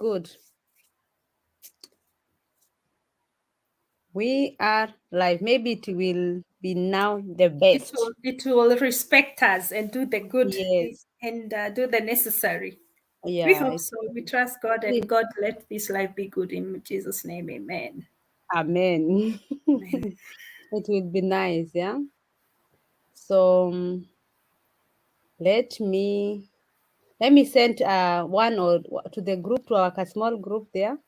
good. We are live. Maybe it will be now the best. It will respect us and do the good Yes. and do the necessary. We Yeah. hope so. We trust God, and God let this life be good in Jesus' name. Amen. Amen. Amen. It will be nice, yeah. So let me send one or to the group, to our small group there,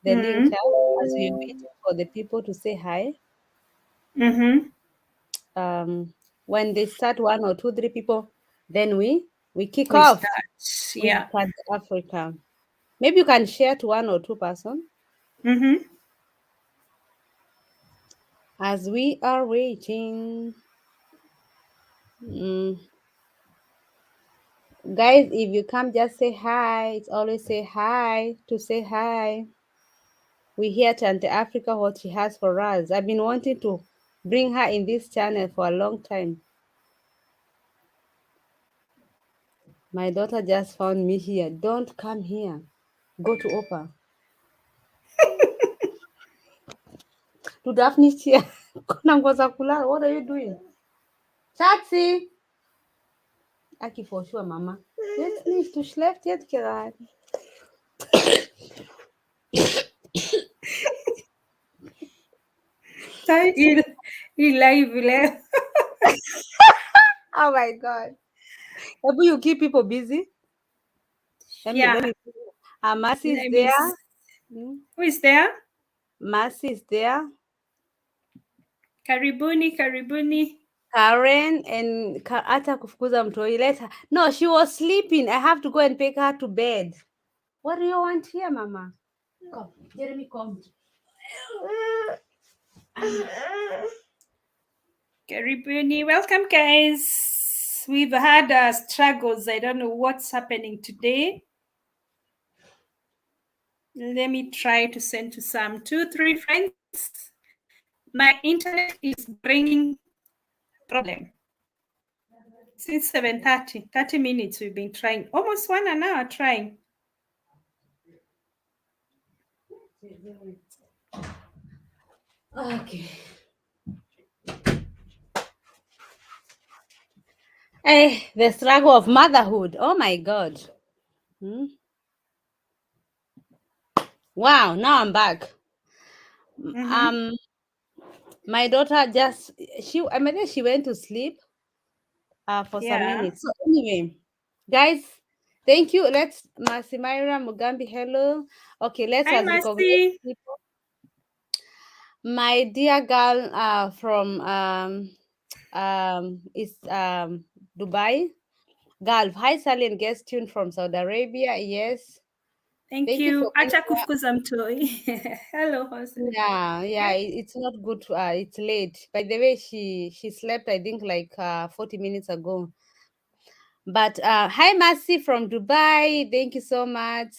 the link as we're waiting for the people to say hi. When they start 1 or 2, 3 people, then we kick off. Start. We Yeah. start Africa. Maybe you can share to 1 or 2 person as we are waiting. Guys, if you come, just say hi. It's always say hi to say hi. We hear Tante Africa what she has for us. I've been wanting to bring her in this channel for a long time. My daughter just found me here. Don't come here. Go to Opa. To Daphne's chair. What are you doing? Schatzi! Aki for sure, Mama. Jetzt nicht, du schläfst jetzt gerade. Oh my God. Maybe you keep people busy. Let me. Mercy is there. Who is there? Mercy is there. Karibuni. Karen and hata kufukuza mtoi. Let her. No, she was sleeping. I have to go and take her to bed. What do you want here, Mama? Come, Jeremy, come. Karibuni. Welcome, guys. We've had struggles. I don't know what's happening today. Let me try to send to some 2, 3 friends. My internet is bringing problem. Since 7:30, 30 minutes we've been trying. Almost 1 hour trying. Okay. Hey, the struggle of motherhood. Oh my God. Wow, now I'm back. My daughter she went to sleep for some minutes. So anyway, guys, thank you. Let's Masimaira Mugambi, hello. Okay, let's recognize people. My dear girl from Dubai. Gulf. Hi, Sally and guest tune from Saudi Arabia. Yes. Thank you. For Acha kufukuza mtoi. Hello, Jose. Yeah, it's not good. It's late. By the way, she slept, I think, like 40 minutes ago. But hi, Mercy from Dubai. Thank you so much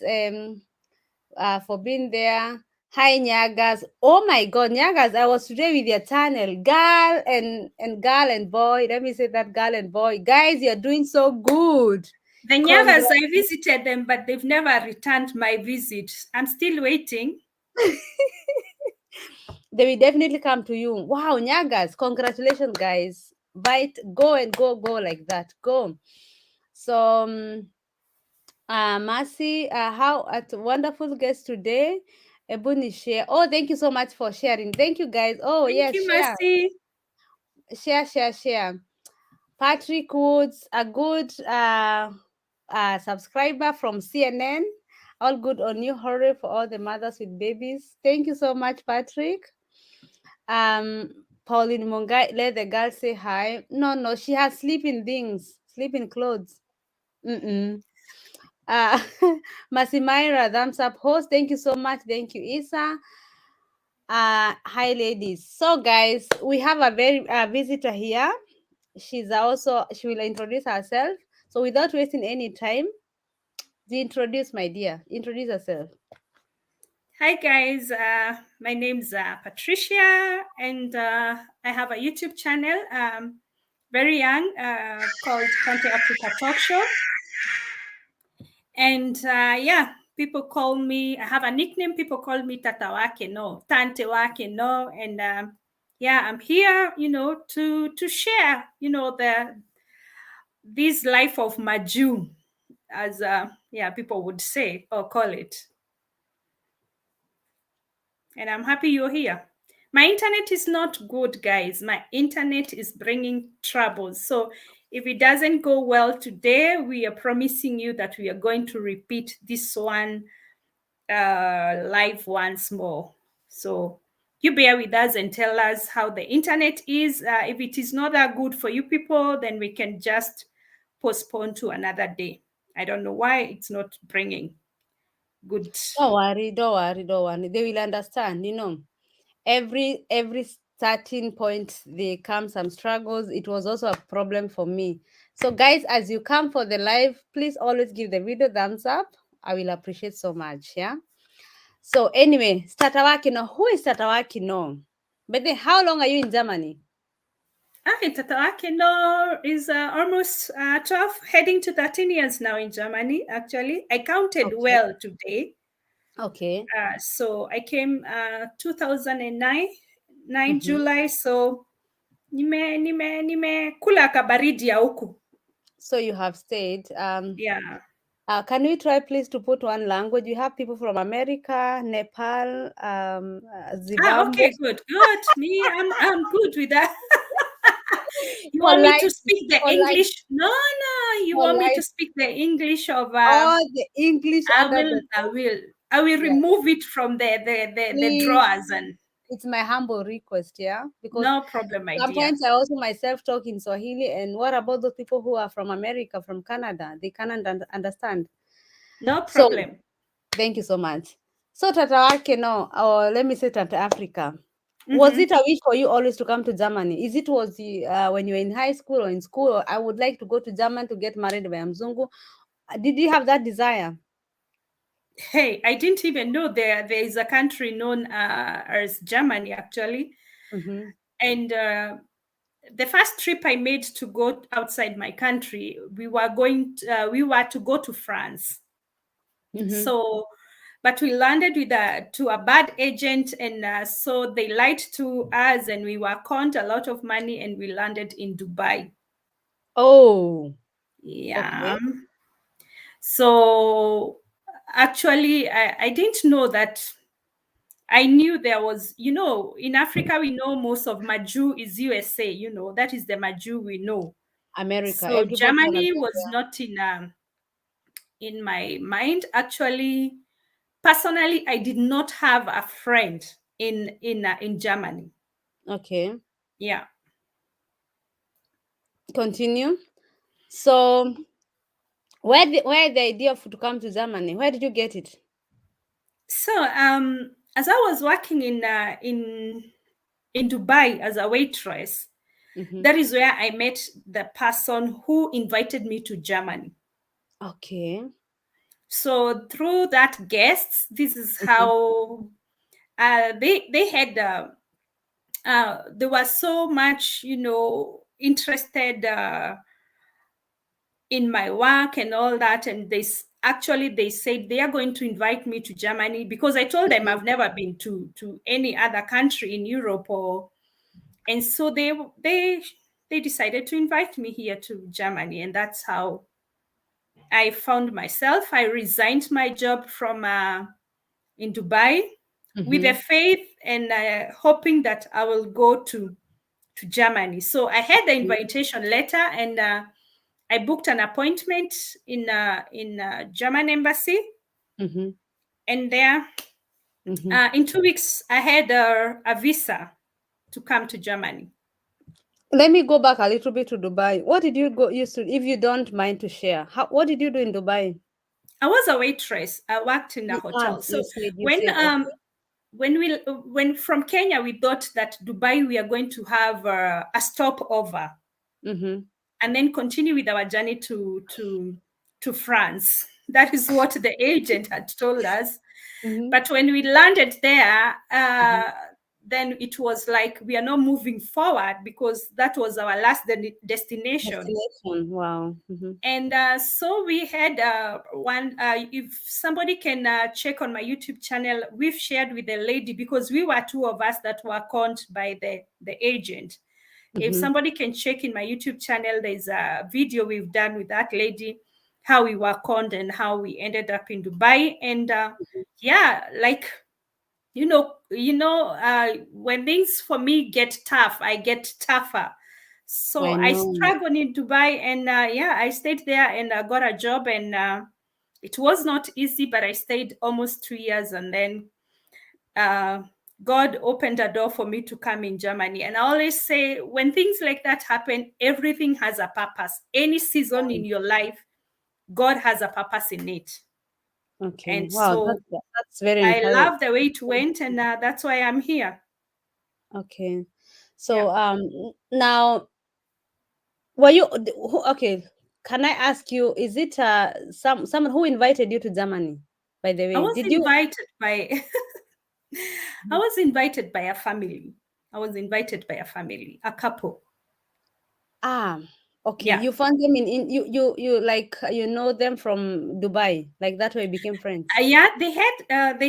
for being there. Hi, Nyagas. Oh my God, Nyagas, I was today with your channel, girl and boy. Let me say that, girl and boy. Guys, you're doing so good. The Nyagas, I visited them, but they've never returned my visit. I'm still waiting. They will definitely come to you. Wow, Nyagas, congratulations, guys. Bite, go like that. Go. So, Mercy, how at wonderful guest today. Ebony share. Oh, thank you so much for sharing. Thank you, guys. Oh, thank you, Mercy. Share. Patrick Woods, a good subscriber from CNN. All good on you. Hurry for all the mothers with babies. Thank you so much, Patrick. Pauline Mungai, let the girl say hi. No, she has sleeping clothes. Masimaira, thumbs up. Host, thank you so much. Thank you, Isa. Hi, ladies. So, guys, we have a very visitor here. She will introduce herself. So, without wasting any time, introduce herself. Hi guys, my name's Patricia, and I have a YouTube channel, very young, called Tante Africa Talk Show. And People call me, I have a nickname, people call me Tata Wake no, Tante Wake no. And yeah, I'm here, to share, this life of Maju, as people would say or call it. And I'm happy you're here. My internet is not good, guys. My internet is bringing troubles. So if it doesn't go well today, we are promising you that we are going to repeat this one live once more. So you bear with us and tell us how the internet is. If it is not that good for you people, then we can just postpone to another day. I don't know why it's not bringing good. Don't worry, don't worry, don't worry. They will understand. Every starting point there come some struggles. It was also a problem for me. So guys, as you come for the live, please always give the video thumbs up. I will appreciate so much. Yeah. So anyway, Tatawaki, who is Tatawaki? But then how long are you in Germany? Tatawaki is almost 12, heading to 13 years now in Germany, actually. I counted Okay. well today. Okay. So I came 2009, 9 Mm-hmm. July. So nime kula kabaridi ya huku. So you have stayed. Yeah. Can we try please to put one language? You have people from America, Nepal, Zimbabwe. Okay, good. Me, I'm good with that. You want me to Polite, speak the polite, English? No. You want me to polite. speak the English of All the English I under will the I sun. will I will Yeah, remove it from the please. drawers, and It's my humble request, yeah, because no problem, my dear. sometimes I also myself talk in Swahili. And what about those people who are from America, from Canada? They cannot understand. No So problem. thank you so much. So Tatawake, no, or let me say Tata Africa. Was Mm-hmm. it a wish for you always to come to Germany? Is it was when you were in high school or in school? Or I would like to go to Germany to get married by Mzungu. Did you have that desire? Hey, I didn't even know there is a country known as Germany, actually. Mm-hmm. And the first trip I made to go outside my country, we were to go to France. Mm-hmm. So, but we landed to a bad agent, and so they lied to us, and we were conned a lot of money, and we landed in Dubai. Oh, Yeah. okay. So actually, I didn't know that. I knew there was, in Africa, we know most of Maju is USA, that is the Maju we know. America. So Everybody wanna Germany go was there. not in my mind. Actually, personally, I did not have a friend in Germany. Okay. Yeah. Continue. So where the idea of to come to Germany? Where did you get it? So as I was working in Dubai as a waitress, Mm-hmm. that is where I met the person who invited me to Germany. Okay. So through that guests, this is Mm-hmm. how they had. There was so much, interested in my work and all that, and they said they are going to invite me to Germany, because I told them Mm-hmm. I've never been to any other country in Europe, and so they decided to invite me here to Germany, and that's how I found myself. I resigned my job from in Dubai with a Mm-hmm. faith and hoping that I will go to Germany. So I had the invitation letter, and I booked an appointment in German embassy, Mm-hmm. and there Mm-hmm. in 2 weeks I had a visa to come to Germany. Let me go back a little bit to Dubai. What did you go used to, if you don't mind to share? What did you do in Dubai? I was a waitress. I worked in a hotel. You So said you when said okay. when from Kenya, we thought that Dubai we are going to have a stopover Mm-hmm. and then continue with our journey to France. That is what the agent had told us. Mm-hmm. But when we landed there, Mm-hmm. then it was like we are not moving forward because that was our last destination. Wow. And so we had one, if somebody can check on my YouTube channel, we've shared with the lady, because we were two of us that were conned by the agent. If somebody can check in my YouTube channel, there's a video we've done with that lady, how we were conned and how we ended up in Dubai. And yeah, like, when things for me get tough, I get tougher. So I struggled in Dubai, and yeah, I stayed there and got a job, and it was not easy, but I stayed almost 2 years, and then God opened a door for me to come in Germany. And I always say, when things like that happen, everything has a purpose. Any season in your life, God has a purpose in it. Okay. And Wow, so that's very I encouraging. love the way it went, and that's why I'm here. Okay. So now, were you okay? Can I ask you, is it someone who invited you to Germany, by the I way? was Did you? invited by I was invited by a family. I was invited by a family, a couple. Okay. Yeah. You found them in you like you know them from Dubai, like that way you became friends. Yeah, they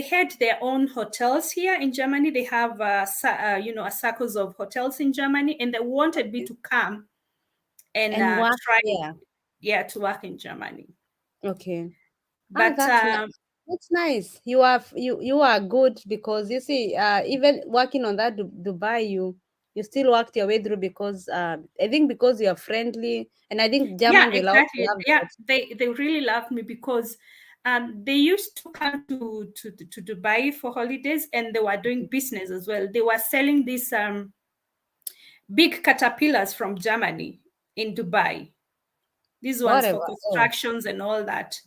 had their own hotels here in Germany. They have a circles of hotels in Germany, and they wanted me to come and And what? try, Yeah. yeah, to work in Germany. Okay. But That's nice. You are good, because you see, even working on that Dubai, you still worked your way through, because I think because you are friendly, and I think yeah, German, they love exactly. love Yeah, that. they really loved me because they used to come to Dubai for holidays, and they were doing business as well. They were selling these big caterpillars from Germany in Dubai. These ones for Whatever. constructions and all that.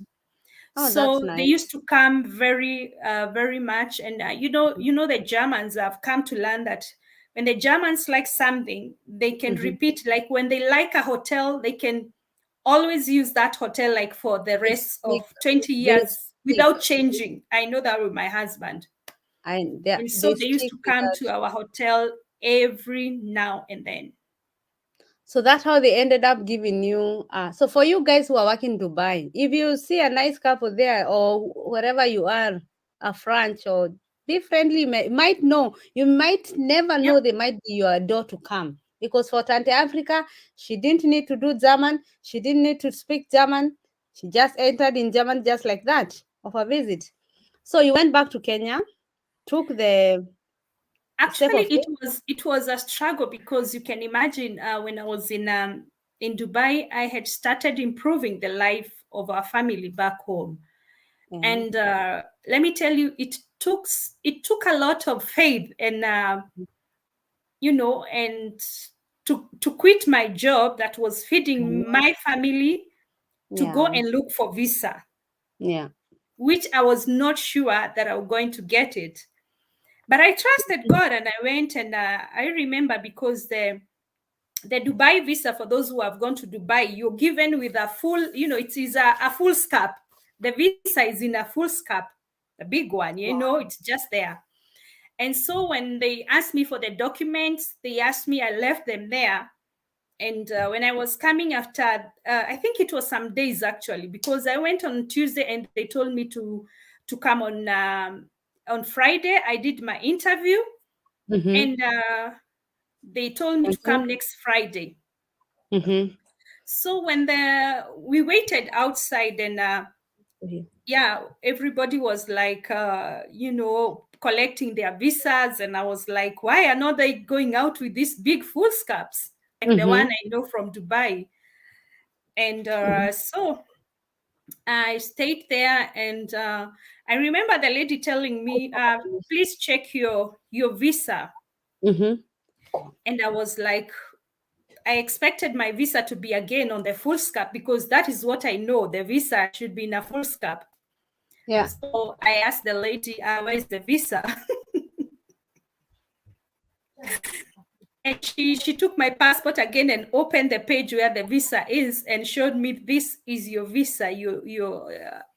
Oh, that's So they nice. used to come very much, and the Germans have come to learn that when the Germans like something, they can repeat. Like when they like a hotel, they can always use that hotel like for the They rest stick. of 20 They years stick. without changing. I know that with my husband. And They so they used stick to with come that. to our hotel every now and then. So that's how they ended up giving you. So for you guys who are working Dubai, if you see a nice couple there, or wherever you are, a French, or be friendly, might know. You might never Yep. know they might be your door to come. Because for Tante Africa, she didn't need to do German. She didn't need to speak German. She just entered in German just like that of a visit. So you went back to Kenya, took the step Actually, of faith. it was a struggle because you can imagine when I was in Dubai, I had started improving the life of our family back home, Yeah. and let me tell you, it took a lot of faith and and to quit my job that was feeding my family to go Yeah. and look for visa, Yeah. which I was not sure that I was going to get it. But I trusted God and I went, and I remember because the Dubai visa, for those who have gone to Dubai, you're given with a full, it is a full scap. The visa is in a full scap, a big one, it's just there. And so when they asked me for the documents, they asked me, I left them there. And when I was coming after, I think it was some days actually, because I went on Tuesday and they told me to come on Friday. I did my interview, Mm-hmm. and they told me to come next Friday. Mm-hmm. So when we waited outside, and yeah, everybody was like, collecting their visas, and I was like, why are not they going out with these big foolscaps like the one Mm-hmm. I know from Dubai? And so I stayed there, and I remember the lady telling me, please check your visa. Mm-hmm. And I was like, I expected my visa to be again on the full scap, because that is what I know. The visa should be in a full scap. Yeah. So I asked the lady, where's the visa? And she took my passport again and opened the page where the visa is and showed me, this is your visa.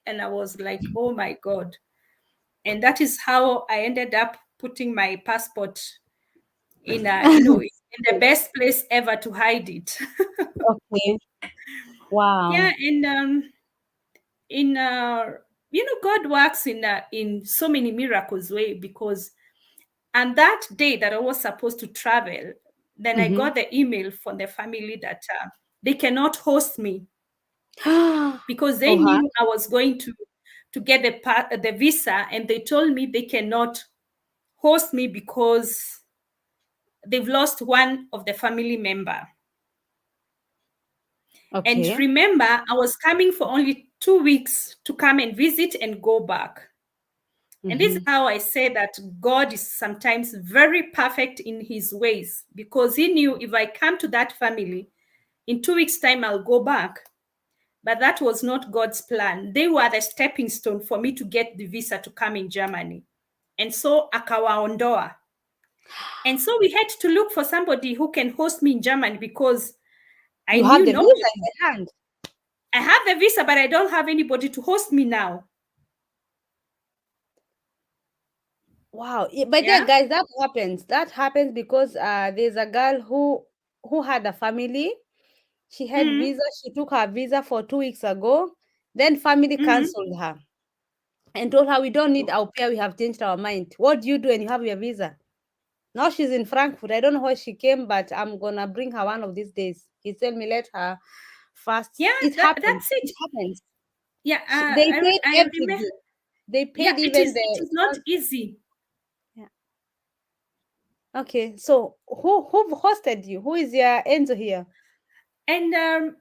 And I was like, oh my God. And that is how I ended up putting my passport in in the best place ever to hide it. Okay. Wow. Yeah, and in God works in so many miracles way, because and that day that I was supposed to travel, then I Mm-hmm. got the email from the family that they cannot host me because they Oh, knew I was going to get the visa, and they told me they cannot host me because they've lost one of the family member. And okay. remember, I was coming for only 2 weeks to come and visit and go back. And this is Mm-hmm. how I say that God is sometimes very perfect in his ways, because he knew if I come to that family, in 2 weeks' time, I'll go back. But that was not God's plan. They were the stepping stone for me to get the visa to come in Germany. And so akawaondoa. And so we had to look for somebody who can host me in Germany, because I You have knew the nobody. visa in the hand. I have the visa, but I don't have anybody to host me now. Wow. But yeah, Yeah. guys, that happens. That happens because there's a girl who had a family. She had Mm-hmm. visa. She took her visa for 2 weeks ago. Then family Mm-hmm. cancelled her and told her we don't need au pair. We have changed our mind. What do you do when you have your visa? Now she's in Frankfurt. I don't know where she came, but I'm gonna bring her one of these days. He told me let her fast. Yeah, It happens. that's it. It happens. Yeah, They paid I remember. everything. They Yeah, paid even it the is not easy. yeah. Okay. So who hosted you? Who is your Enzo here? And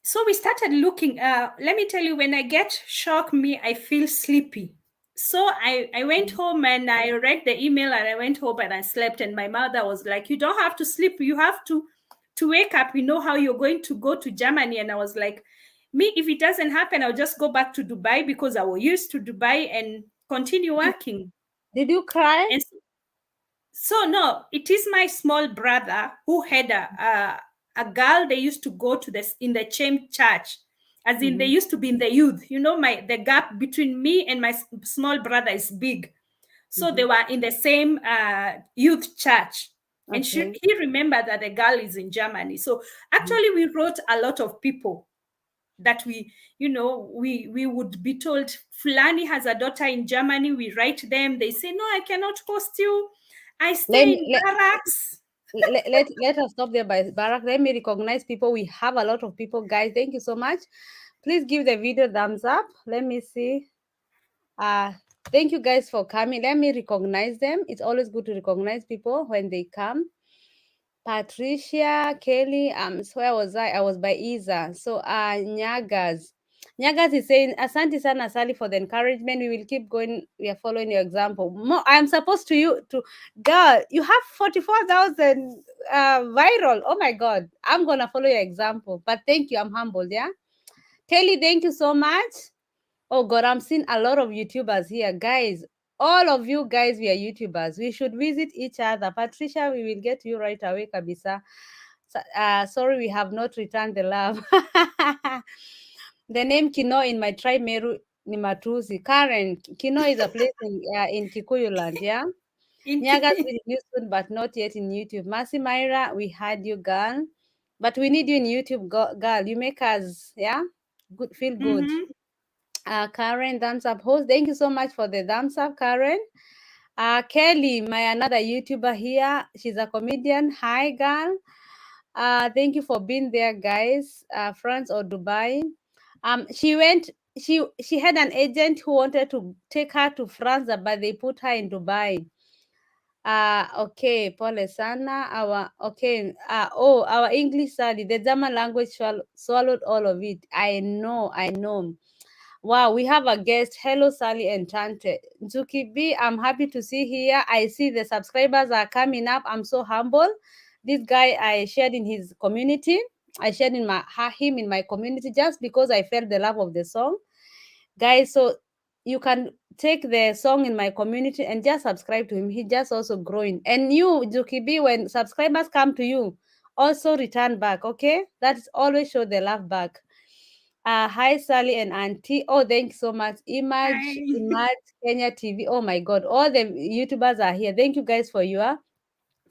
so we started looking. Let me tell you, when I get shock me, I feel sleepy. So I went home and I read the email, and I went home and I slept. And my mother was like, "You don't have to sleep. You have to wake up. You know how you're going to go to Germany." And I was like, "Me, if it doesn't happen, I'll just go back to Dubai, because I was used to Dubai and continue Did, working." did you cry? And so no, it is my small brother who had a girl they used to go to this in the same church, as in they Mm-hmm. used to be in the youth. The gap between me and my small brother is big, so they Mm-hmm. were in the same youth church. And Okay. he remembered that the girl is in Germany. So Mm-hmm. actually, we wrote a lot of people that we would be told Fulani has a daughter in Germany. We write them. They say, no, I cannot host you. I Let stay me in barracks. let us stop there by Barack. Let me recognize people. We have a lot of people, guys. Thank you so much. Please give the video thumbs up. Let me see. Thank you guys for coming. Let me recognize them. It's always good to recognize people when they come. Patricia, Kelly, so where was I? I was by Isa. So Nyagas. Nyagas is saying, Asante sana Sally for the encouragement. We will keep going. We are following your example. I'm supposed to girl, you have 44,000 viral. Oh my god. I'm gonna follow your example. But thank you. I'm humbled, yeah. Kelly, thank you so much. Oh God, I'm seeing a lot of YouTubers here. Guys, all of you guys, we are YouTubers. We should visit each other. Patricia, we will get you right away, Kabisa. Sorry, we have not returned the love. The name Kino in my tribe, Meru ni Matusi. Karen, Kino is a place in Kikuyu land, yeah? Nyagas will be soon, but not yet in YouTube. Masi Myra, we had you, girl. But we need you in YouTube, girl. You make us, yeah? Good, feel good. Mm-hmm. Karen, thumbs up host. Thank you so much for the thumbs up, Karen. Kelly, my another YouTuber here. She's a comedian. Hi, girl. Thank you for being there, guys. France or Dubai. She went. She had an agent who wanted to take her to France, but they put her in Dubai. Okay, pole sana. Our English study, the German language swallowed all of it. I know. Wow, we have a guest. Hello, Sally and Tante. Zuki B, I'm happy to see here. I see the subscribers are coming up. I'm so humble. This guy I shared in his community. I shared him in my community just because I felt the love of the song. Guys, so you can take the song in my community and just subscribe to him. He just also growing. And you, Zuki B, when subscribers come to you, also return back, okay? That's always show the love back. Hi, Sally and Auntie. Oh, thank you so much. Image, Hi. Image, Kenya TV. Oh my God, all the YouTubers are here. Thank you guys for your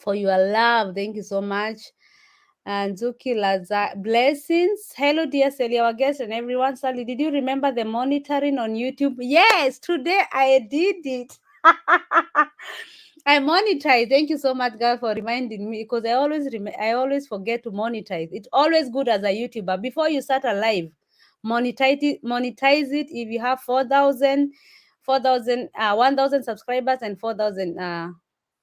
love. Thank you so much. And Zuki Laza, blessings. Hello, dear Sally, our guest, and everyone. Sally, did you remember the monitoring on YouTube? Yes, today I did it. I monetize. Thank you so much, girl, for reminding me because I always forget to monetize. It's always good as a YouTuber before you start a live. Monetize it if you have 1,000 subscribers and 4,000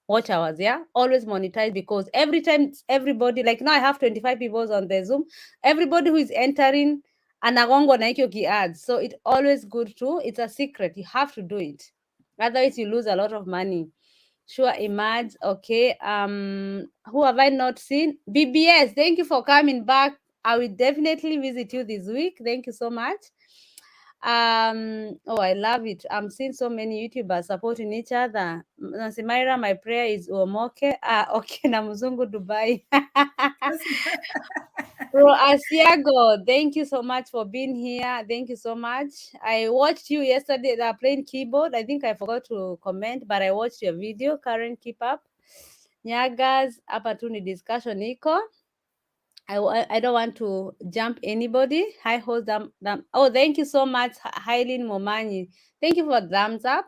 watch hours. Yeah, always monetize because every time everybody, like now I have 25 people on the Zoom, everybody who is entering anagongo na hiyo ads, so it always good to, it's a secret, you have to do it, otherwise you lose a lot of money. Sure, Image. Okay, who have I not seen? BBS, thank you for coming back. I will definitely visit you this week. Thank you so much. Oh, I love it. I'm seeing so many YouTubers supporting each other. Nasimaira, my prayer is uomoke. Okay, na mzungu Dubai. Bro Asiago, thank you so much for being here. Thank you so much. I watched you yesterday. They are playing keyboard. I think I forgot to comment, but I watched your video. Karen, keep up. Nyagas, hapa tu ni discussion iko. I don't want to jump anybody. Hi, hold them. Oh, thank you so much, Hailin Momani. Thank you for thumbs up.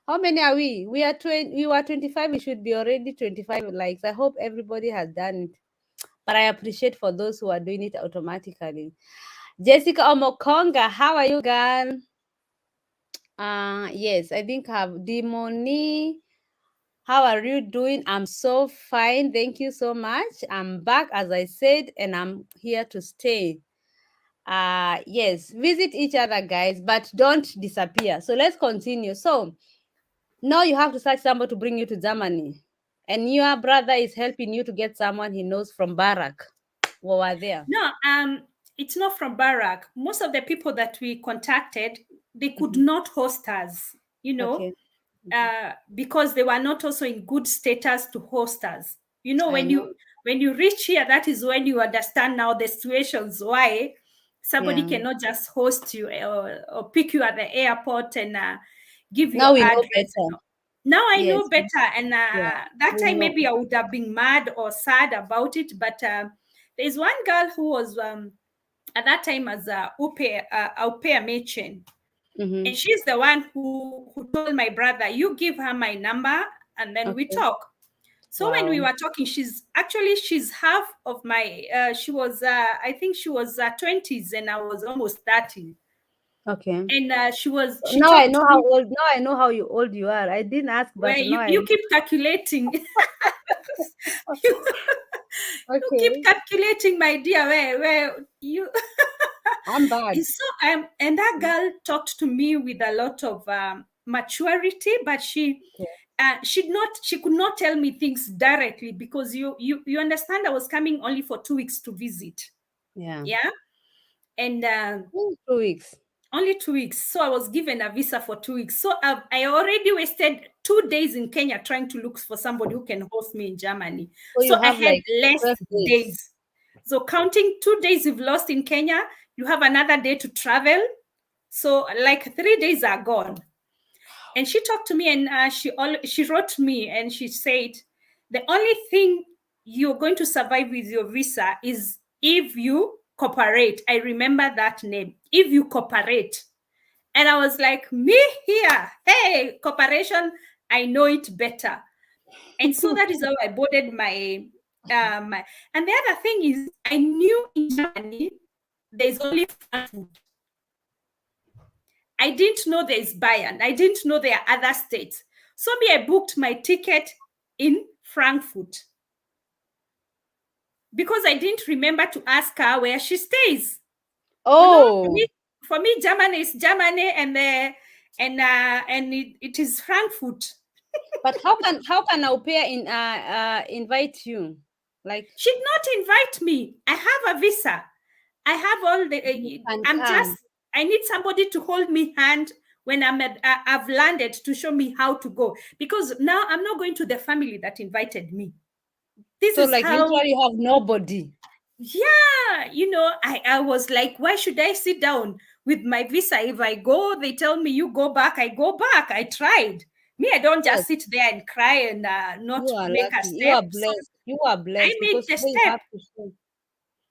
How many are we? We are 20. We were 25. We should be already 25 likes. I hope everybody has done it. But I appreciate for those who are doing it automatically. Jessica Omokonga, how are you, girl? Yes, I think I have Dimoni. How are you doing? I'm so fine. Thank you so much. I'm back, as I said, and I'm here to stay. Yes, visit each other, guys, but don't disappear. So let's continue. So now you have to search somebody to bring you to Germany, and your brother is helping you to get someone he knows from Barak. What were there? No, it's not from Barak. Most of the people that we contacted, they could Mhm. not host us, Okay. because they were not also in good status to host us. I know. When you reach here, that is when you understand now the situations why somebody Yeah. cannot just host you or pick you at the airport and give Now your we know address. better. Now I know Yes. better, and Yeah. that We time know. maybe I would have been mad or sad about it, but there's one girl who was at that time as a au pair matron, Mm-hmm. and she's the one who told my brother, you give her my number and then we Okay. talk. So when we Wow. were talking, she's half of my she was I think she was 20s and I was almost 30, Okay. and she Now I talked to know how me. old. Now I know how you old you are. I didn't ask, but Where now I you know. keep calculating. you, you keep Okay. calculating, my dear, where you I'm bad. so and that girl talked to me with a lot of maturity, but Okay. she could not tell me things directly, because you understand, I was coming only for 2 weeks to visit. Yeah. Yeah. And 2 weeks. only 2 weeks, so I was given a visa for 2 weeks, so I already wasted 2 days in Kenya trying to look for somebody who can host me in Germany. So So you I have had like less 12 days. days. So counting 2 days you've lost in Kenya, you have another day to travel, so like 3 days are gone. And she talked to me, and she wrote me, and she said, the only thing you're going to survive with your visa is if you cooperate. I remember that name, if you cooperate. And I was like, me here, hey, cooperation, I know it better. And so that is how I boarded my and the other thing is, I knew in Germany there's only Frankfurt. I didn't know there's Bayern. I didn't know there are other states. So me, I booked my ticket in Frankfurt because I didn't remember to ask her where she stays. Oh, For me, Germany is Germany, and it is Frankfurt. but how can au pair invite you? Like She did not invite me. I have a visa. I have all the. you can I'm just. come. I need somebody to hold me hand when I've landed, to show me how to go, because now I'm not going to the family that invited me. This So is like how. literally you have nobody. Yeah, I was like, why should I sit down with my visa? If I go, they tell me you go back, I go back. I tried. Me, I don't Yes, just sit there and cry and not you are make a lucky. You step. are So blessed. You are I blessed made because the today you step. have to show.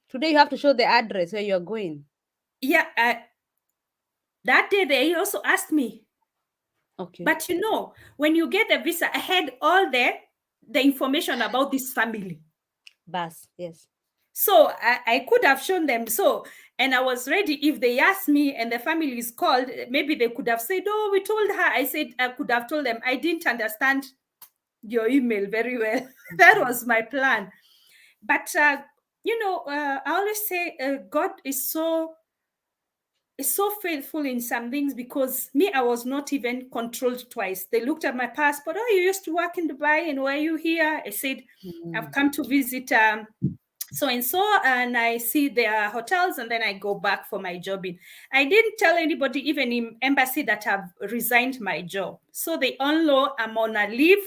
Today you have to show the address where you are going. Yeah, that day they also asked me, Okay. but when you get the visa, I had all the information about this family. Bus. Yes. So I could have shown them. So, and I was ready. If they asked me and the family is called, maybe they could have said, oh, we told her. I said, I could have told them, I didn't understand your email very well. That was my plan. But, I always say God is so faithful in some things, because me, I was not even controlled twice. They looked at my passport. Oh, you used to work in Dubai, and why are you here? I said, I've come to visit so and so, and I see their hotels, and then I go back for my jobbing. I didn't tell anybody, even in embassy, that I've resigned my job. So they all know I'm on a leave,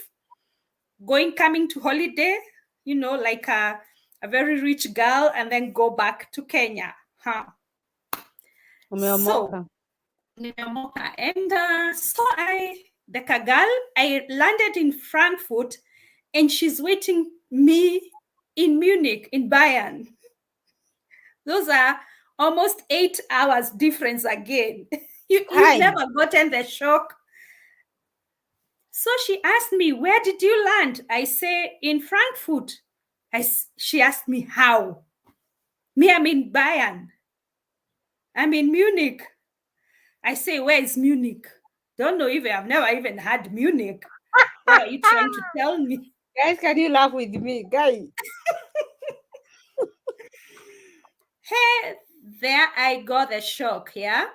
coming to holiday, like a very rich girl, and then go back to Kenya. Huh. So, Umeomoka. and so the girl, I landed in Frankfurt, and she's waiting me in Munich, in Bayern. Those are almost 8 hours difference again. You've Hi. never gotten the shock. So she asked me, where did you land? I say, in Frankfurt. She asked me, how? Me, I'm in Bayern. I'm in Munich. I say, where is Munich? Don't know, even I've never even had Munich. What are you trying to tell me? Guys, can you laugh with me? Guy. Hey, there I got a shock, yeah?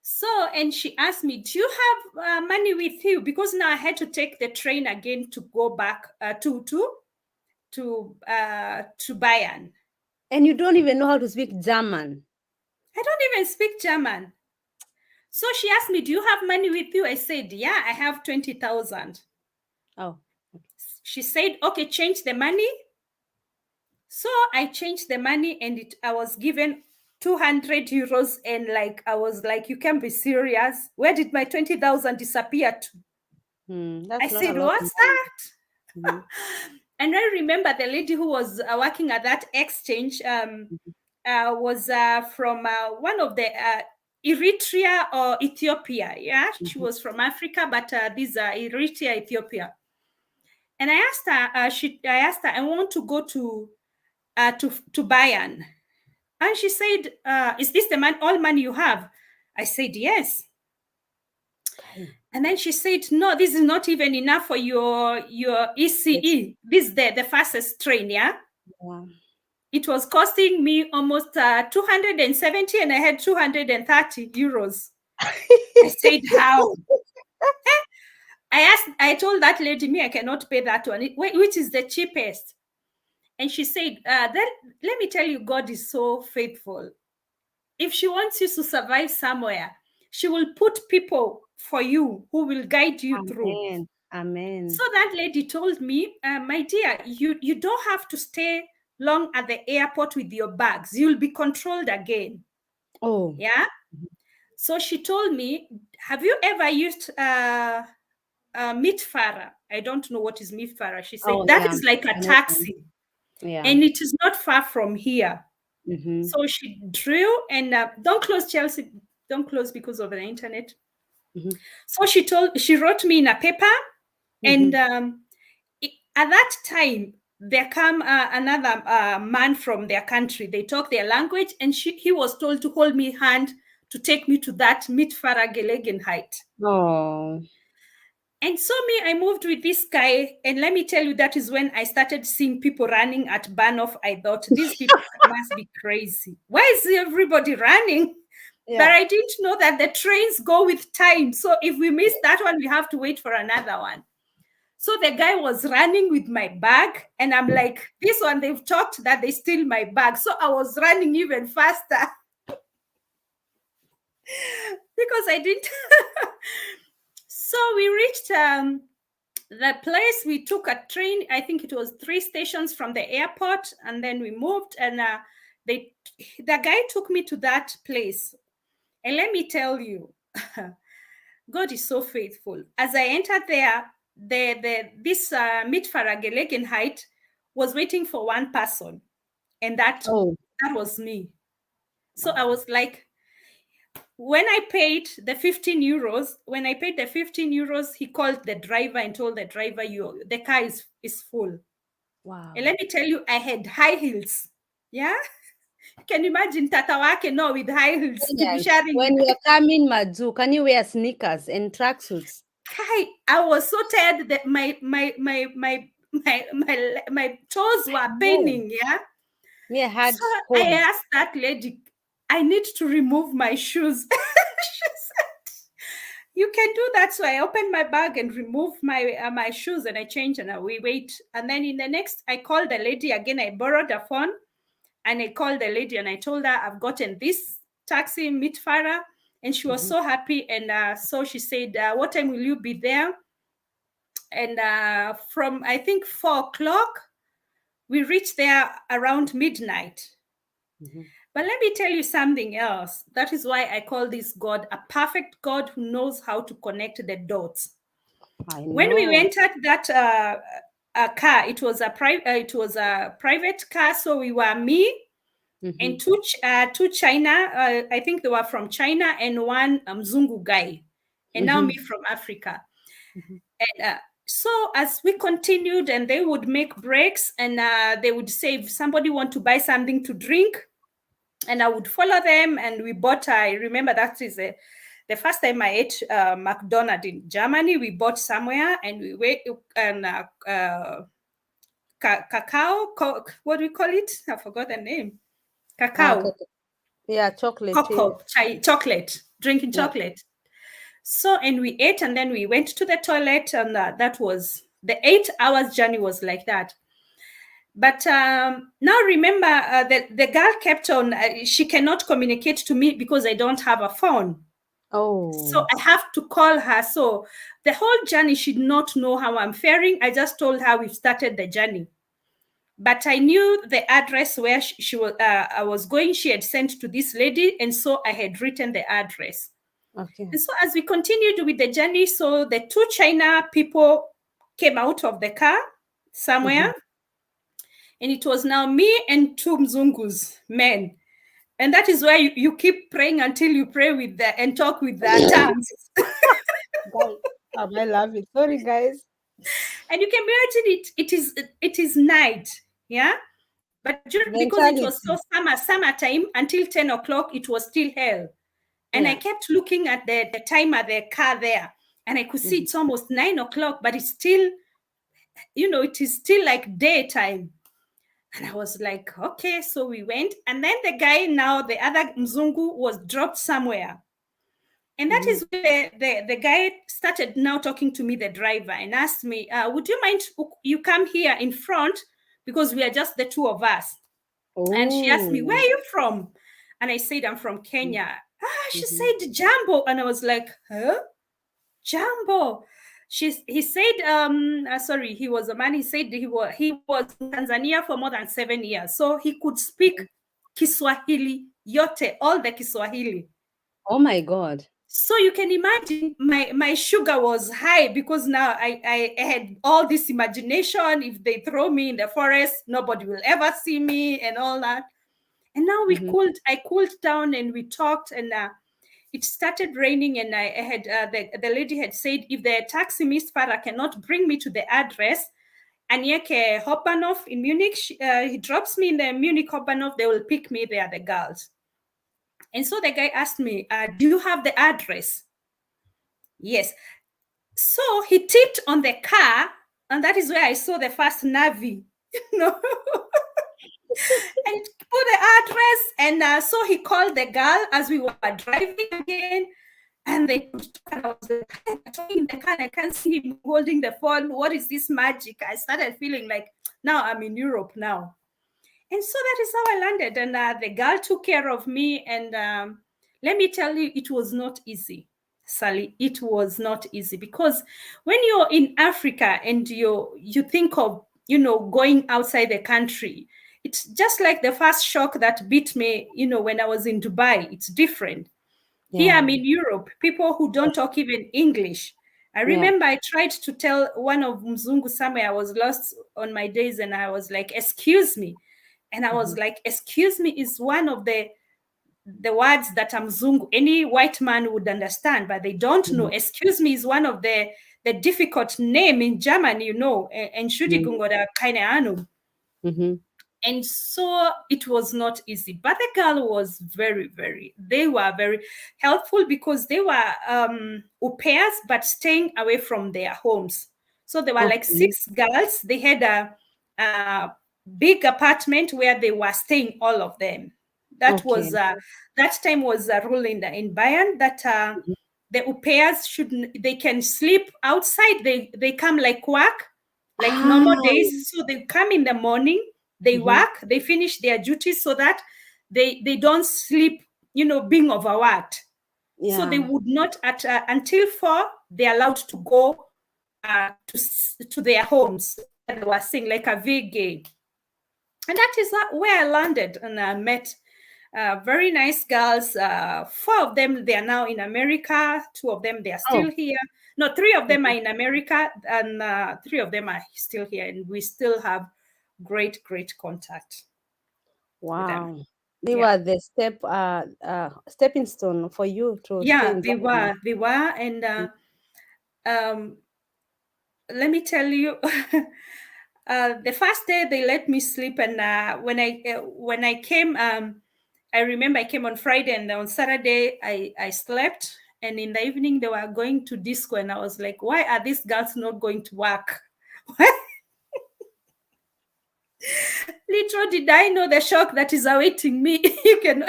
So, and she asked me, do you have money with you? Because now I had to take the train again to go back to Bayern. And you don't even know how to speak German. I don't even speak German. So she asked me, do you have money with you? I said, yeah, I have 20,000. Oh. She said, okay, change the money. So I changed the money, and I was given 200 euros. And like, I was like, you can't be serious. Where did my 20,000 disappear to? I That's not a said, lot of what's money. that? And I remember the lady who was working at that exchange was from one of the Eritrea or Ethiopia. Yeah, she was from Africa, but these are Eritrea, Ethiopia. And I asked her, I want to go to Bayern. And she said, is this the all money you have? I said, yes. Okay. And then she said, no, this is not even enough for your ECE. This is the fastest train, yeah? Yeah. It was costing me almost 270, and I had 230 euros. I said, how? I told that lady, me, I cannot pay that one. Which is the cheapest? And she said, let me tell you, God is so faithful. If she wants you to survive somewhere, she will put people for you who will guide you through. Amen. Amen. So that lady told me, my dear, you don't have to stay long at the airport with your bags. You'll be controlled again. Oh. Yeah. So she told me, have you ever used Mitfara? I don't know what is Mitfara. She said, Oh, that yeah. is like a I know them. taxi. Yeah. And it is not far from here. Mm-hmm. So she drew, and don't close, Chelsea. Don't close because of the internet. Mm-hmm. So she wrote me in a paper, and at that time, there come another man from their country. They talk their language, and he was told to hold me hand to take me to that Mitfara Gelegenheit. Oh. And so I moved with this guy, and let me tell you, that is when I started seeing people running at Bahnhof. I thought, these people must be crazy. Why is everybody running? Yeah. But I didn't know that the trains go with time. So if we miss that one, we have to wait for another one. So the guy was running with my bag, and I'm like, this one, they've talked that they steal my bag. So I was running even faster because I didn't. So we reached the place we took a train, I think it was 3 stations from the airport, and then we moved, and the guy took me to that place. And let me tell you, God is so faithful. As I entered there, this Mitfara Gelegenheit was waiting for one person, and that was me. So I was like, when I paid the 15 euros, he called the driver and told the driver, the car is full. Wow. And let me tell you, I had high heels. Yeah. Can you imagine Tatawake now with high heels to be sharing? When you're coming Madzu, can you wear sneakers and tracksuits? I was so tired that my toes were paining. Yeah. Yeah, so I asked that lady, I need to remove my shoes. She said, you can do that. So I opened my bag and removed my shoes, and I changed, and we wait. And then in the next, I called the lady again. I borrowed a phone, and I called the lady, and I told her I've gotten this taxi in Mitfara, and she was so happy. And so she said, what time will you be there? And from, I think, 4 o'clock, we reached there around midnight. But let me tell you something else. That is why I call this God a perfect God who knows how to connect the dots. When we entered that car, it was a private car. So we were me and two China. I think they were from China, and one Mzungu guy, and now me from Africa. And so as we continued, and they would make breaks, and they would say, if somebody want to buy something to drink, and I would follow them, and we bought, I remember that is the first time I ate McDonald's in Germany. We bought somewhere, and we wait, and cacao, what do we call it? I forgot the name. Cacao. Yeah, chocolate. Cocoa, chocolate, drinking chocolate. So, and we ate, and then we went to the toilet, and that was, the 8 hours journey was like that. But now remember, the girl kept on, she cannot communicate to me because I don't have a phone. So I have to call her. So the whole journey, she did not know how I'm faring. I just told her we've started the journey. But I knew the address where she was, I was going. She had sent to this lady, and so I had written the address. Okay. And so as we continued with the journey, so the 2 China people came out of the car somewhere. And it was now me and 2 Mzungus, men. And that is where you keep praying until you pray with and talk with the tongues. I love it. Sorry, guys. And you can imagine it is night, yeah? But because it was so summertime, until 10 o'clock, it was still hell. And I kept looking at the time at the car there, and I could see it's almost 9 o'clock, but it's still, it is still like daytime. And I was like, okay, so we went. And then the guy, now the other Mzungu, was dropped somewhere. And that is where the guy started now talking to me, the driver, and asked me, would you mind you come here in front? Because we are just the 2 of us. And she asked me, where are you from? And I said, I'm from Kenya. She said, Jambo. And I was like, huh? Jambo. He said, sorry, he was a man. He said he was in Tanzania for more than 7 years. So he could speak Kiswahili, yote, all the Kiswahili. Oh my God. So you can imagine my sugar was high, because now I had all this imagination. If they throw me in the forest, nobody will ever see me and all that. And now I cooled down, and we talked, and it started raining, and I had the lady had said, if the taxi Miss Farah cannot bring me to the address, Anyeke Hopbanov in Munich, he drops me in the Munich Hopbanov, they will pick me there, the girls. And so the guy asked me, do you have the address? Yes. So he tipped on the car, and that is where I saw the first Navi, and put the address. And so he called the girl as we were driving again. And they I was talking in the car, I can't see him holding the phone. What is this magic? I started feeling like, now I'm in Europe now. And so that is how I landed. And the girl took care of me. And let me tell you, it was not easy. Sally, it was not easy, because when you're in Africa and you think of, going outside the country, it's just like the first shock that beat me, when I was in Dubai. It's different. Here I'm Yeah. in Europe, people who don't talk even English. I Yeah. remember I tried to tell one of Mzungu somewhere, I was lost on my days, and I was like, excuse me. And I was Mhm. like, excuse me is one of the words that Mzungu, any white man would understand, but they don't know. Mhm. Excuse me is one of the difficult name in German, and Mhm. Entschuldigung oder keine Ahnung. Mhm. And so it was not easy, but the girl was they were very helpful, because they were au pairs but staying away from their homes. So there were like Okay. 6 girls. They had a big apartment where they were staying, all of them. That was Okay. that time was a rule in Bayern, that Mhm. the au pairs they can sleep outside. They come like work, like Ah. normal days. So they come in the morning, they Mhm. work, they finish their duties, so that they don't sleep, being overworked. So they Yeah. would not, at until 4, they're allowed to go to their homes where they were staying, like a vg. And that is where I landed, and I met very nice girls. 4 of them, they are now in America. 2 of them, they are Oh. still here. No, 3 of them are Mhm. in America, and 3 of them are still here, and we still have great contact with them. Wow. They Yeah, were the stepping stone for you to stay yeah, in they Germany. were, and um, let me tell you. The first day they let me sleep, and when I came, I remember I came on Friday, and on Saturday I slept, and in the evening they were going to disco, and I was like, why are these girls not going to work? Little did I know the shock that is awaiting me. You can,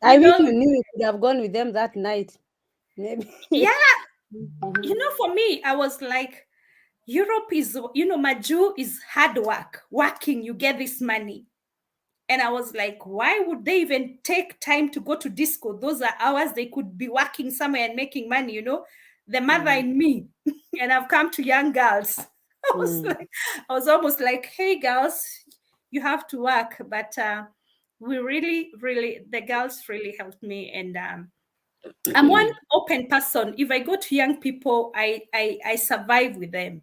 I you wish know, you knew you could have gone with them that night. Maybe. yeah, Mhm. for me, I was like, Europe is, Maju is hard work, working, you get this money. And I was like, why would they even take time to go to disco? Those are hours they could be working somewhere and making money, The mother Yeah. in me. And I've come to young girls. Mm. I was almost like, hey girls, you have to work. But we really, the girls really helped me. And I'm one open person. If I go to young people, I survive with them.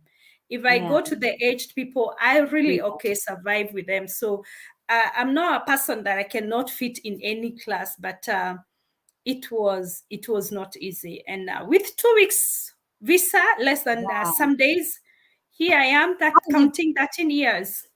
If I Yeah. go to the aged people, I Mm. really okay survive with them. So I'm not a person that I cannot fit in any class, but it was not easy. And with 2 weeks visa, less than Wow. some days, here I am, that How did counting 13 years.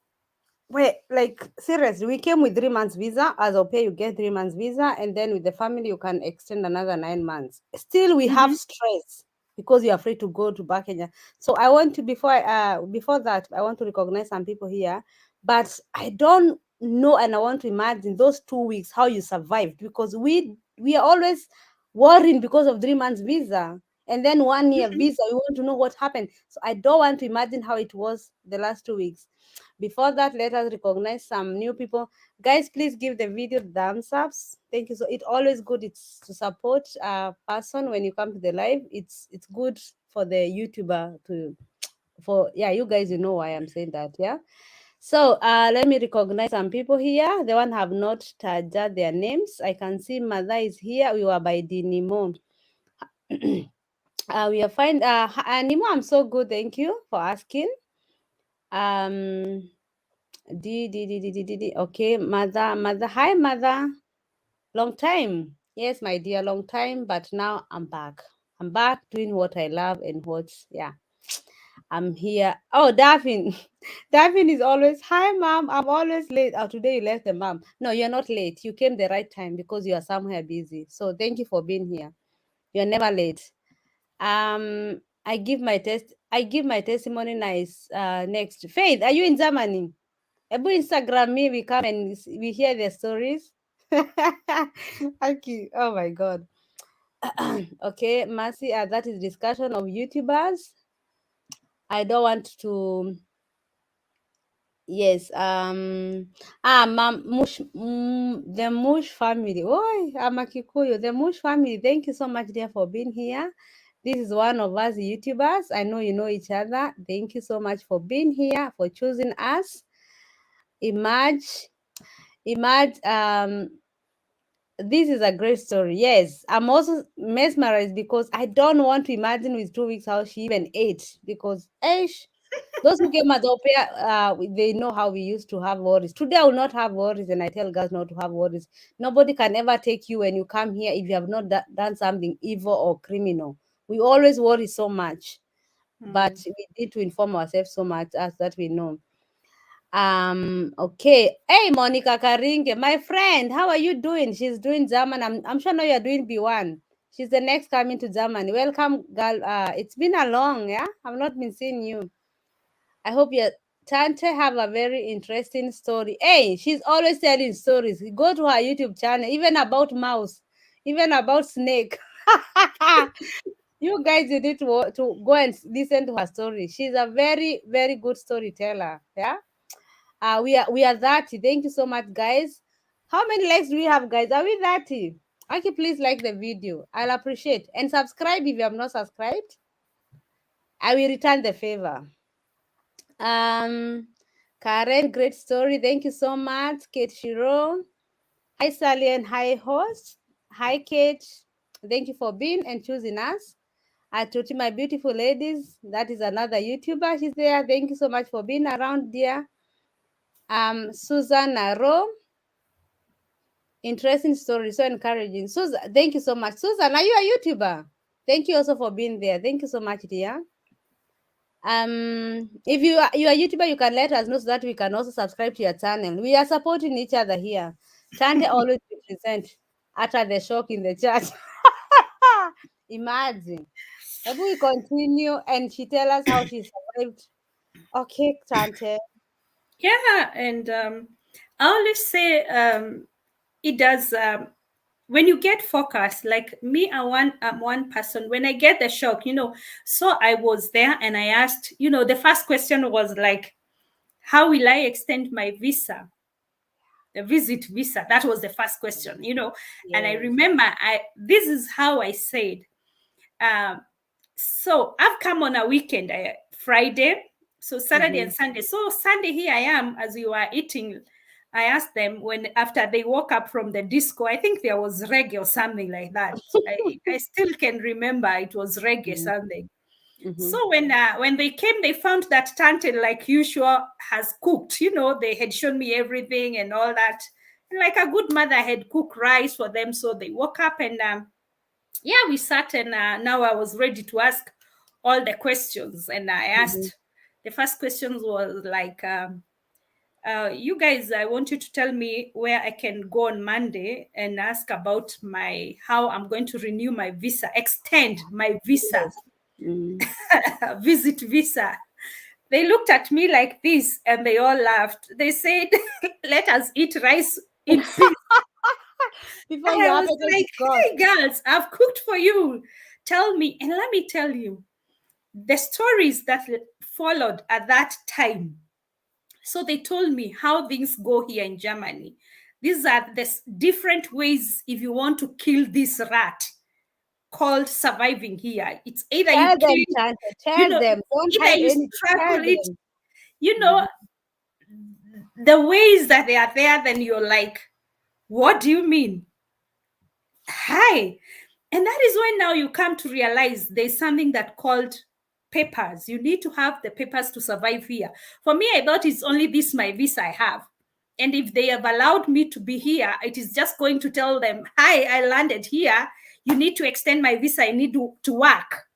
Wait, like seriously, we came with 3 months visa. As au pair, you get 3 months visa, and then with the family, you can extend another 9 months. Still, we have Mhm. stress because you're afraid to go to back Kenya. So I want to before that, I want to recognize some people here, but I don't know, and I want to imagine those 2 weeks how you survived, because we are always worrying because of 3 months visa. And then 1 year visa, we want to know what happened. So I don't want to imagine how it was the last 2 weeks. Before that, let us recognize some new people. Guys, please give the video thumbs ups. Thank you. So it's always good. It's to support a person when you come to the live. It's good for the YouTuber to for yeah, you guys, you know why I'm saying that. Yeah. So let me recognize some people here. The one have not tagged their names. I can see Mother is here. We were by Dinimo. We are fine. Nimo, I'm so good. Thank you for asking. Um Okay, mother. Hi, mother. Long time. Yes, my dear, long time. But now I'm back. I'm back doing what I love and yeah, I'm here. Oh, Daphne. Daphne is always, hi, mom. I'm always late. Oh, today you left the mom. No, you're not late. You came the right time because you are somewhere busy. So thank you for being here. You're never late. I give my testimony nice. Next. Faith, are you in Germany? Ebu Instagram me, we come and we hear the stories. Okay. Oh my God. Okay, Mercy, that is discussion of YouTubers. I don't want to. Yes. The Mush family. Oh, I'm a Kikuyu. The Mush family. Thank you so much, dear, for being here. This is one of us YouTubers. I know you know each other. Thank you so much for being here, for choosing us. Emerge, emerge. This is a great story. Yes, I'm also mesmerized because I don't want to imagine with 2 weeks how she even ate because those who came at Opia, they know how we used to have worries. Today I will not have worries, and I tell girls not to have worries. Nobody can ever take you when you come here if you have not done something evil or criminal. We always worry so much, but we need to inform ourselves so much as that we know. Okay. Hey, Monica Karinge, my friend, how are you doing? She's doing German. I'm sure now you're doing B1. She's the next coming to Germany. Welcome, girl. It's been a long, yeah? I've not been seeing you. I hope your Tante have a very interesting story. Hey, she's always telling stories. Go to her YouTube channel, even about mouse, even about snake. You guys, you need to go and listen to her story. She's a very, very good storyteller. Yeah. We are 30. Thank you so much, guys. How many likes do we have, guys? Are we 30? Okay, please like the video. I'll appreciate. And subscribe if you have not subscribed. I will return the favor. Um, Karen, great story. Thank you so much. Kate Shiro. Hi, Sally, and hi, host. Hi, Kate. Thank you for being and choosing us. Tuti, my beautiful ladies. That is another YouTuber. She's there. Thank you so much for being around, dear. Susan Naro. Interesting story, so encouraging. Susan, thank you so much. Susan, are you a YouTuber? Thank you also for being there. Thank you so much, dear. If you are a YouTuber, you can let us know so that we can also subscribe to your channel. We are supporting each other here. Tante always represent utter the shock in the chat. Imagine. If we continue and she tell us how she survived. Okay, Tante. Yeah, and I always say it does. When you get focused, like me, I'm one person. When I get the shock, so I was there and I asked, the first question was like, how will I extend my visa? The visit visa. That was the first question, And I Yes. remember this is how I said, um, so I've come on a weekend, Friday, so Saturday Mm-hmm. and Sunday. So Sunday here I am as we were eating. I asked them when after they woke up from the disco, I think there was reggae or something like that. I still can remember it was reggae Mm-hmm. something. Mm-hmm. So when they came, they found that Tante, like usual, has cooked. They had shown me everything and all that. And like a good mother, I had cooked rice for them. So they woke up and yeah, we sat and now I was ready to ask all the questions. And I Mm-hmm. asked, the first questions was like, you guys, I want you to tell me where I can go on Monday and ask about how I'm going to renew my visa, extend my visa, Yes. Mm. visit visa. They looked at me like this and they all laughed. They said, let us eat rice in peace. Before And your I was appetite like, is gone. hey, girls, I've cooked for you. Tell me. And let me tell you, the stories that followed at that time. So they told me how things go here in Germany. These are the different ways if you want to kill this rat called surviving here. It's either you Tell them, kill, Chanta. you Tell know, them. Don't either hide you anything. Tell strangle it, them. you know, Mhm. the ways that they are there, then you're like, what do you mean? Hi. And that is when now you come to realize there's something that called papers. You need to have the papers to survive here. For me, I thought it's only this my visa I have. And if they have allowed me to be here, it is just going to tell them, hi, I landed here. You need to extend my visa. I need to work.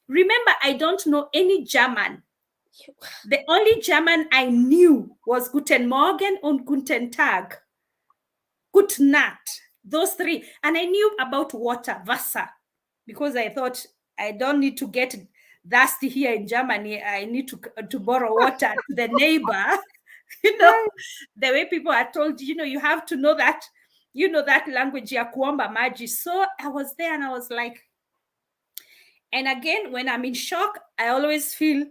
Remember, I don't know any German. The only German I knew was Guten Morgen und Guten Tag. Good Nacht, those three. And I knew about water, Wasser, because I thought I don't need to get thirsty here in Germany. I need to borrow water to the neighbor. you know, Hey. the way people are told, you have to know that, that language, ya kuomba maji. So I was there and I was like, and again, when I'm in shock, I always feel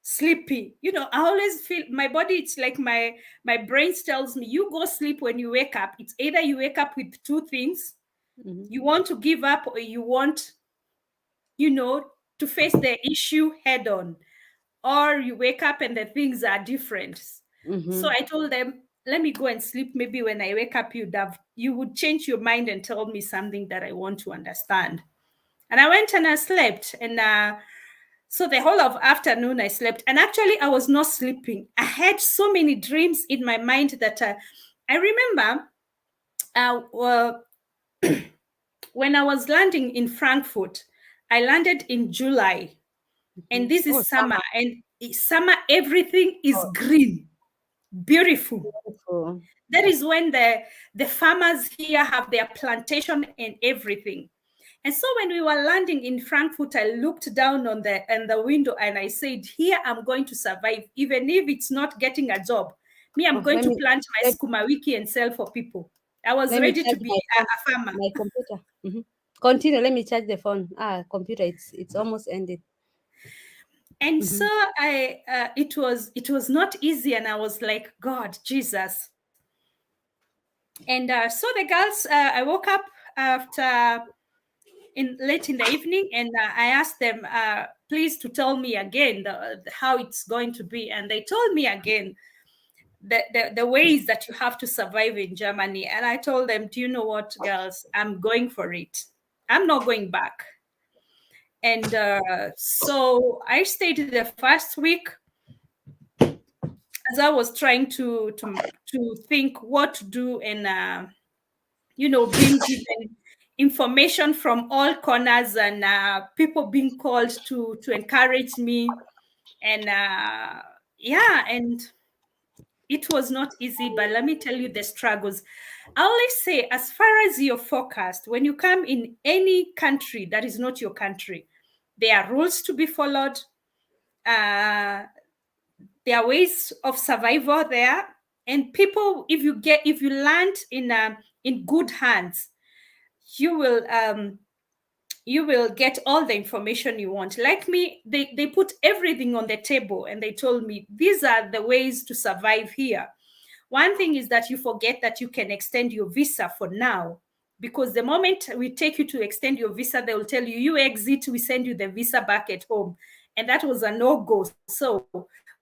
sleepy. I always feel my body, it's like my brain tells me, you go sleep. When you wake up, it's either you wake up with two things. You want to give up, or you want, to face the issue head on, or you wake up and the things are different. So I told them, let me go and sleep. Maybe when I wake up, you would change your mind and tell me something that I want to understand. And I went and I slept. And so the whole of afternoon I slept. And actually, I was not sleeping. I had so many dreams in my mind that I remember when I was landing in Frankfurt. I landed in July. And this is summer. And summer, everything is green. Beautiful. That is when the farmers here have their plantation and everything. And so when we were landing in Frankfurt, I looked down on the window and I said, here I'm going to survive, even if it's not getting a job. Me, I'm going to plant my skuma wiki and sell for people. I was ready to be a farmer. My computer. Continue. Let me charge the phone. Computer. It's almost ended. And so it was not easy, and I was like, God, Jesus. And so the girls, I woke up late in the evening, and I asked them, please, to tell me again how it's going to be. And they told me again the ways that you have to survive in Germany. And I told them, do you know what, girls? I'm going for it. I'm not going back. And so I stayed the first week as I was trying to think what to do, and being given information from all corners, and people being called to encourage me, and and it was not easy. But let me tell you the struggles. I always say, as far as you're focused, when you come in any country that is not your country, there are rules to be followed. There are ways of survival there, and people, if you land in good hands, you will get all the information you want. Like me, they put everything on the table, and they told me these are the ways to survive here. One thing is that you forget that you can extend your visa for now, because the moment we take you to extend your visa, they will tell you, you exit, we send you the visa back at home. And that was a no-go. So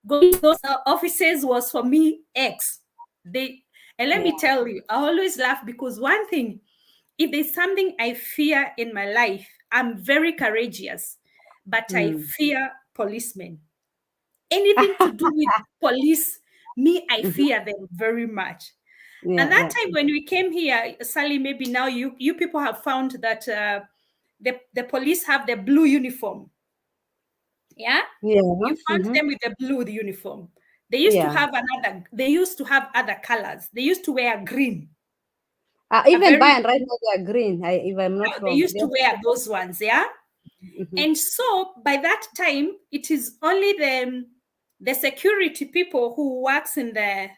going to those offices was for me X. And let me tell you, I always laugh, because one thing, if there's something I fear in my life, I'm very courageous, but I fear policemen. Anything to do with police, me, I fear them very much. And that time when we came here, Sally, maybe now you people have found that the police have the blue uniform. Yeah? You found them with the blue uniform. They used to have other colors. They used to wear green. Even by and right now they are green, if I'm not wrong. They used to wear those ones, yeah? And so by that time, it is only the security people who works in the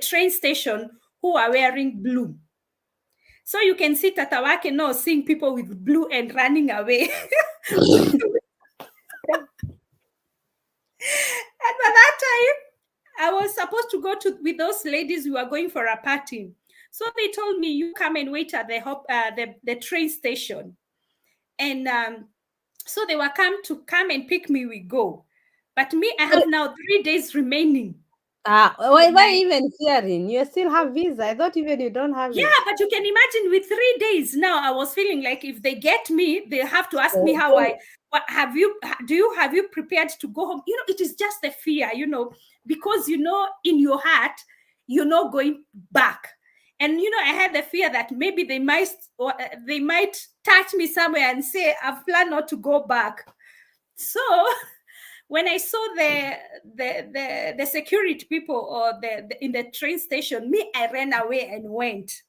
train station who are wearing blue. So you can see Tatawake now seeing people with blue and running away. And by that time, I was supposed to go with those ladies who were going for a party. So they told me, you come and wait at the train station. And so they were come and pick me, we go. But me, I have now 3 days remaining. Why even hearing? You still have visa. I thought even you don't have it. Yeah, but you can imagine with 3 days now, I was feeling like if they get me, they have to ask me how have you prepared to go home? It is just the fear, because in your heart, you're not going back. And I had the fear that maybe they might touch me somewhere and say, I've planned not to go back. So when I saw the security people or in the train station, me, I ran away and went.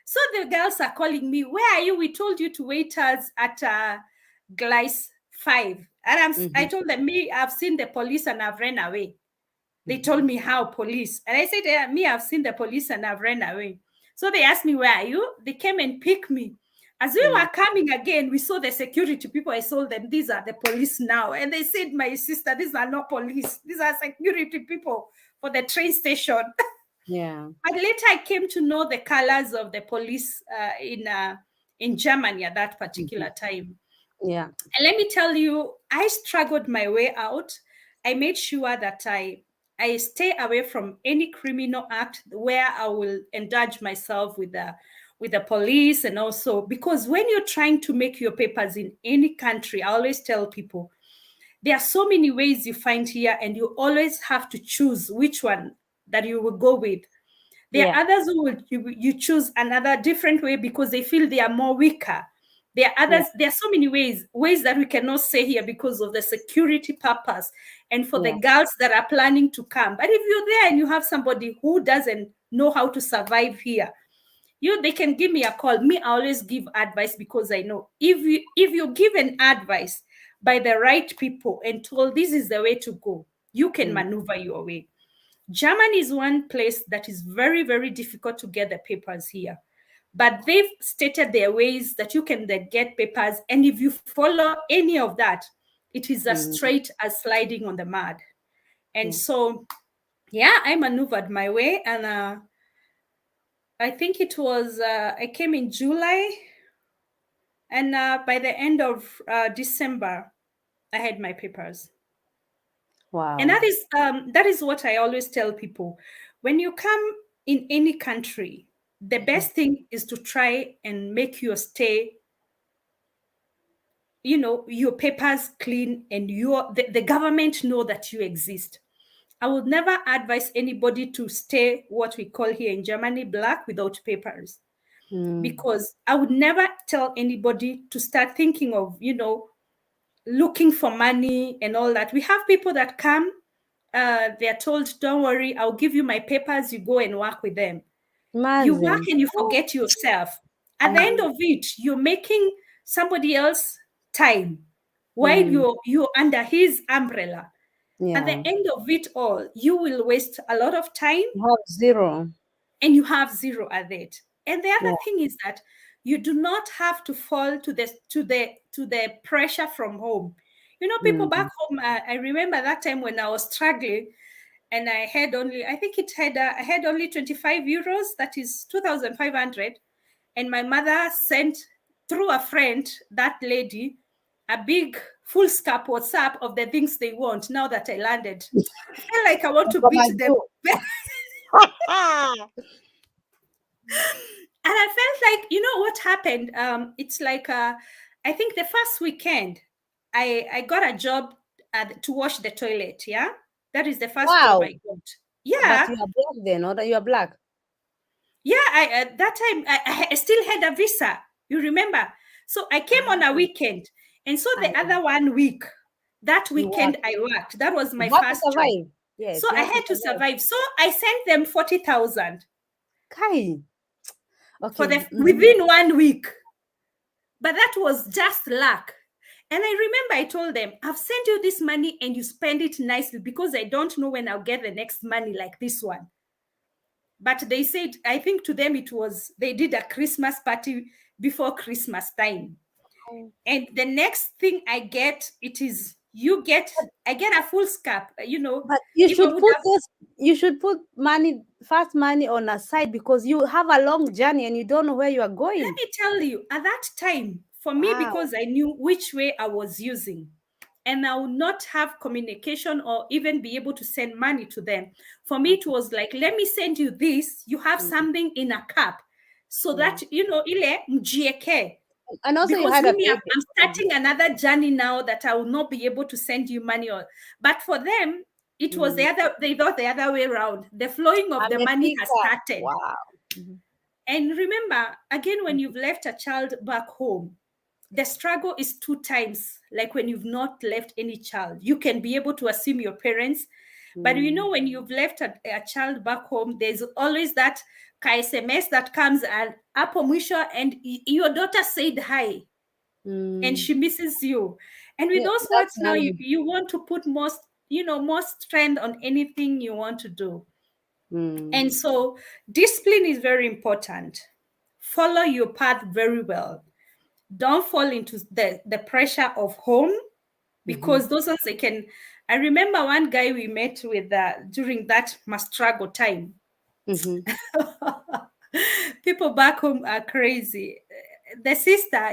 So the girls are calling me, where are you? We told you to wait us at Gleis 5. And I told them, me, I've seen the police and I've ran away. They told me, how police? And I said, me, I've seen the police and I've ran away. So they asked me, where are you? They came and picked me As we were coming again, we saw the security people. I told them, these are the police now. And they said, my sister, these are not police. These are security people for the train station. Yeah. But later I came to know the colors of the police in Germany at that particular time. Yeah. And let me tell you, I struggled my way out. I made sure that I stay away from any criminal act where I will indulge myself with the police. And also because when you're trying to make your papers in any country, I always tell people there are so many ways you find here, and you always have to choose which one that you will go with. There are others who will you choose another different way because they feel they are more weaker. There are others, there are so many ways that we cannot say here because of the security purpose and for the girls that are planning to come. But if you're there and you have somebody who doesn't know how to survive here, they can give me a call. Me, I always give advice because I know if you give an advice by the right people and told this is the way to go, you can maneuver your way. Germany is one place that is very, very difficult to get the papers here. But they've stated their ways that you can then get papers. And if you follow any of that, it is as straight as sliding on the mud. And so, I maneuvered my way. And I think it was, I came in July. And by the end of December, I had my papers. Wow. And that is what I always tell people. When you come in any country, the best thing is to try and make your stay, your papers clean, and the government know that you exist. I would never advise anybody to stay what we call here in Germany black without papers. Because I would never tell anybody to start thinking of, looking for money and all that. We have people that come, they're told, don't worry, I'll give you my papers, you go and work with them. You work and you forget yourself. At the end of it, you're making somebody else time while you're under his umbrella. At the end of it all, you will waste a lot of time. You have zero. And you have zero at it. And the other thing is that you do not have to fall to the pressure from home. People back home, I remember that time when I was struggling and I had only, I think I had only 25 euros, that is 2,500. And my mother sent through a friend, that lady, a big full scope WhatsApp of the things they want now that I landed. I feel like I want to beat them. And I felt like, what happened? It's like, I think the first weekend, I got a job to wash the toilet. Yeah. That is the first job I got. Yeah. But you are black then, or you are black? Yeah. At that time, I still had a visa. You remember? So I came on a weekend. And so the other 1 week, that weekend I worked. That was my first job. Yes, so I had to survive. So I sent them 40,000. Okay. For within 1 week. But that was just luck. And I remember I told them, I've sent you this money and you spend it nicely because I don't know when I'll get the next money like this one. But they said, I think to them they did a Christmas party before Christmas time. And the next thing I get, I get a full scalp, But you should put fast money on a side because you have a long journey and you don't know where you are going. Let me tell you, at that time, for me, because I knew which way I was using, and I would not have communication or even be able to send money to them. For me, it was like, let me send you this. You have something in a cup so that, ile mjieke. And also because I'm starting another journey now that I will not be able to send you money. But for them, it was they thought the other way around. The flowing of the money has started. Wow. And remember, again, when you've left a child back home, the struggle is 2 times like when you've not left any child. You can be able to assume your parents, but when you've left a child back home, there's always that SMS that comes and hapo mwisho, and your daughter said hi and she misses you. And with those words now, you want to put more strength on anything you want to do. And so discipline is very important. Follow your path very well. don't fall into the pressure of home, because those ones they can. I remember one guy we met with during that Mastrago time. People back home are crazy. The sister,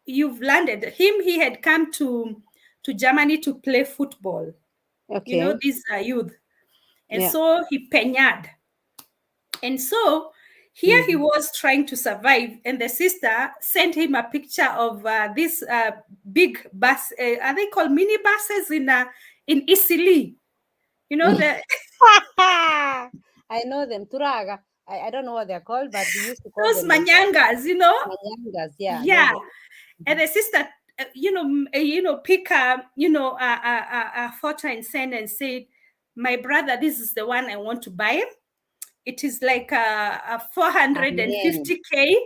you've landed him. He had come to Germany to play football. Okay. These are youth, and Yeah. so he peñad. And so here he was trying to survive, and the sister sent him a picture of this big bus. Are they called mini buses in Italy? The I know them. Turaga. I don't know what they're called, but we used to call those them like manyangas, manyangas. Yeah, those Yeah, ones. and the sister, pick a photo and send and said, "My brother, this is the one I want to buy. It is like a Amen. 450K."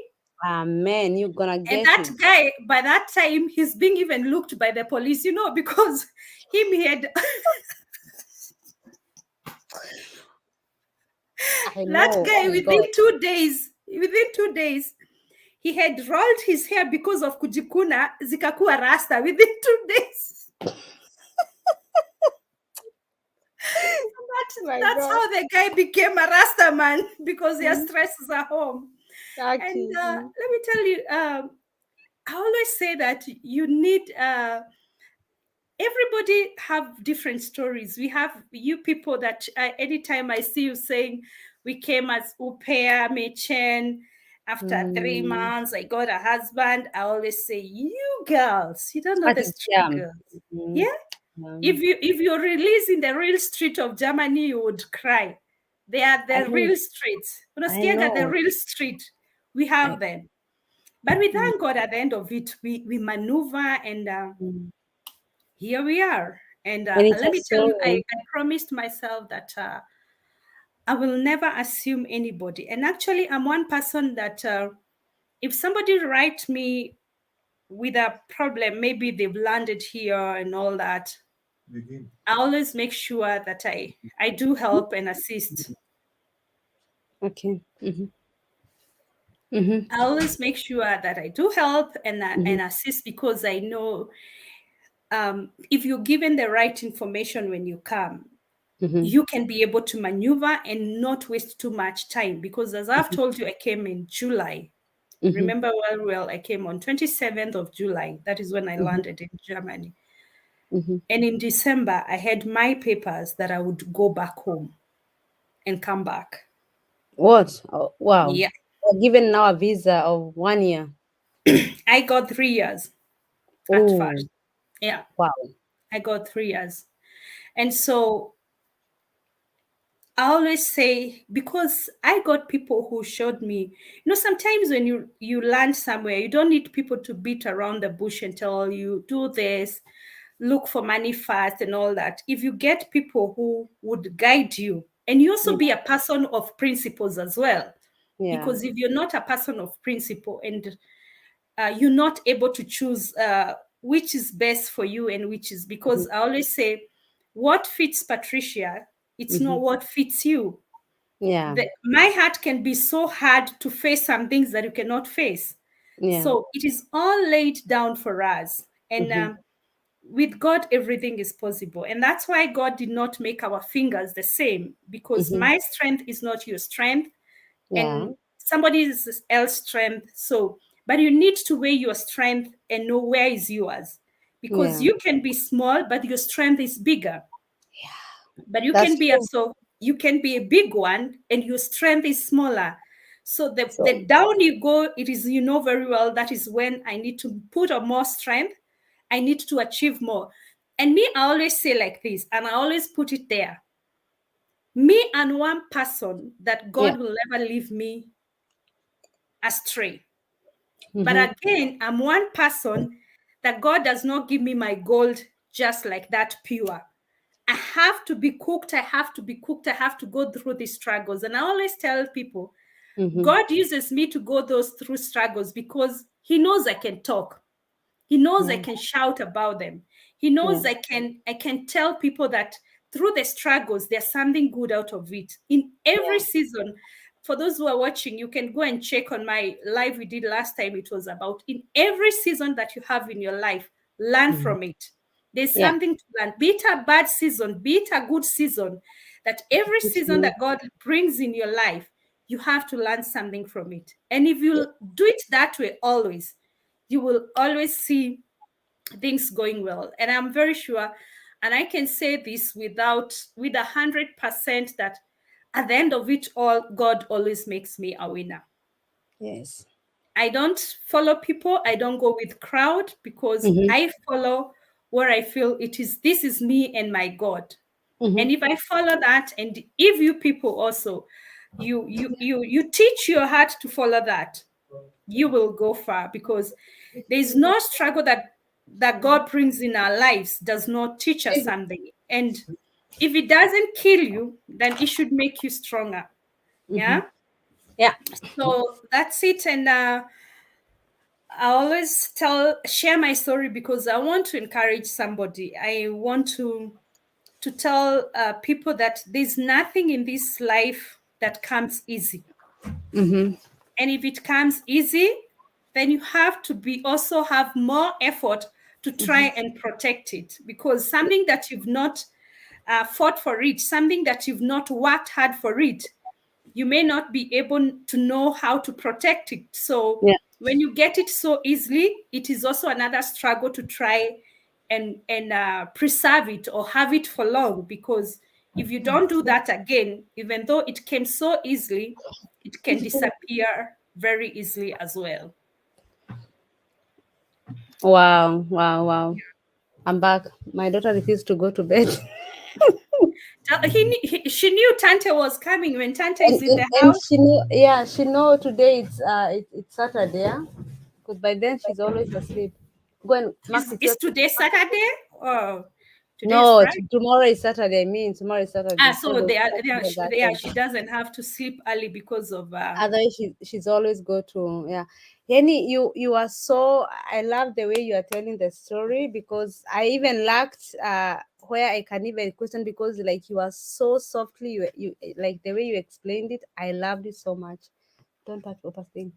Amen. You're gonna And get that it. guy, by that time, he's being even looked by the police, because he had I that know. Oh guy my God. within 2 days, he had rolled his hair because of kujikuna zikakuwa rasta within 2 days. Oh my That's God. how the guy became a rasta man, because their stresses are home. And Okay. let me tell you, I always say that you need everybody have different stories. We have you people that anytime I see you saying we came as au pair, Mechen, after 3 months I got a husband, I always say, you girls, you don't know That the is jam. struggles. Yeah. If you're released in the real street of Germany, you would cry. They are I the know. real streets. I Unasikiaga the know. real street. We I, have them. But we mm, thank God at the end of it, we maneuver, and mm. here we are. And And it's let me just tell you, I so. promised myself that I will never assume anybody. And actually, I'm one person that if somebody writes me with a problem, maybe they've landed here and all that, I always make sure that I do help and assist. Okay. Mm-hmm. I always make sure that I do help Mm-hmm. and assist, because I know if you're given the right information when you come, Mm-hmm. you can be able to maneuver and not waste too much time. Because as I've told you, I came in July. Mm-hmm. Remember well, I came on 27th of July. That is when I Mm-hmm. landed in Germany. Mm-hmm. And in December, I had my papers that I would go back home and come back. What? Oh, wow. Yeah. We're given now a visa of 1 year. I got 3 years at Oh, first. Yeah. wow. I got 3 years. And so I always say, because I got people who showed me, sometimes when you land somewhere, you don't need people to beat around the bush and tell you, do this, look for money fast and all that. If you get people who would guide you, and you also Yeah. be a person of principles as well, Yeah. because if you're not a person of principle, and you're not able to choose which is best for you, and which is, Mm-hmm. because I always say, what fits Patricia, it's Mm-hmm. not what fits you. Yeah. My heart can be so hard to face some things that you cannot face. Yeah. So it is all laid down for us. And Mm-hmm. with God, everything is possible. And that's why God did not make our fingers the same, because Mm-hmm. my strength is not your strength, Yeah. and somebody else's strength. So, but you need to weigh your strength and know where is yours, because Yeah. you can be small, but your strength is bigger. But you That's can be true. you can be a big one and your strength is smaller. So So, the down you go, it is, very well, that is when I need to put on more strength. I need to achieve more. And me, I always say like this, and I always put it there. Me and one person that yeah. God will never leave me astray. But Mm-hmm. again, I'm one person that God does not give me my gold just like that, pure. I have to be cooked. I have to be cooked. I have to go through these struggles. And I always tell people, Mm-hmm. God uses me to go through struggles, because He knows I can talk. He knows I Yeah. can shout about them. He Yeah. knows I can tell people that through the struggles, there's something good out of it. In every Yeah. season, for those who are watching, you can go and check on my live we did last time. It was about in every season that you have in your life, learn from it. There's Yeah. something to learn. Be it a bad season, be it a good season, that every season that God brings in your life, you have to learn something from it. And if you do it that way always, you will always see things going well. And I'm very sure, and I can say this with 100% that at the end of it all, God always makes me a winner. Yes. I don't follow people. I don't go with crowd, because Mm-hmm. I follow where I feel this is me and my God. Mm-hmm. And if I follow that, and if you people also, you teach your heart to follow that, you will go far, because there is no struggle that God brings in our lives does not teach us something. And if it doesn't kill you, then it should make you stronger. Mm-hmm. Yeah. Yeah. So that's it. And I always share my story, because I want to encourage somebody. I want to tell people that there's nothing in this life that comes easy. Mm-hmm. And if it comes easy, then you have to also have more effort to try and protect it, because something that you've not fought for it, something that you've not worked hard for it, you may not be able to know how to protect it. So Yeah. when you get it so easily, it is also another struggle to try and preserve it or have it for long, because if you don't do that again, even though it came so easily, it can disappear very easily as well. Wow. Wow. Wow. I'm back. My daughter refused to go to bed. She knew Tante was coming when Tante is in the And house. she know, yeah, she know today it's Saturday, yeah? Because by then she's always asleep. Go and Max, it's Is your today Saturday? Oh, today is no, Friday. tomorrow is Saturday. I mean, tomorrow is Saturday. So So they she doesn't have to sleep early because of otherwise she's always go to, yeah. Yenny, you are so, I love the way you are telling the story, because I even lacked where I can even question, because like you are so softly, you like the way you explained it. I loved it so much. Don't touch Opa's thing.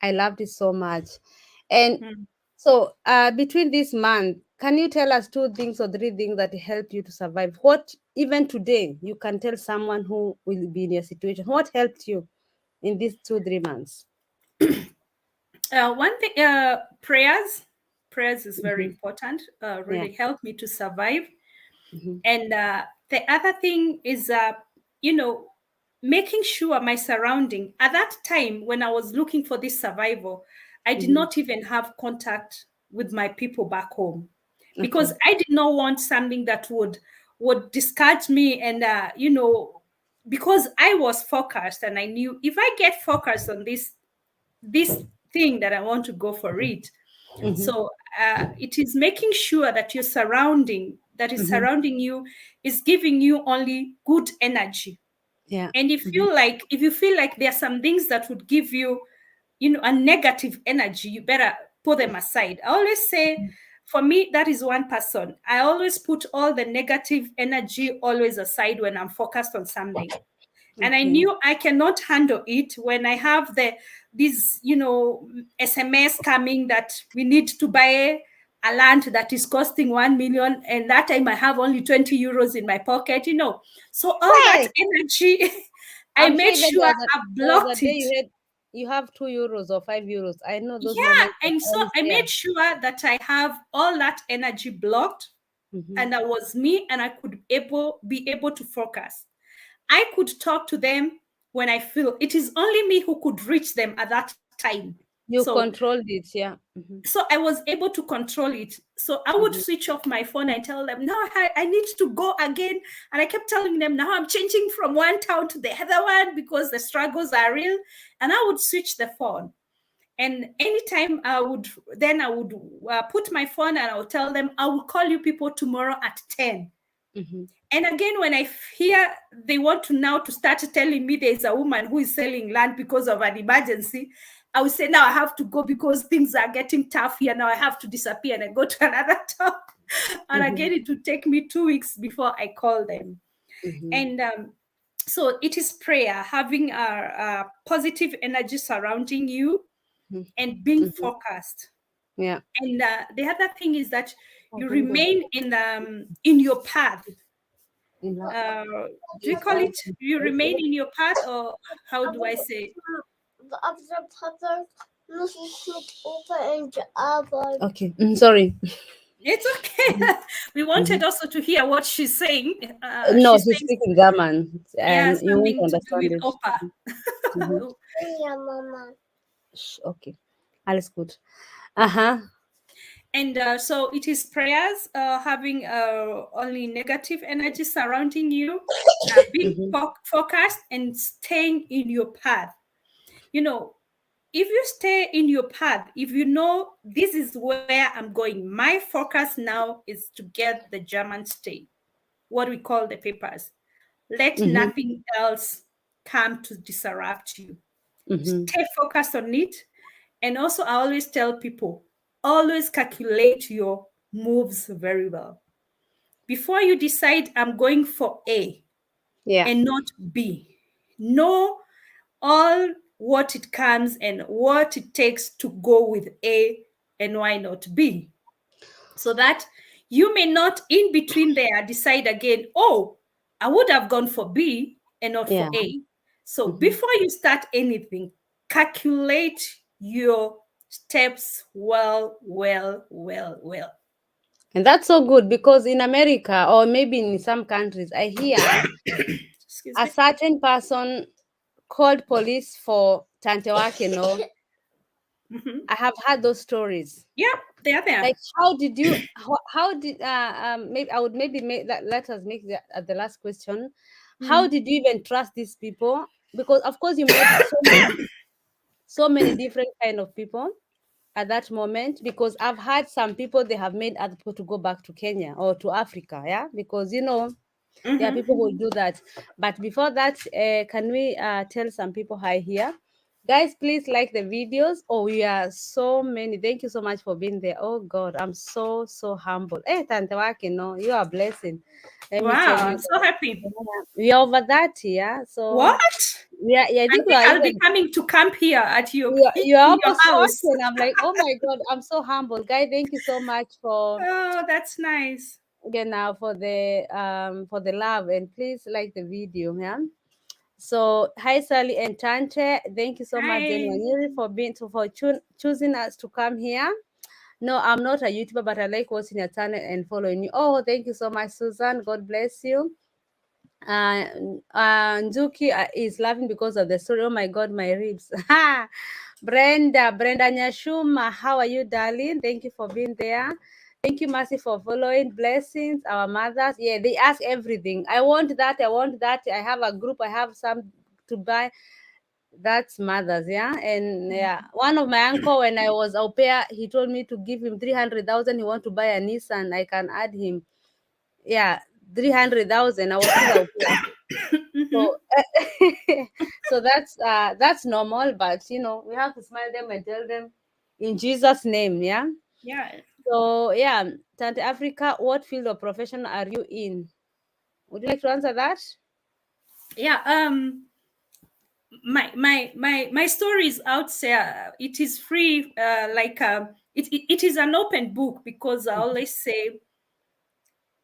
I loved it so much. And Hmm. so, between this month, can you tell us 2 things or 3 things that helped you to survive? What, even today, you can tell someone who will be in your situation? What helped you in these 2, 3 months? One thing, prayers is very Mm-hmm. important. Yeah. Really helped me to survive. Mm-hmm. And the other thing is, you know, making sure my surrounding. At that time, when I was looking for this survival, I did Mm-hmm. not even have contact with my people back home, because Okay. I did not want something that would discourage me. And because I was focused, and I knew if I get focused on this thing that I want to go for it. Mm-hmm. So it is making sure that your surrounding that is Mm-hmm. surrounding you is giving you only good energy. Yeah. And Mm-hmm. if you feel like there are some things that would give you, a negative energy, you better put them aside. I always say, for me, that is one person. I always put all the negative energy always aside when I'm focused on something. And I Okay. knew I cannot handle it when I have this SMS coming that we need to buy a land that is costing 1 million, and that time I have only 20 euros in my pocket. So all that Hey, energy I I'm sure made even sure I there was a blocked day it. you have 2 euros or 5 euros. I know those Yeah, moments are and so always I there. made sure that I have all that energy blocked, Mm-hmm. and I was me, and I could be able to focus. I could talk to them when I feel it is only me who could reach them at that time. You So controlled it, yeah. Mm-hmm. I was able to control it. So I would Mm-hmm. switch off my phone and tell them, no, I need to go again. And I kept telling them, now I'm changing from one town to the other one because the struggles are real. And I would switch the phone. And anytime I would put my phone, and I would tell them, I will call you people tomorrow at 10. Mm-hmm. And again, when I hear they want to now to start telling me there's a woman who is selling land because of an emergency, I would say, now I have to go because things are getting tough here. Now I have to disappear and I go to another town. And Mm-hmm. again, it would take me 2 weeks before I call them. Mm-hmm. And So it is prayer, having a positive energy surrounding you and being Mm-hmm. focused. Yeah. And the other thing is that you remain in your path. Uh, do you call it you remain in your path, or how do I say? Okay. Sorry. It's okay. We wanted Mhm. also to hear what she's saying. No, She's she's saying, speaking German, yeah, and you won't something to do understand with it. Opa. Mhm. Okay. Alles gut. Uh-huh. And so it is prayers, having only negative energy surrounding you, being Mm-hmm. focused and staying in your path. You know, if you stay in your path, if you know this is where I'm going, my focus now is to get the German state, what we call the papers. Let Mm-hmm. nothing else come to disrupt you. Mm-hmm. Stay focused on it. And also, I always tell people, always calculate your moves very well. Before you decide, I'm going for A Yeah. and not B, know all what it comes and what it takes to go with A and why not B. So that you may not in between there decide again, oh, I would have gone for B and not for Yeah. A. So Mm-hmm. before you start anything, calculate your steps well, well, well, well. And that's so good because in America or maybe in some countries, I hear Excuse a me. certain person called police for Tantewake. No, Mhm. I have heard those stories. Yeah, they are Like, there. how did you? How did? Maybe I would maybe make that. Let us make that the last question. How Mm. did you even trust these people? Because of course you met so many different kind of people at that moment. Because I've had some people they have made other people to go back to Kenya or to Africa. Yeah, because there are Mhm. people who do that. But before that, can we tell some people hi here? Guys, please like the videos. Oh, we are so many. Thank you so much for being there. Oh God, I'm so humble. Hey, Tante Waki, no, you are a blessing. Let me tell Wow, you I'm so guys. happy. We are over that, yeah. So What? yeah, I I think we think are I'll be even coming to camp here at your you are in your almost house. 40. And I'm like, oh my God, I'm so humble. Guy, thank you so much for Oh, that's nice. again now for the love, and please like the video, yeah. So, hi Sally and Tante. Thank you so much, Jen Hi. Wanyiri, for choosing us to come here. No, I'm not a YouTuber, but I like watching your channel and following you. Oh, thank you so much, Susan. God bless you. Uh, Nzuki is laughing because of the story. Oh my God, my ribs. Brenda Nyashuma, how are you, darling? Thank you for being there. Thank you, Mercy, for following. Blessings, our mothers. Yeah, they ask everything. I want that. I want that. I have a group. I have some to buy. That's mothers, yeah. And yeah, one of my uncle when I was au pair, he told me to give him 300,000. He want to buy a Nissan. I can add him. Yeah, 300,000. I was still au pair. Mhm. So, so that's normal. But we have to smile them and tell them in Jesus' name, yeah. Yeah. So yeah, Tante Africa, what field of profession are you in? Would you like to answer that? Yeah. My story is out there. It is free. It is an open book, because I always say,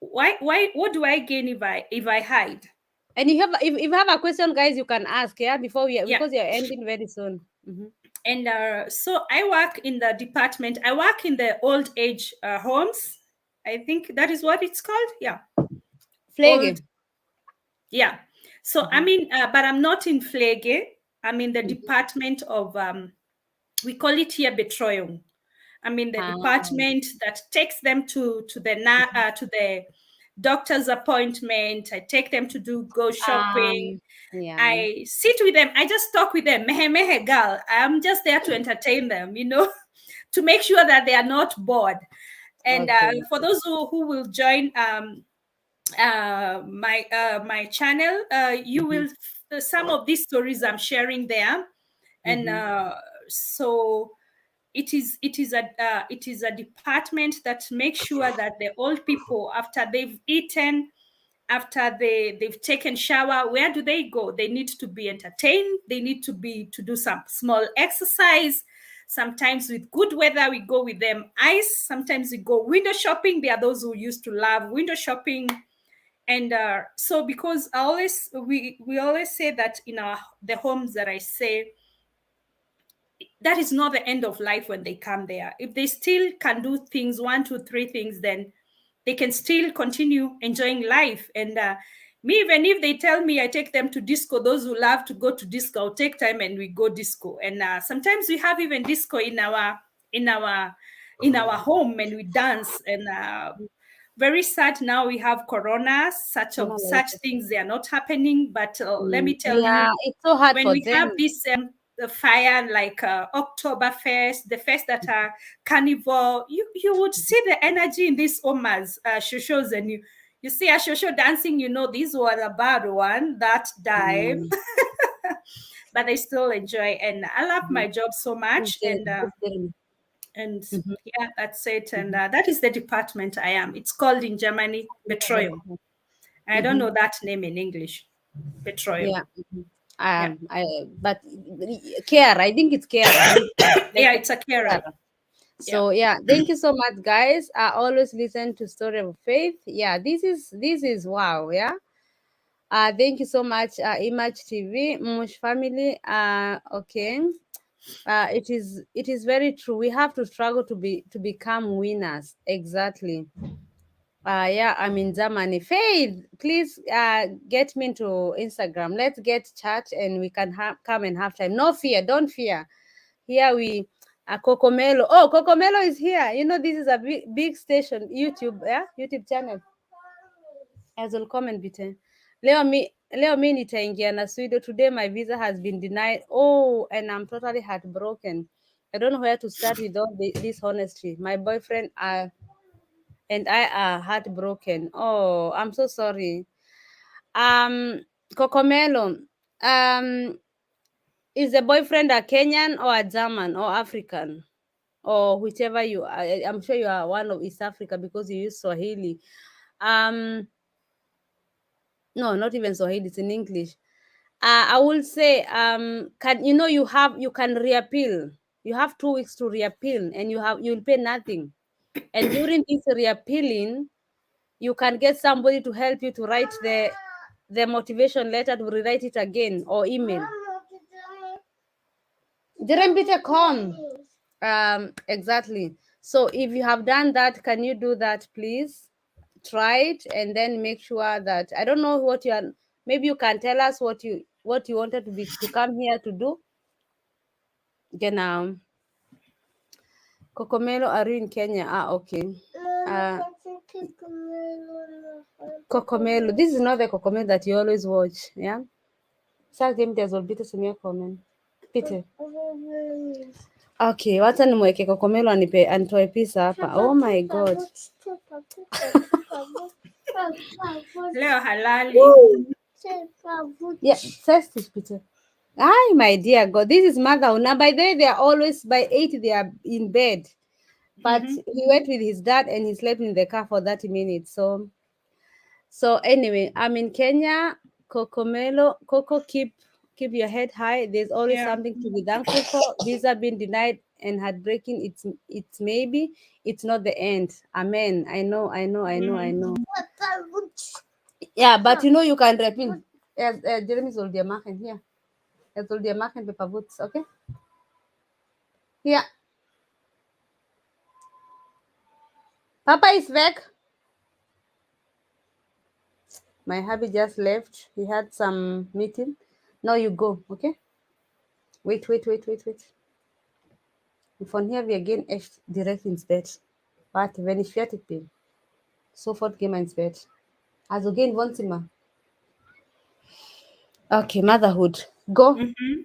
why what do I gain if I hide? And if you have a question, guys, you can ask, yeah, before we Yeah. because you're ending very soon. And so I work in the department. I work in the old age homes. I think that is what it's called. Yeah. Old. Flege. Yeah. So I Mhm. mean, but I'm not in Pflege. I'm in the department of we call it here Betreuung. I'm in the Ah, department that takes them to the doctor's appointment. I take them to go shopping. yeah. I sit with them. I just talk with them. Mehe mehe girl. I'm just there to entertain them, to make sure that they are not bored. And Okay. for those who will join my channel, you Mhm. will some of these stories I'm sharing there. And Mhm. so it is a department that makes sure that the old people, after they've eaten, after they've taken shower, where do they go? They need to be entertained. They need to do some small exercise. Sometimes with good weather, we go with them ice. Sometimes we go window shopping. There are those who used to love window shopping. And so because we always say that in the homes that I say, that is not the end of life when they come there. If they still can do things, 1, 2, 3 things, then they can still continue enjoying life. And me, even if they tell me I take them to disco, those who love to go to disco, I'll take time and we go disco. And sometimes we have even disco in our home, and we dance. And very sad now we have corona, such things, they are not happening. But let me tell you, it's so hard when for we them. have this the fire, like Oktoberfest, the fest that are carnival, you would see the energy in these omas, shoshos, and you see a shosho dancing, these were the bad one that died. But they still enjoy, and I love my job so much. And yeah, that's it. And that is the department I am. It's called in Germany Betreuung. I don't know that name in English. Betreuung. Yeah. But care, I think it's care. Yeah, it's a carer. So yeah, thank you so much, guys. I always listen to Story of Faith. Yeah, this is wow. Yeah. Thank you so much, Image TV, Mush family. Okay. It is very true. We have to struggle to become winners. Exactly. Yeah, I'm in Germany. Faith, please get me into Instagram. Let's get chat and we can come and have time. No fear, don't fear. Here we Cocomelo. Oh, Cocomelo is here. This is a big station, YouTube, YouTube channel. As will comment bite. Leo mi nitaingia na Sweden. Today my visa has been denied. Oh, and I'm totally heartbroken. I don't know where to start with all this honesty. My boyfriend and I are heartbroken. Oh, I'm so sorry. Cocomelo, is the boyfriend a Kenyan or a German or African or whichever you are? I'm sure you are one of East Africa because you use Swahili. No, not even Swahili. It's in English. I will say, you can reappeal. You have 2 weeks to reappeal, and you'll pay nothing. And during this reappealing, you can get somebody to help you to write the motivation letter, to rewrite it again, or email. Didn't be calm. Exactly. So if you have done that, can you do that, please? Try it and then make sure that I don't know what you are. Maybe you can tell us what you wanted to come here to do. Genau. Cocomelo, are you in Kenya? Okay. Cocomelo. This is not the Cocomelo that you always watch, yeah? Sasa game there's will bitte some comment. Bitte. Okay, wacha nimweke Cocomelo anitoe pisa hapa. Oh my god. Leo halali. Yeah, first is bitte. Hi, my dear God. This is Mother Una. By the way, they are always by 8 they are in bed. But he went with his dad and he slept in the car for 30 minutes. So anyway, I'm in Kenya. Coco, keep your head high. There's always something to be thankful for. Visa being denied and heartbreaking. It's maybe it's not the end. Amen. I know. Yeah, but you can repeat. Jeremy soll dir machen here. Soll dir machen paper boots, okay? Yeah. Papa is back. My hubby just left. He had some meeting. Now you go, okay? Wait. Von hier, wir gehen echt direkt ins Bett. Warte, wenn ich fertig bin, sofort gehen wir ins Bett. Also geh in Wohnzimmer. Okay, Motherhood. Go.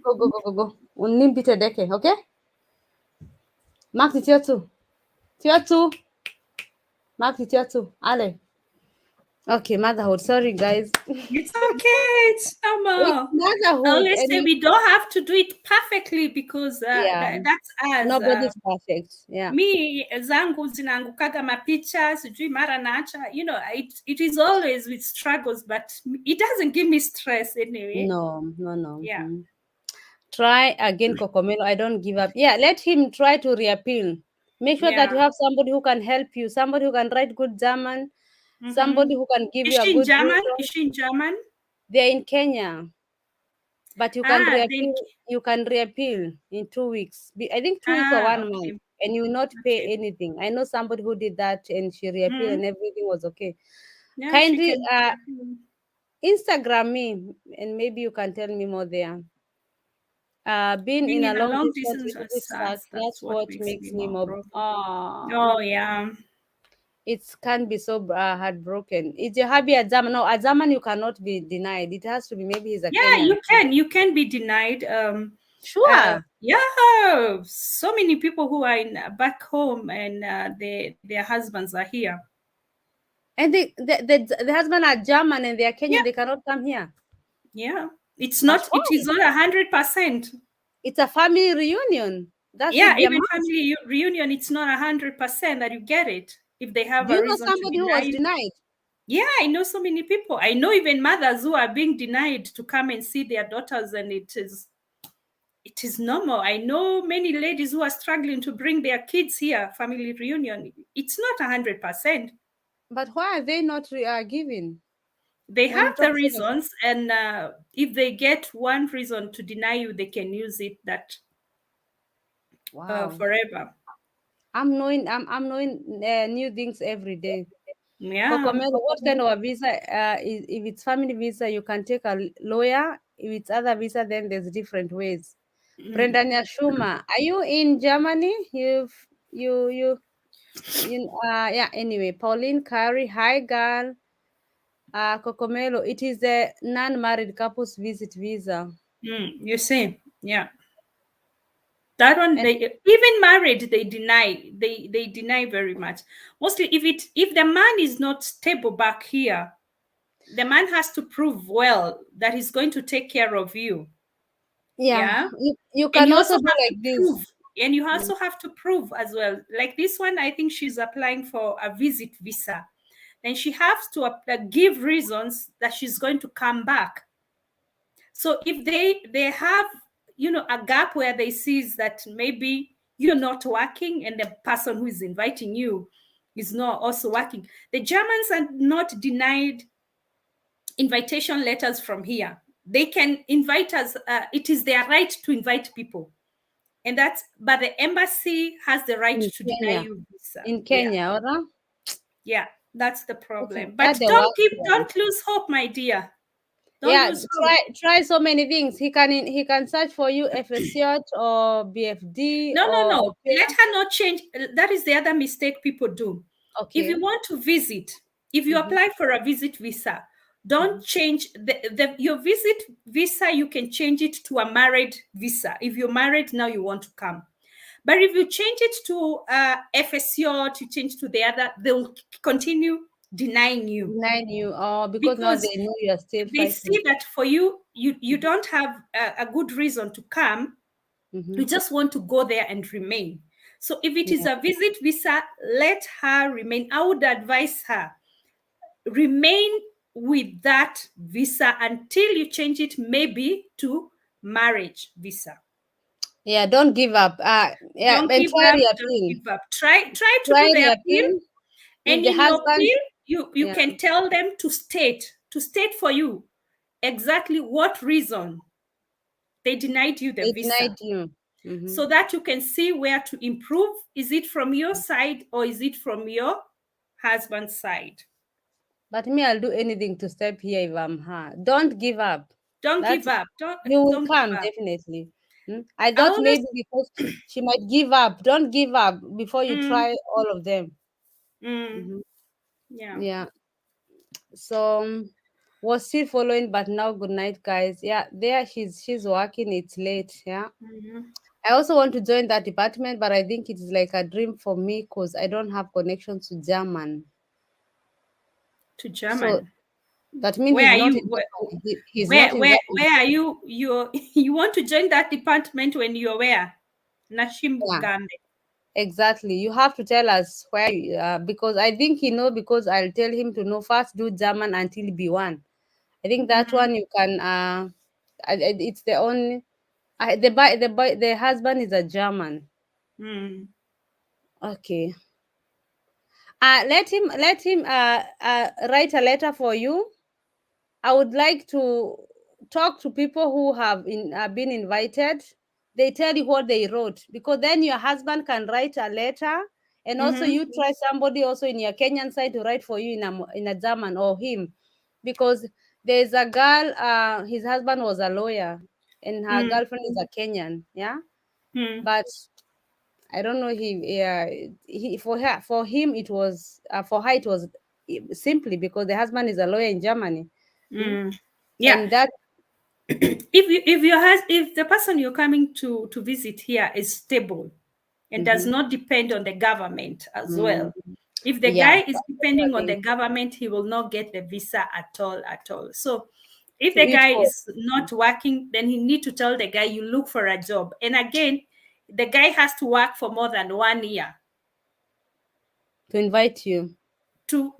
Go. Und nimm bitte Decke, okay? Mach die Tür zu. Mach die Tür zu. Alle. Okay, motherhood. Sorry, guys. It's okay. It's It's normal. I motherhood, always and say we don't have to do it perfectly because yeah, that's us. nobody's perfect. Yeah. Mi zangu zinaangukaga mapicha sijui mara naacha, it is always with struggles, but it doesn't give me stress anyway. No, no, no. Yeah. Try again, Kokomelo. I don't give up. Yeah, let him try to reappeal. Make sure that Yeah. you have somebody who can help you, somebody who can write good German, Mm-hmm. somebody who can give Is you a she in good German? Is reason. she in German? They're in Kenya, but you can Then. reappeal. You can reappeal in 2 weeks. I think 2 weeks or 1 month, Okay. and you will not pay Okay. anything. I know somebody who did that, and she reappealed, Mm-hmm. and everything was okay. Yeah, she Kindly can. Instagram me, and maybe you can tell me more there. Being Being in a in a long long distance distance relationship sucks. that's That's what what makes me makes me more more. broken. Oh yeah. It can be so heartbroken. Is your hubby a German? No, a German you cannot be denied. It has to be maybe he's a Yeah, Kenyan. you can be denied. Sure. Yeah, so many people who are in back home and their husbands are here. And the husband are German and they are Yeah, Kenyan. They cannot come here. yeah. But It why? is not 100%. It's a family reunion. That's Yeah, with their even moms. family reunion, it's not 100% that you get it if they have Do a you know reason to somebody who deny was you. denied? Yeah, I know so many people. I know even mothers who are being denied to come and see their daughters, and it is normal. I know many ladies who are struggling to bring their kids here, family reunion. It's not 100%. But why are they not given? They When have you talk the so much, reasons, and if they get one reason to deny you, they can use it that wow. forever. I'm knowing new things every day. Yeah. Kokomelo, what kind of a visa? If it's family visa, you can take a lawyer. If it's other visa, then there's different ways. Mm. Brenda Nyashuma, are you in Germany? Yeah. Anyway, Pauline Curry, hi girl. Kokomelo, it is a non-married couples visit visa. You see, yeah. That one, And they even married, they deny very much. Mostly, if the man is not stable back here, the man has to prove well that he's going to take care of you. yeah, Yeah. you And can you also also do have to like this. prove, and you Mm, also have to prove as well. Like this one, I think she's applying for a visit visa. And she has to give reasons that she's going to come back. So if they have, a gap where they sees that maybe you're not working and the person who is inviting you is not also working, the Germans are not denied invitation letters from here. They can invite us. It is their right to invite people, and but the embassy has the right in to deny Kenya, you visa. in Yeah, Kenya, or yeah, that's the that's problem. that But the worst one. don't lose hope, my dear. Don't Yeah, lose hope. try so many things. He can search for you FSCot or BFD No, no, or no. au pair. Let her not change. That is the other mistake people do. If you Okay. want to visit, if you Mm-hmm. apply for a visit visa, don't Mm-hmm. change your visit visa. You can change it to a married visa. If you're married now, you want to come. But if you change it to FSCO, to change to the other, they'll continue denying you Denying you, because now because they know you are still they fighting. see that for you don't have a good reason to come. Mm-hmm. You just want to go there and remain. So if it is Yeah. a visit visa, let her remain. I would advise her, remain with that visa until you change it maybe to marriage visa. Yeah, don't give up. Yeah, Don't and give try up, don't reappeal. give up. Try to Try do the appeal, reappeal. If and the in your husband, appeal, you yeah, can tell them to state for you exactly what reason they denied you the they denied visa, you. Mm-hmm. so that you can see where to improve. Is it from your side or is it from your husband's side? But me, I'll do anything to step here if I'm her. Don't give up. Don't That's give up. Don't You will don't give come up. definitely. I I thought always maybe because she might give up. Don't give up before you mm, try all of them. mm, Hmm. yeah. Yeah. So was still following, but now good night, guys. Yeah, there she's working. It's late. Yeah. Mhm. I also want to join that department, but I think it is like a dream for me because I don't have connections to German. to So German. that means Where he's are not you? in Germany. He's not in Germany. Where are you? You want to join that department when you're where? Nashim Yeah, Gambe. exactly. You have to tell us where you, because I think he know, because I'll tell him to know first do German until B1. I think that Mm-hmm. one you can it's the only the husband is a German. Mm. Okay. Let him write a letter for you. I would like to talk to people who have been invited. They tell you what they wrote, because then your husband can write a letter, and also Mm-hmm. you try somebody also in your Kenyan side to write for you in a German, or him, because there's a girl. His husband was a lawyer, and her Mm. girlfriend is a Kenyan. Yeah, Mm. but I don't know. He for him it was for her it was simply because the husband is a lawyer in Germany. Hmm? Mm. Yeah. And that If the person you're coming to visit here is stable and does mhm. not depend on the government as Mm, well. If the yeah, guy is that's what depending on they the government, he will not get the visa at all, at all. So if to the eat guy for is not working, then he need to tell the guy you look for a job. And again, the guy has to work for more than 1 year to invite you. to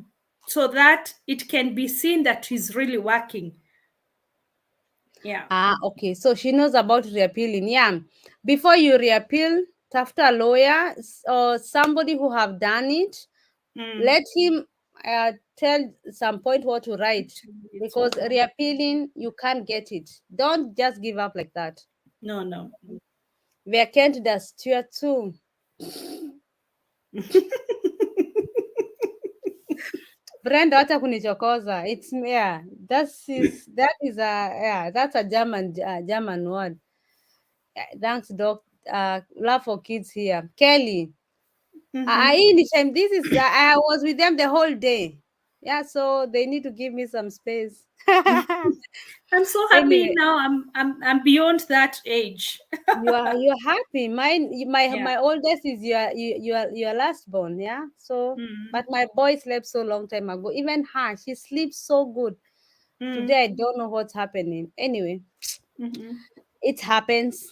so that it can be seen that he's really working. Yeah. Ah, okay. So she knows about reappealing. Yeah. Before you reappeal, tafuta a lawyer or somebody who have done it. Mm. Let him tell some point what to write, Actually, it's because over. reappealing you can't get it. Don't just give up like that. No, no. Wer kennt das? Tür zu. Brenda, wacha kunichokoza. It's yeah. That's a German word. Thanks, Doc. Love for kids here. Kelly. Mm-hmm. Anytime this is I was with them the whole day. Yeah, so they need to give me some space. I'm so happy Anyway, now. I'm beyond that age. you're happy. My Yeah. my oldest is your last born, yeah. So, Mm-hmm. but my boy slept so long time ago. Even her, she sleeps so good. Mm-hmm. Today I don't know what's happening. Anyway, Mm-hmm. it happens.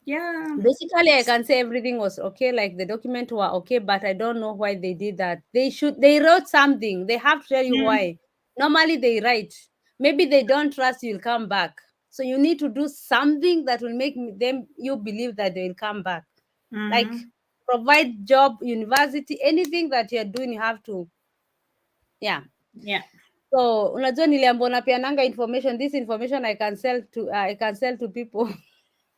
Yeah. Basically, I can say everything was okay, like the document were okay, but I don't know why they did that. They wrote something. They have to tell you Mm-hmm. why. Normally they write. Maybe they don't trust you'll come back. So you need to do something that will make them you believe that they will come back. Like Mm-hmm. provide job, university, anything that you're doing, you have to. Yeah. Yeah. So unajua niliambiwa napeananga information. This information I can sell to people.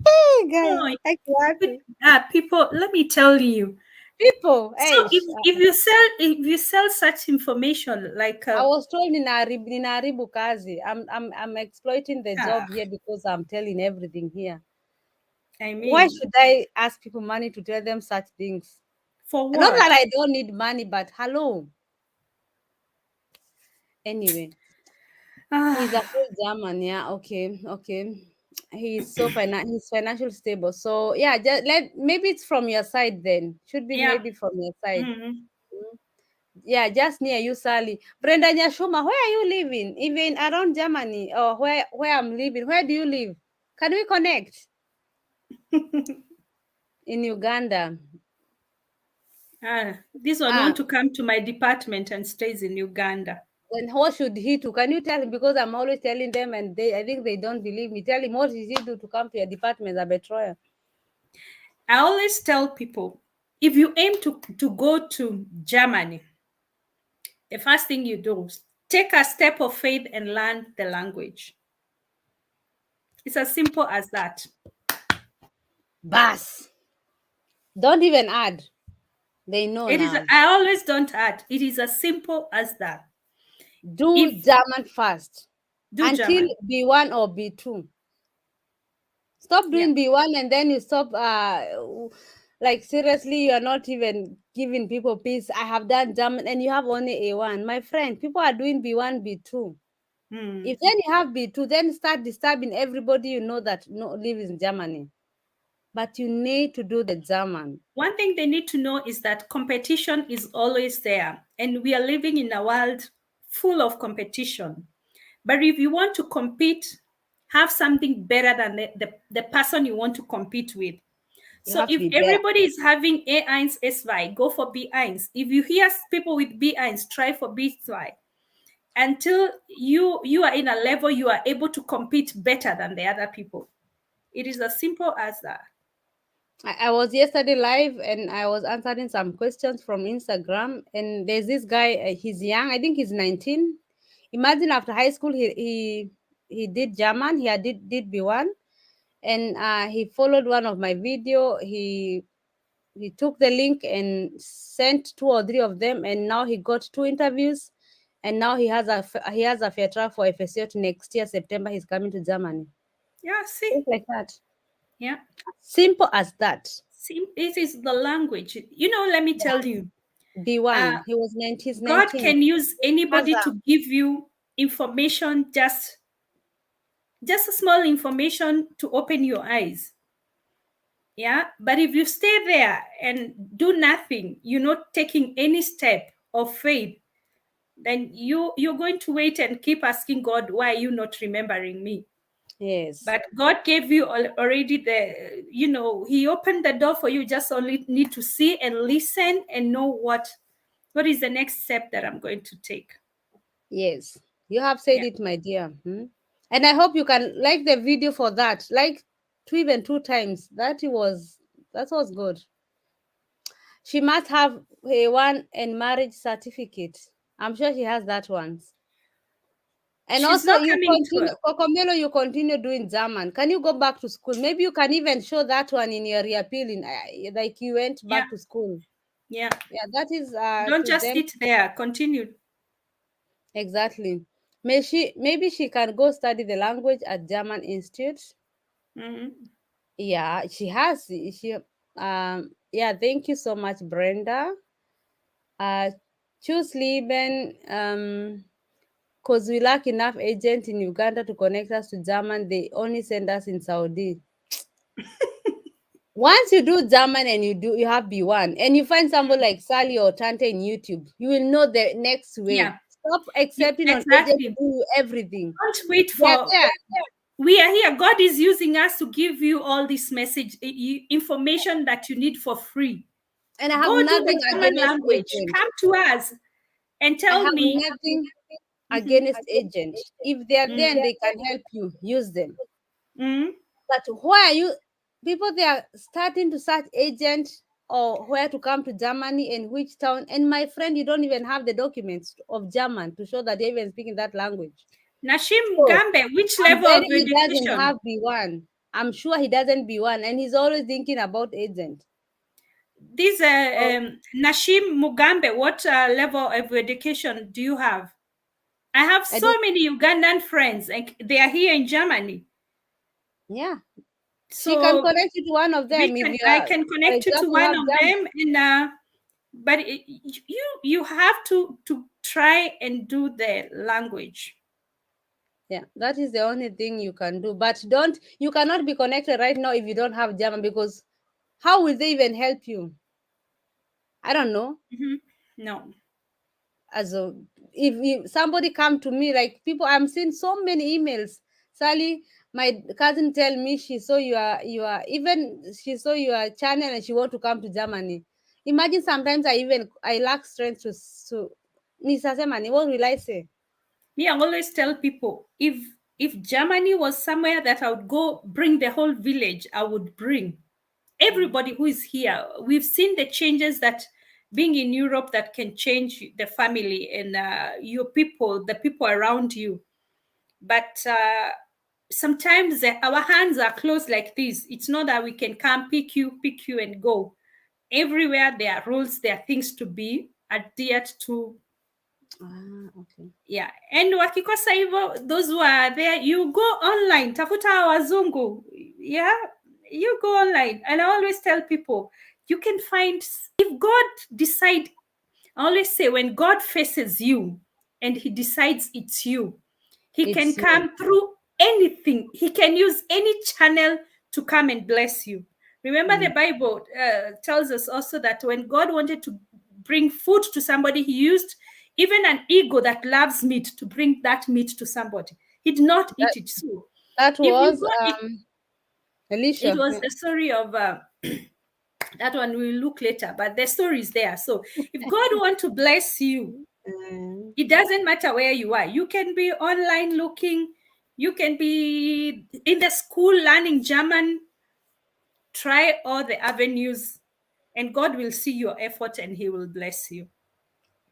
Hey guy, No, I but, happy. people, let me tell you. People, So hey, if you sell such information like I was told ninaharibu kazi. I'm exploiting the ah, job here because I'm telling everything here. I Why mean, should I ask people money to tell them such things? for Not that what? I don't need money, but hello. Anyway, he's a Ah, full German. Yeah, okay, okay. He's financial stable. So yeah, just maybe it's from your side then. Should be yeah. maybe from your side. Mm-hmm. Mm. Yeah, just near you, Sally. Brenda Nyashuma, where are you living? Even around Germany or where I'm living? Where do you live? Can we connect in Uganda? This one Ah, want to come to my department and stays in Uganda. then what should he do? Can you tell him? Because I'm always telling them, and I think they don't believe me. Tell him what did he do to come to your department, a betrayal. I always tell people, if you aim to go to Germany, the first thing you do is take a step of faith and learn the language. It's as simple as that. Bas, don't even add. They know It is. now. I always don't add. It is as simple as that. Do If German first do until German, B1 or B2. Stop yeah. doing B1 and then you stop like seriously you're not even giving people peace. I have done German and you have only A1. My friend, people are doing B1, B2. Hmm. If then you have B2, then start disturbing everybody you know that lives in Germany. But you need to do the German. One thing they need to know is that competition is always there, and we are living in a world full of competition. But if you want to compete, have something better than the person you want to compete with. You So have to if be better. everybody is having A1, S2, go for B1. If you hear people with B1, try for B2 until you are in a level you are able to compete better than the other people. It is as simple as that. I was yesterday live and I was answering some questions from Instagram. And there's this guy, he's young, I think he's 19. Imagine after high school, he did German, did B1. And he followed one of my video. He took the link and sent 2 or 3 of them. And now he got 2 interviews. And now he has a Fietra for FSO next year, September. He's coming to Germany. Yeah, see? Just like that. Yeah. Simple as that. It is the language. Let me tell you, B1. He's God 19. can use Has anybody a, to give you information, just a small information to open your eyes. Yeah. But if you stay there and do nothing, you're not taking any step of faith, then you're going to wait and keep asking God, why are you not remembering me? yes. But God gave you already he opened the door for you. Just only need to see and listen and know what is the next step that I'm going to take. Yes. You have said Yeah. it, my dear. And I hope you can like the video for that. Like even 2 times. That was good. She must have a one and marriage certificate. I'm sure she has that one. And She's also, not coming to us. Kokomelo, you continue doing German. Can you go back to school? Maybe you can even show that one in your reappealing, like you went Yeah. back to school. Yeah. Yeah, that is Don't to just them. sit there. Continue. Exactly. Maybe she can go study the language at German Institute. Mm-hmm. Yeah, she has. Yeah, thank you so much, Brenda. Choose Lieben. Because we lack enough agents in Uganda to connect us to German, they only send us in Saudi. Once you do German and you have B1 and you find somebody like Sally or Tante in YouTube, you will know the next way. Yeah. Stop accepting on agents to Exactly. do everything. Don't wait They are for. there. We are here. God is using us to give you all this message, information that you need for free. And I have Go do nothing the German against language. agents. Come to us and I tell have me. nothing Mhm. against agents. If they are there and they can help you, use them. Mm. But why are you people they are starting to search agent or where to come to Germany and which town? And my friend, you don't even have the documents of German to show that you're even speaking that language. Nashim So Gambe, which I'm level betting of he doesn't education? have B1. I'm sure he doesn't B1, and he's always thinking about agent. This So Nashim Mugambe, what level of education do you have? I have I so don't. many Ugandan friends, and they are here in Germany. Yeah, she can So connect you to one of them if I can for connect you to example, one have of German. them, and but you have to try and do the language. Yeah, that is the only thing you can do. But you cannot be connected right now if you don't have German because how will they even help you? I don't know. Mhm. No. As a, if somebody come to me, like people, I'm seeing so many emails. Sally, my cousin tell me she saw your channel and she want to come to Germany. Imagine sometimes I lack strength to nisasema ni what will I say? Me, I always tell people, if Germany was somewhere that I would go bring the whole village, I would bring everybody who is here. We've seen the changes that being in Europe that can change the family and your people, the people around you. But sometimes our hands are closed like this. It's not that we can come pick you and go. Everywhere there are rules, there are things to be adhered to. Okay. Yeah, and wakikosa hivyo, those who are there, you go online, tafuta wazungu. Yeah, you go online. And I always tell people, you can find, if God decide, I always say, when God faces you and he decides it's you, he can It's you. come through anything. He can use any channel to come and bless you. Remember, the Bible tells us also that when God wanted to bring food to somebody, he used even an ego that loves meat, to bring that meat to somebody. He did not That eat it. So that if you was go, it Alicia. was Yeah. the story of that one we'll look later, but the story is there. So if God want to bless you, it doesn't matter where you are. You can be online looking, you can be in the school learning German. Try all the avenues, and God will see your effort and He will bless you.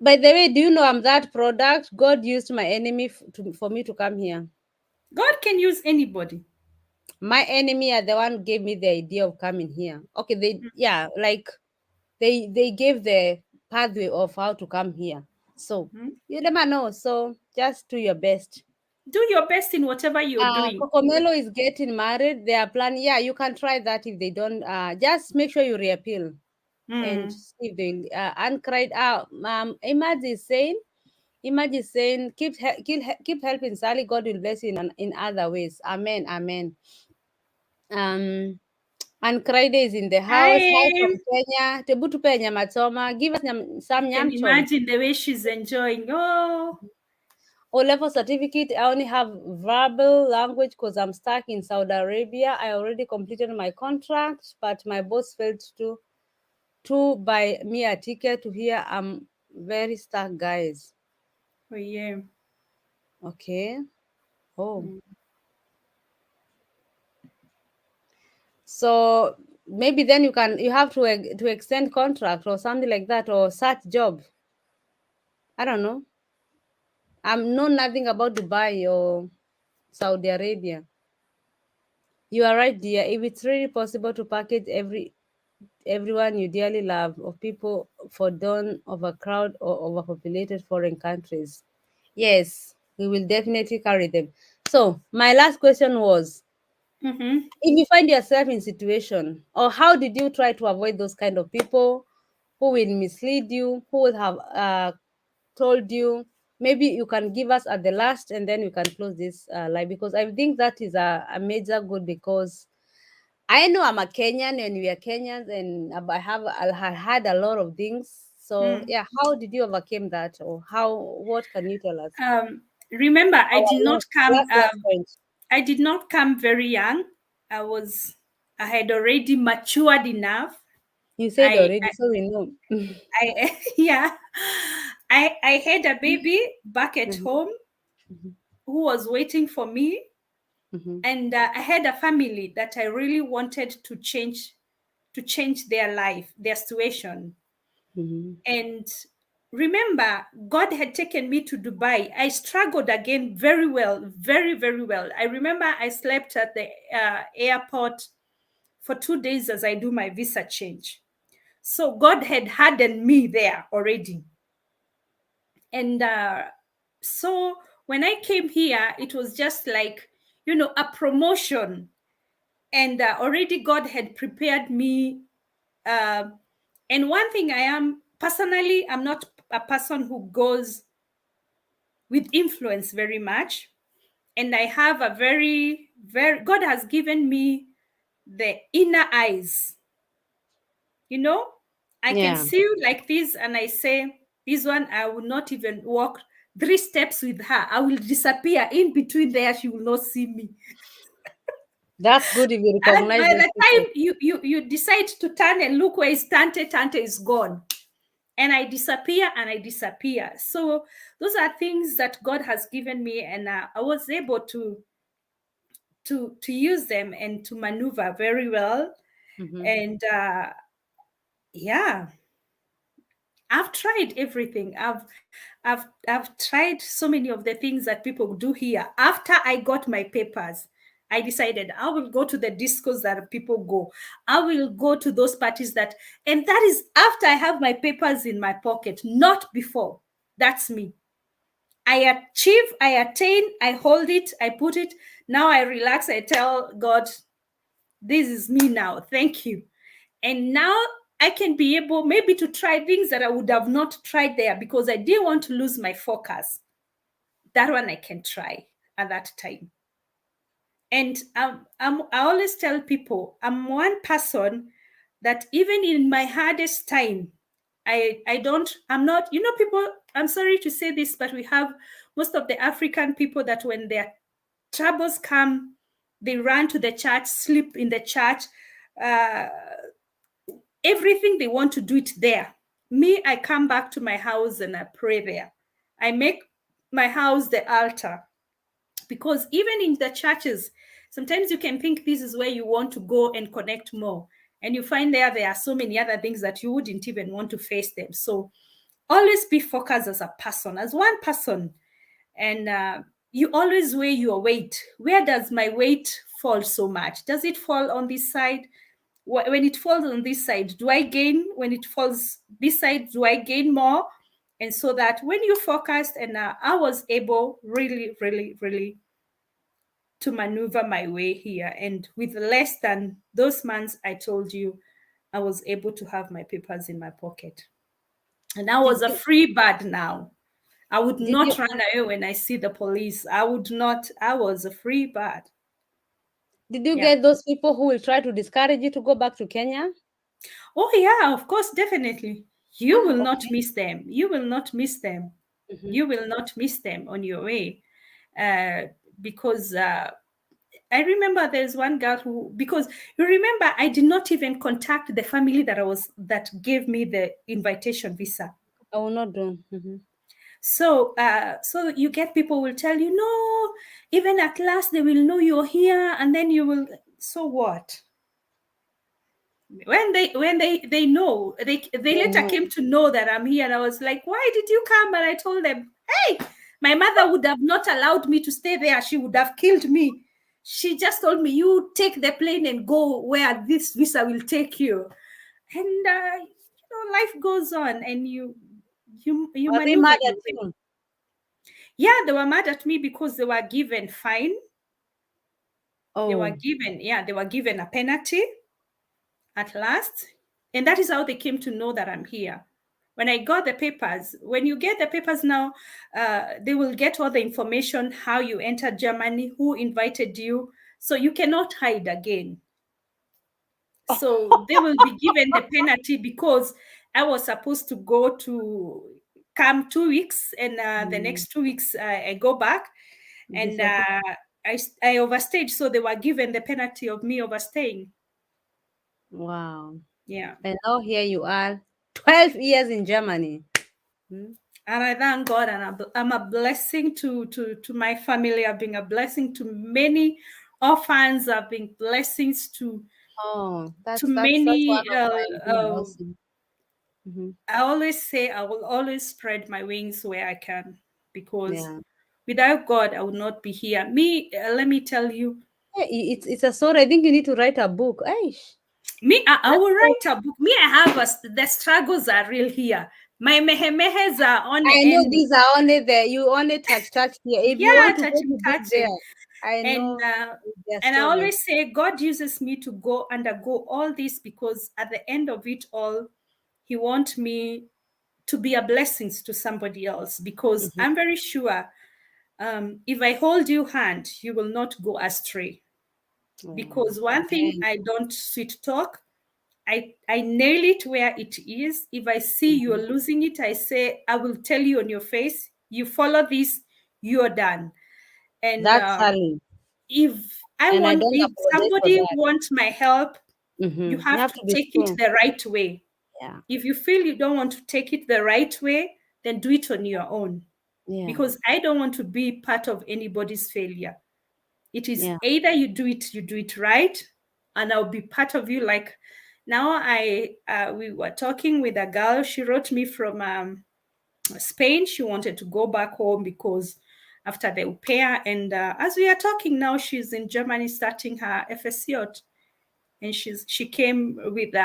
By the way, do you know I'm that product? God used my enemy for me to come here. God can use anybody. My enemy are the one who gave me the idea of coming here. Okay, like they gave the pathway of how to come here. So you never know. So just do your best. Do your best in whatever you're doing. Cocomelo is getting married. They are planning. Yeah, you can try that if they don't. Just make sure you reappeal and see if they uncried. Imad is saying, keep helping Sally. God will bless you in other ways. Amen. Amen. And Friday is in the house. Hi I from Kenya. Tebutu pe nyama choma. Give us some can nyam chom. imagine the way she's enjoying. Oh, O-level certificate. I only have verbal language because I'm stuck in Saudi Arabia. I already completed my contract, but my boss failed to buy me a ticket to here. I'm very stuck, guys. oh yeah. Okay. Oh. So maybe then you have to extend contract or something like that, or search job. I don't know. I know nothing about Dubai or Saudi Arabia. You are right, dear. If it's really possible to package everyone you dearly love or people for don't overcrowd or overpopulated foreign countries, yes, we will definitely carry them. So my last question was, if you find yourself in situation, or how did you try to avoid those kind of people who will mislead you, who will have told you? Maybe you can give us at the last, and then we can close this live, because I think that is a major good, because I know I'm a Kenyan and we are Kenyans, and I had a lot of things. So yeah, how did you overcome that, or what can you tell us? Remember, Our last point. I did not come very young. I had already matured enough. You said I, already, so we know. I yeah, I had a baby back at Mhm, home mhm, who was waiting for me, mhm, and I had a family that I really wanted to change their life, their situation. mhm, And remember, God had taken me to Dubai. I struggled again very well, very, very well. I remember I slept at the airport for 2 days as I do my visa change. So God had hardened me there already. And so when I came here, it was just like, a promotion. And already God had prepared me. And one thing I'm not a person who goes with influence very much. And I have a God has given me the inner eyes. I can yeah, see you like this, and I say, this one, I will not even walk 3 steps with her. I will disappear in between there. She will not see me. that's good if you And recognize by those the people. time you decide to turn and look where is Tante, Tante is gone. And I disappear and I disappear. So those are things that God has given me, and I was able to use them and to maneuver very well. Mhm. And yeah, I've tried everything. I've tried so many of the things that people do here. After I got my papers, I decided I will go to the discos that people go. I will go to those parties and that is after I have my papers in my pocket, not before. That's me. I achieve, I attain, I hold it, I put it. Now I relax. I tell God, this is me now. Thank you. And now I can be able maybe to try things that I would have not tried there because I didn't want to lose my focus. That one I can try at that time. And I always tell people I'm one person that even in my hardest time, I'm not, people, I'm sorry to say this, but we have most of the African people that when their troubles come, they run to the church, sleep in the church, uh, everything they want to do it there. Me, I come back to my house and I pray there. I make my house the altar, because even in the churches, sometimes you can think this is where you want to go and connect more, and you find there are so many other things that you wouldn't even want to face them. So always be focused as a person, as one person, and you always weigh your weight. Where does my weight fall so much? Does it fall on this side? When it falls on this side, do I gain? When it falls this side, do I gain more? And so that when you focused, and I was able really, really, really to maneuver my way here. And with less than those months I told you, I was able to have my papers in my pocket. And I was Did a you free bird now. I would did you not run away when I see the police. I would not. I was a free bird. did you Yeah. get those people who will try to discourage you to go back to Kenya? Oh, yeah, of course, definitely. You Ah, will not okay. miss them. You will not miss them. Mm-hmm. You will not miss them on your way. Because I remember there's one girl who, because you remember, I did not even contact the family that gave me the invitation visa. I will not do. Mm-hmm. So you get people will tell you, no, even at last they will know you're here, and then you will. So what? When they know, they They later know. came to know that I'm here, and I was like, why did you come? And I told them, hey, my mother would have not allowed me to stay there. She would have killed me. She just told me, you take the plane and go where this visa will take you. And life goes on, and you Are they maneuver mad your at way. you? Yeah, they were mad at me because they were given fine. Oh, They were given a penalty at last. And that is how they came to know that I'm here. When I got the papers, when you get the papers now, they will get all the information, how you entered Germany, who invited you. So you cannot hide again. So they will be given the penalty, because I was supposed to go to come 2 weeks, and the mm, next 2 weeks I go back, and disappoint. I overstayed. So they were given the penalty of me overstaying. Wow. Yeah. And now here you are, 12 years in Germany. Hmm? And I thank God, and I'm a blessing to my family. I've been a blessing to many orphans. I've been blessings Oh, to that's one many. of my big blessings. Hmm. I always say I will always spread my wings where I can, because Yeah. without God I would not be here. Me, let me tell you, Yeah, it's a story. I think you need to write a book. Aish, me, I that's will so. write a book. Me, I have the struggles are real here. My mehemehes are on the I know end. these are only there. You only touch here. If you Yeah, want to go touching, to dig there, touching. I and know their and I story. always say God uses me to go undergo all this, because at the end of it all, He wants me to be a blessing to somebody else, because Hmm. I'm very sure, if I hold your hand, you will not go astray. Oh, Because one thing, amen. I don't sweet talk. I nail it where it is. If I see you're Hmm. losing it, I say, I will tell you on your face, you follow this, you're done. And That's Sally, and I don't if apologize for somebody that. wants my help, you You have have to to be take it true. the right way. Yeah, If you feel you don't want to take it the right way, then do it on your own, yeah, because I don't want to be part of anybody's failure. It is yeah. either you do it right, and I'll be part of you. Like now, we were talking with a girl. She wrote me from Spain. She wanted to go back home because after the au pair, and as we are talking now, she's in Germany starting her FSC, and she came with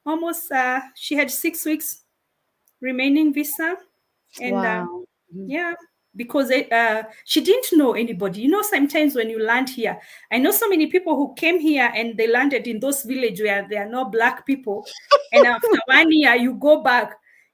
almost she had 6 weeks remaining visa, and Wow. Mhm. yeah, because she didn't know anybody. Sometimes when you land here, I know so many people who came here and they landed in those villages where there are no black people, and after 1 year you go back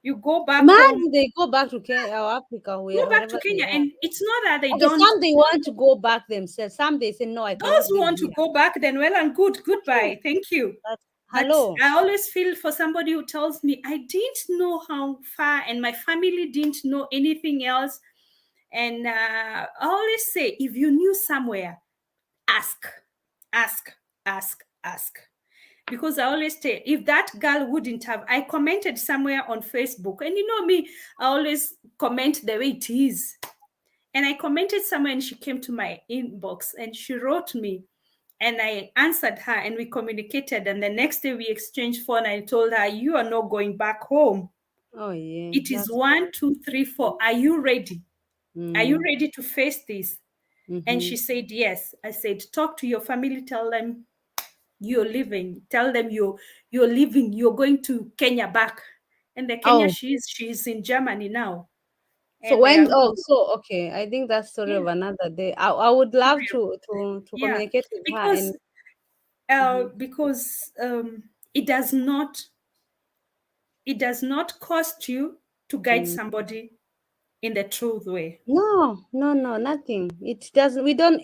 home, Imagine they go back to Kenya or Africa, go back to wherever they Kenya, are. and it's not that they Okay, don't. some they want to go back themselves. Some they say, no, I Those cannot who live want to here. go back, then well and good, Okay, goodbye, thank you. that's But Hello. I always feel for somebody who tells me I didn't know how far, and my family didn't know anything else. And I always say, if you knew somewhere, ask, ask, ask, ask. Because I always say, if that girl wouldn't have, I commented somewhere on Facebook, and you know me, I always comment the way it is. And I commented somewhere, and she came to my inbox and she wrote me, and I answered her, and we communicated. And the next day we exchanged phone. I told her, you are not going back home. Oh yeah, It is that's 1, 2, 3, 4. Are you ready? Are you mm, ready to face this? And mm-hmm. she said, yes. I said, talk to your family, tell them you're leaving. Tell them you're leaving. You're going to Kenya back. And the Kenya Oh, she's in Germany now. so And they are when going, okay, I think that's story yeah, of another day. I would love story of- to yeah. communicate with her and mhm. Because it does not cost you to guide Mm. somebody in the truth way. No, no, no, nothing. It doesn't. We don't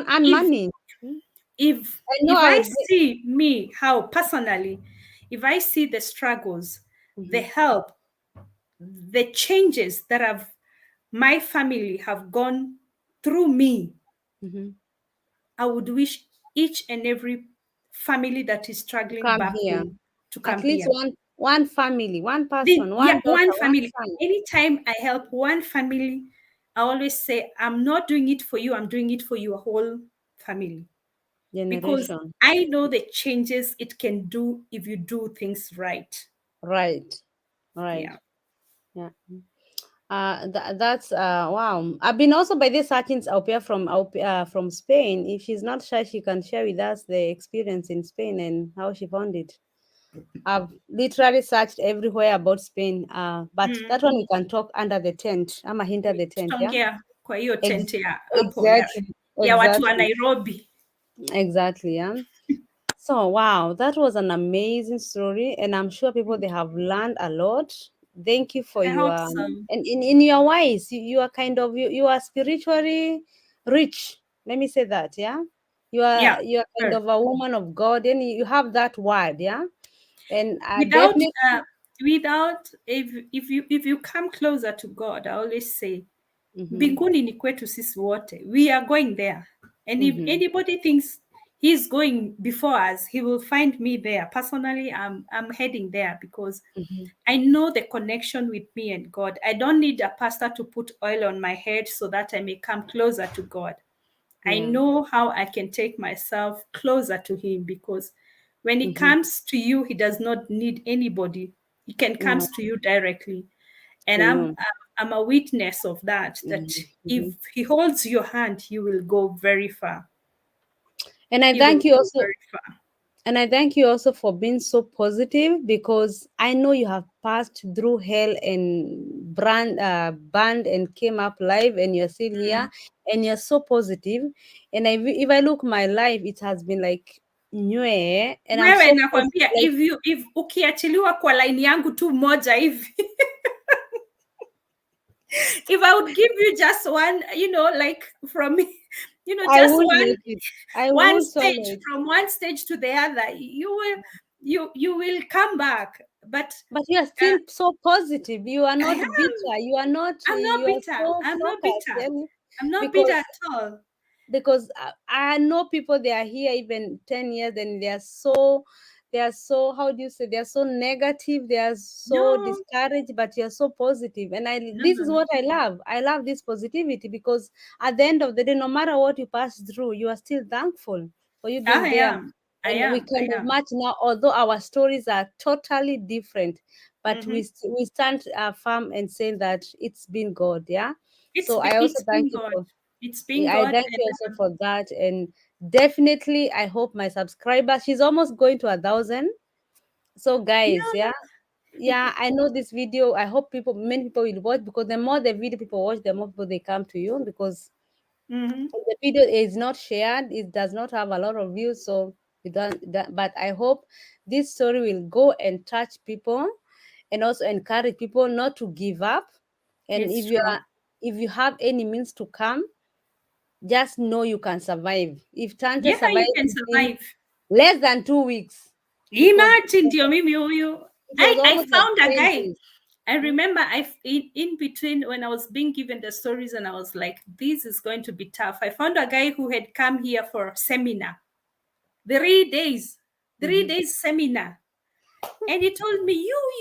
earn If money. Mm. if I know if our. I see me how personally, if I see the struggles, the Mm-hmm, help, the changes that have my family have gone through me, mm-hmm. I would wish each and every family that is struggling Come back here. home to At come least here. one family, one person, one One daughter, one family. son Anytime I help one family, I always say, I'm not doing it for you, I'm doing it for your whole family. Because generation. I know the changes it can do if you do things right. Right, right. Yeah. Yeah. That's wow. I've been also by this searching au pair from Spain. If she's not shy, she can share with us the experience in Spain and how she found it. I've literally searched everywhere about Spain. But that one we can talk under the tent. I'm a hinter the tent, yeah. Tutaongea kwa hiyo Ex- tent ya hapo exactly, ya watu wa exactly, Nairobi. exactly, yeah. So wow, that was an amazing story, and I'm sure people they have learned a lot. Thank you for I your hope so. and in your ways, you are kind of you are spiritually rich. Let me say that, yeah. Yeah. You are kind Sure. of a woman of God, and you have that word, yeah. And Without definitely, without if you come closer to God, I always say mm-hmm, mbinguni ni kwetu sisi wote. We are going there. And if mm-hmm, anybody thinks he's going before us, he will find me there. Personally, I'm heading there because mm-hmm, I know the connection with me and God. I don't need a pastor to put oil on my head so that I may come closer to God. I yeah, know how I can take myself closer to him because when he mm-hmm, comes to you, he does not need anybody. He can no, comes to you directly. And to you. I'm a witness of that, that if Mm-hmm. he holds your hand, you will go very far. And I You will thank you go also. very far. And I thank you also for being so positive because I know you have passed through hell and burned and came up live, and you're still here and you're so positive. And if I look my life, it has been like new, and I'm Wewe so positive. nakwambia, Like if ukiachiliwa kwa line yangu tu moja hivi, if I would give you just one, like from, I just would one make it. I one would swallow stage, it. from one stage to the other, you will come back. But But you are uh, still so positive. You are I not am. bitter. You are not. I'm not You are bitter. so I'm not focused. bitter. And I'm not bitter because at all. I know people they are here even 10 years and they are so how do you say they are so negative, they are so No, discouraged, but you're so positive. And I no, this no, is no. what I love. I love this positivity because at the end of the day, no matter what you pass through, you are still thankful for you being I there. am. I And we am. I kind of am. match now, although our stories are totally different, but Hmm. we stand firm and saying that it's been God, yeah. It's So been, I also it's thank been you God. for It's been yeah, I God. thank And you also for that. And definitely, I hope my subscribers, she's almost going to 1,000. So, guys, yeah, yeah, I know this video. I hope many people will watch because the more the video people watch, the more people they come to you because hmm if the video is not shared, it does not have a lot of views. So, we don't, but I hope this story will go and touch people and also encourage people not to give up. And it's true. if you have any means to come, just know you can survive. If Tante Yeah, you survives can within survive. less than 2 weeks, because Imagine ndio mimi huyu. it was I almost like found a guy. 20s. I Hmm? remember in between when I was being given the stories and I was like, this is going to be tough. I found a guy who had come here for a seminar. 3 days. Three Hmm. days seminar. And he told me,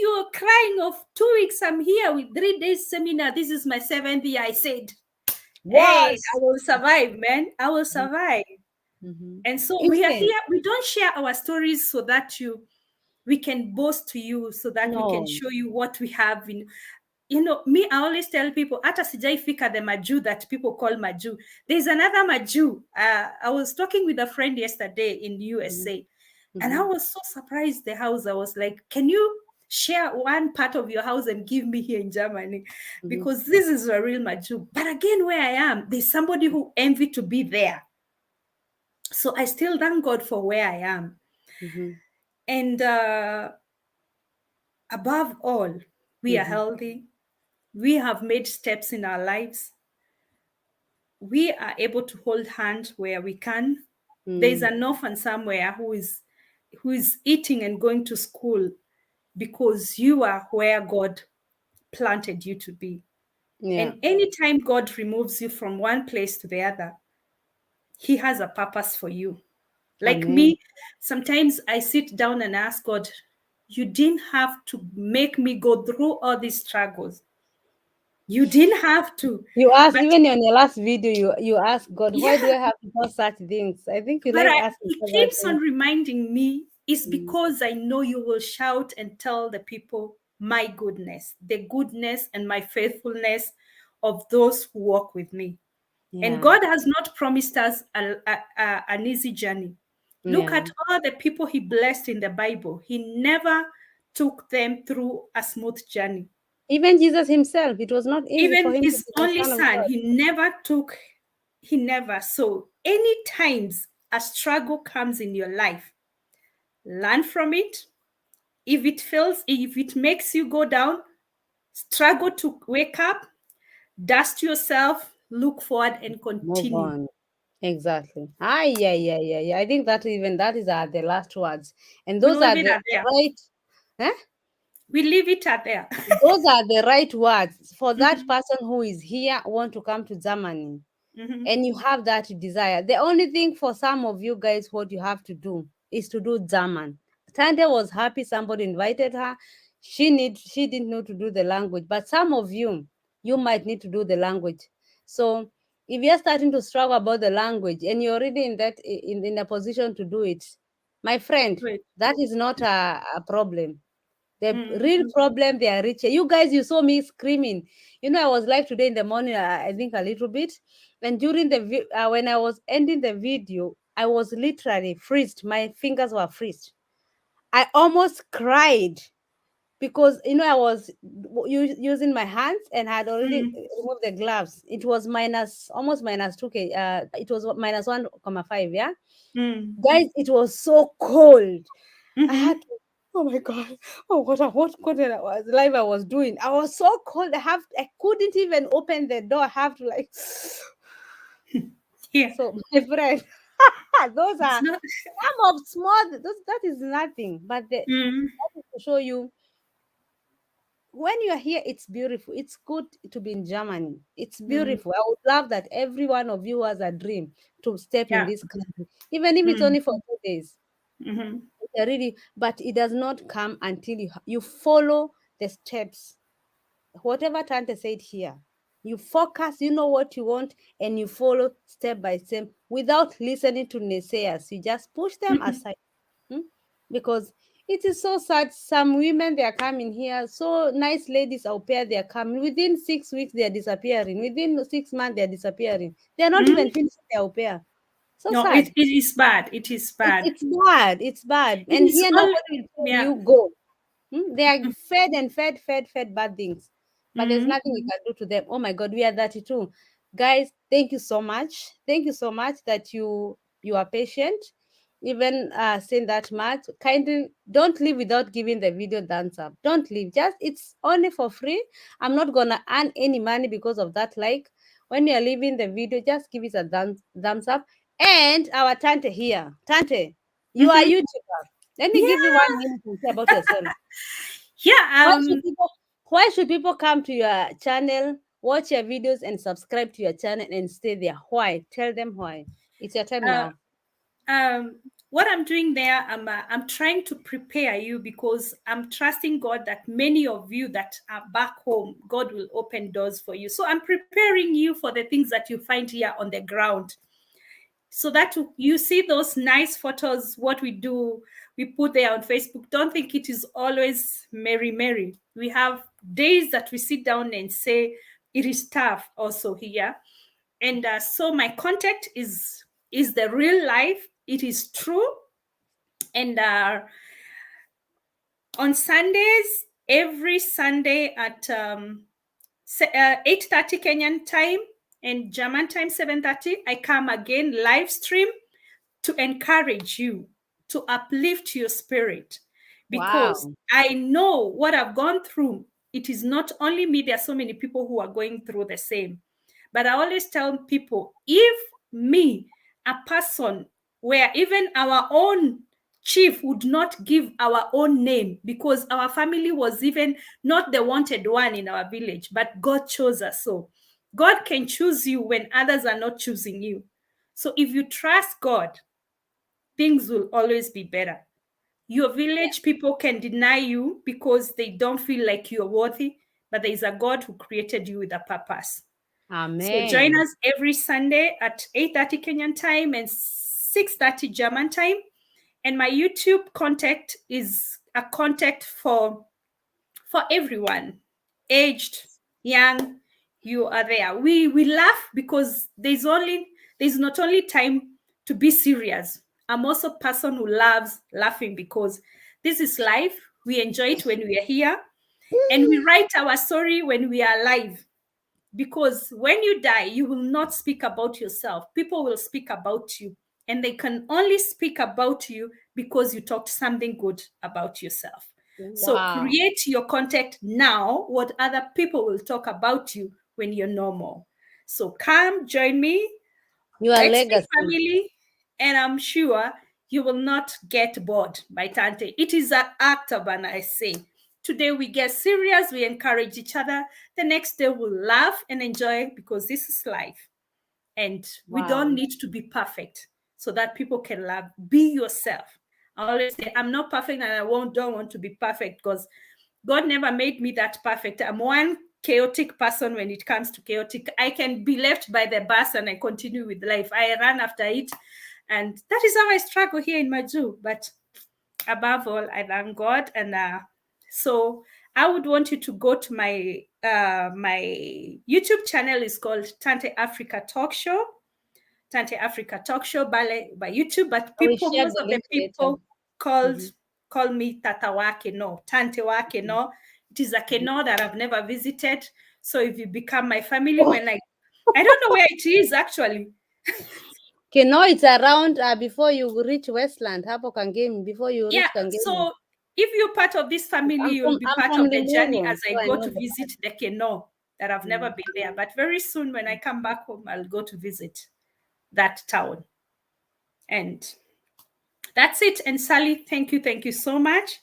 you're crying of 2 weeks. I'm here with 3 days seminar. This is my 7th year. I said, hey, I Was. will survive, man. I will survive. Mm-hmm. And so we are Insane. here. We don't share our stories so that we can boast to you, so that we can No. show you what we have in. Me, I always tell people, hata sijaifika the Maju that people call Maju. There's another Maju. I was talking with a friend yesterday in USA, and I Mm-hmm. was so surprised the house. I was like, can you share one part of your house and give me here in Germany? Mm-hmm. Because this is a real Maju. But again, where I am, there's somebody who envy to be there. So I still thank God for where I am. Mm-hmm. And above all, we are Mm-hmm. healthy. We have made steps in our lives. We are able to hold hands where we can. There's Mm. an orphan somewhere who is eating and going to school because you are where God planted you to be. Yeah. And anytime God removes you from one place to the other, He has a purpose for you. Like Amen. me, sometimes I sit down and ask God, you didn't have to make me go through all these struggles. You didn't have to. You ask, But even on your last video, you ask God, why do yeah, I have to do such things? I think you but like asking he several keeps on things. reminding me, it's Mm. because I know you will shout and tell the people my goodness, the goodness and my faithfulness of those who walk with me. And Yeah. God has not promised us an easy journey. Look Yeah. at all the people He blessed in the Bible. He never took them through a smooth journey. Even Jesus himself, it was not easy for Even him to His be the only Son of son, God. he never. So, any times a struggle comes in your life, learn from it. If it makes you go down, struggle to wake up, dust yourself, look forward, and Move continue. on. Exactly. Ah, yeah, yeah, yeah, yeah. I think that is the last words, and We those leave are it the at there. right. Eh? We leave it at there. Those are the right words for that Mhm, person who is here want to come to Germany, mhm. and you have that desire. The only thing for some of you guys, what you have to do is to do German. Tante was happy somebody invited her. She didn't know to do the language, but some of you might need to do the language. So if you're starting to struggle about the language and you're already in a position to do it, my friend, Great. that is not a problem. The real Mhm, problem, they are richer. You guys, you saw me screaming. I was live today in the morning, I think a little bit. And during when I was ending the video, I was literally freezed. My fingers were freezed. I almost cried because, I was using my hands and had already mm, removed the gloves. It was almost minus 2K. It was minus 1,5, yeah? mm, Guys, it was so cold. I had mhm. to, oh my God. Oh, what content I was live I was doing. I was so cold. I couldn't even open the door. I have to like Yeah. so my friend. Those It's are not. some of small that is nothing. But Mm, that is to show you when you are here, it's beautiful. It's good to be in Germany. It's mm, beautiful. I would love that every one of you has a dream to step in yeah. this country, even if it's Mm, only for 2 days. mhm, Really, but it does not come until you follow the steps. Whatever Tante said here, you focus, you know what you want, and you follow step by step without listening to naysayers. You just push them mhm, aside. Hmm? Because it is so sad. Some women, they are coming here, so nice ladies au pair, they are coming. Within 6 weeks, they are disappearing. Within 6 months, they are disappearing. They are not even mm. finishing their au pair. So No, sad. it is bad. It is bad. It's bad. It's bad. It And is here, all. nobody will tell Yeah. you go. They are fed and fed, fed, fed bad things. But there's Mm, nothing we can do to them. Oh my God, we are 32. Guys, thank you so much. Thank you so much that you are patient. Even saying that much. Kindly don't leave without giving the video thumbs up. Don't leave. Just it's only for free. I'm not gonna earn any money because of that. Like when you're leaving the video, just give it a thumbs up. And our Tante here. Tante, you are mhm. YouTuber. Let me give you Yeah, 1 minute and say about your story. yeah. Why should people come to your channel, watch your videos, and subscribe to your channel and stay there? Why? Tell them why. It's your time Uh, now. what I'm doing there, I'm trying to prepare you because I'm trusting God that many of you that are back home, God will open doors for you. So I'm preparing you for the things that you find here on the ground. So that you see those nice photos, what we do, we put there on Facebook. Don't think it is always merry. We have days that we sit down and say it is tough also here. And so my contact is the real life. It is true. And on Sundays, every Sunday at 8:30 Kenyan time and German time 7:30, I come again live stream to encourage you, to uplift your spirit, because Wow. I know what I've gone through. It is not only me, there are so many people who are going through the same. But I always tell people, if me, a person where even our own chief would not give our own name because our family was even not the wanted one in our village, but God chose us. So God can choose you when others are not choosing you. So if you trust God, things will always be better. Your village people can deny you because they don't feel like you're worthy, but there is a God who created you with a purpose. So join Amen. us every Sunday at 8:30 Kenyan time and 6:30 German time. And my YouTube contact is a contact for everyone, aged, young. You are there. We laugh because there's not only time to be serious. I'm also a person who loves laughing because this is life. We enjoy it when we are here, and we write our story when we are alive. Because when you die, you will not speak about yourself. People will speak about you, and they can only speak about you because you talked something good about yourself. So Wow. create your contact now, what other people will talk about you when you're normal. So come join me, Your extend legacy. family, and I'm sure you will not get bored by Tante. It is an October, I say. Today we get serious, we encourage each other. The next day we'll laugh and enjoy because this is life. And we don't Wow. need to be perfect so that people can laugh. Be yourself. I always say, I'm not perfect and don't want to be perfect because God never made me that perfect. I'm one chaotic person when it comes to chaotic. I can be left by the bus and I continue with life. I run after it. And that is how I struggle here in Maju. But above all, I thank God. And so I would want you to go to my YouTube channel is called Tante Africa Talk Show. Tante Africa Talk Show by YouTube, but I will people, share most the of the link later. people called Mhm. call me Tata Wake no, Tante Wake no. It is a Keno that I've never visited. So if you become my family, when I don't know where it is actually. Okay, no, it's around before you reach Westland. Hapo Kangemi, before you Yeah, reach Kangemi. so if you're part of this family, I'm you'll from be I'm part from of the journey Limuru, as so I I go know to the visit the Keno that I've never mm. been there. But very soon when I come back home, I'll go to visit that town. And that's it. And Sally, thank you so much.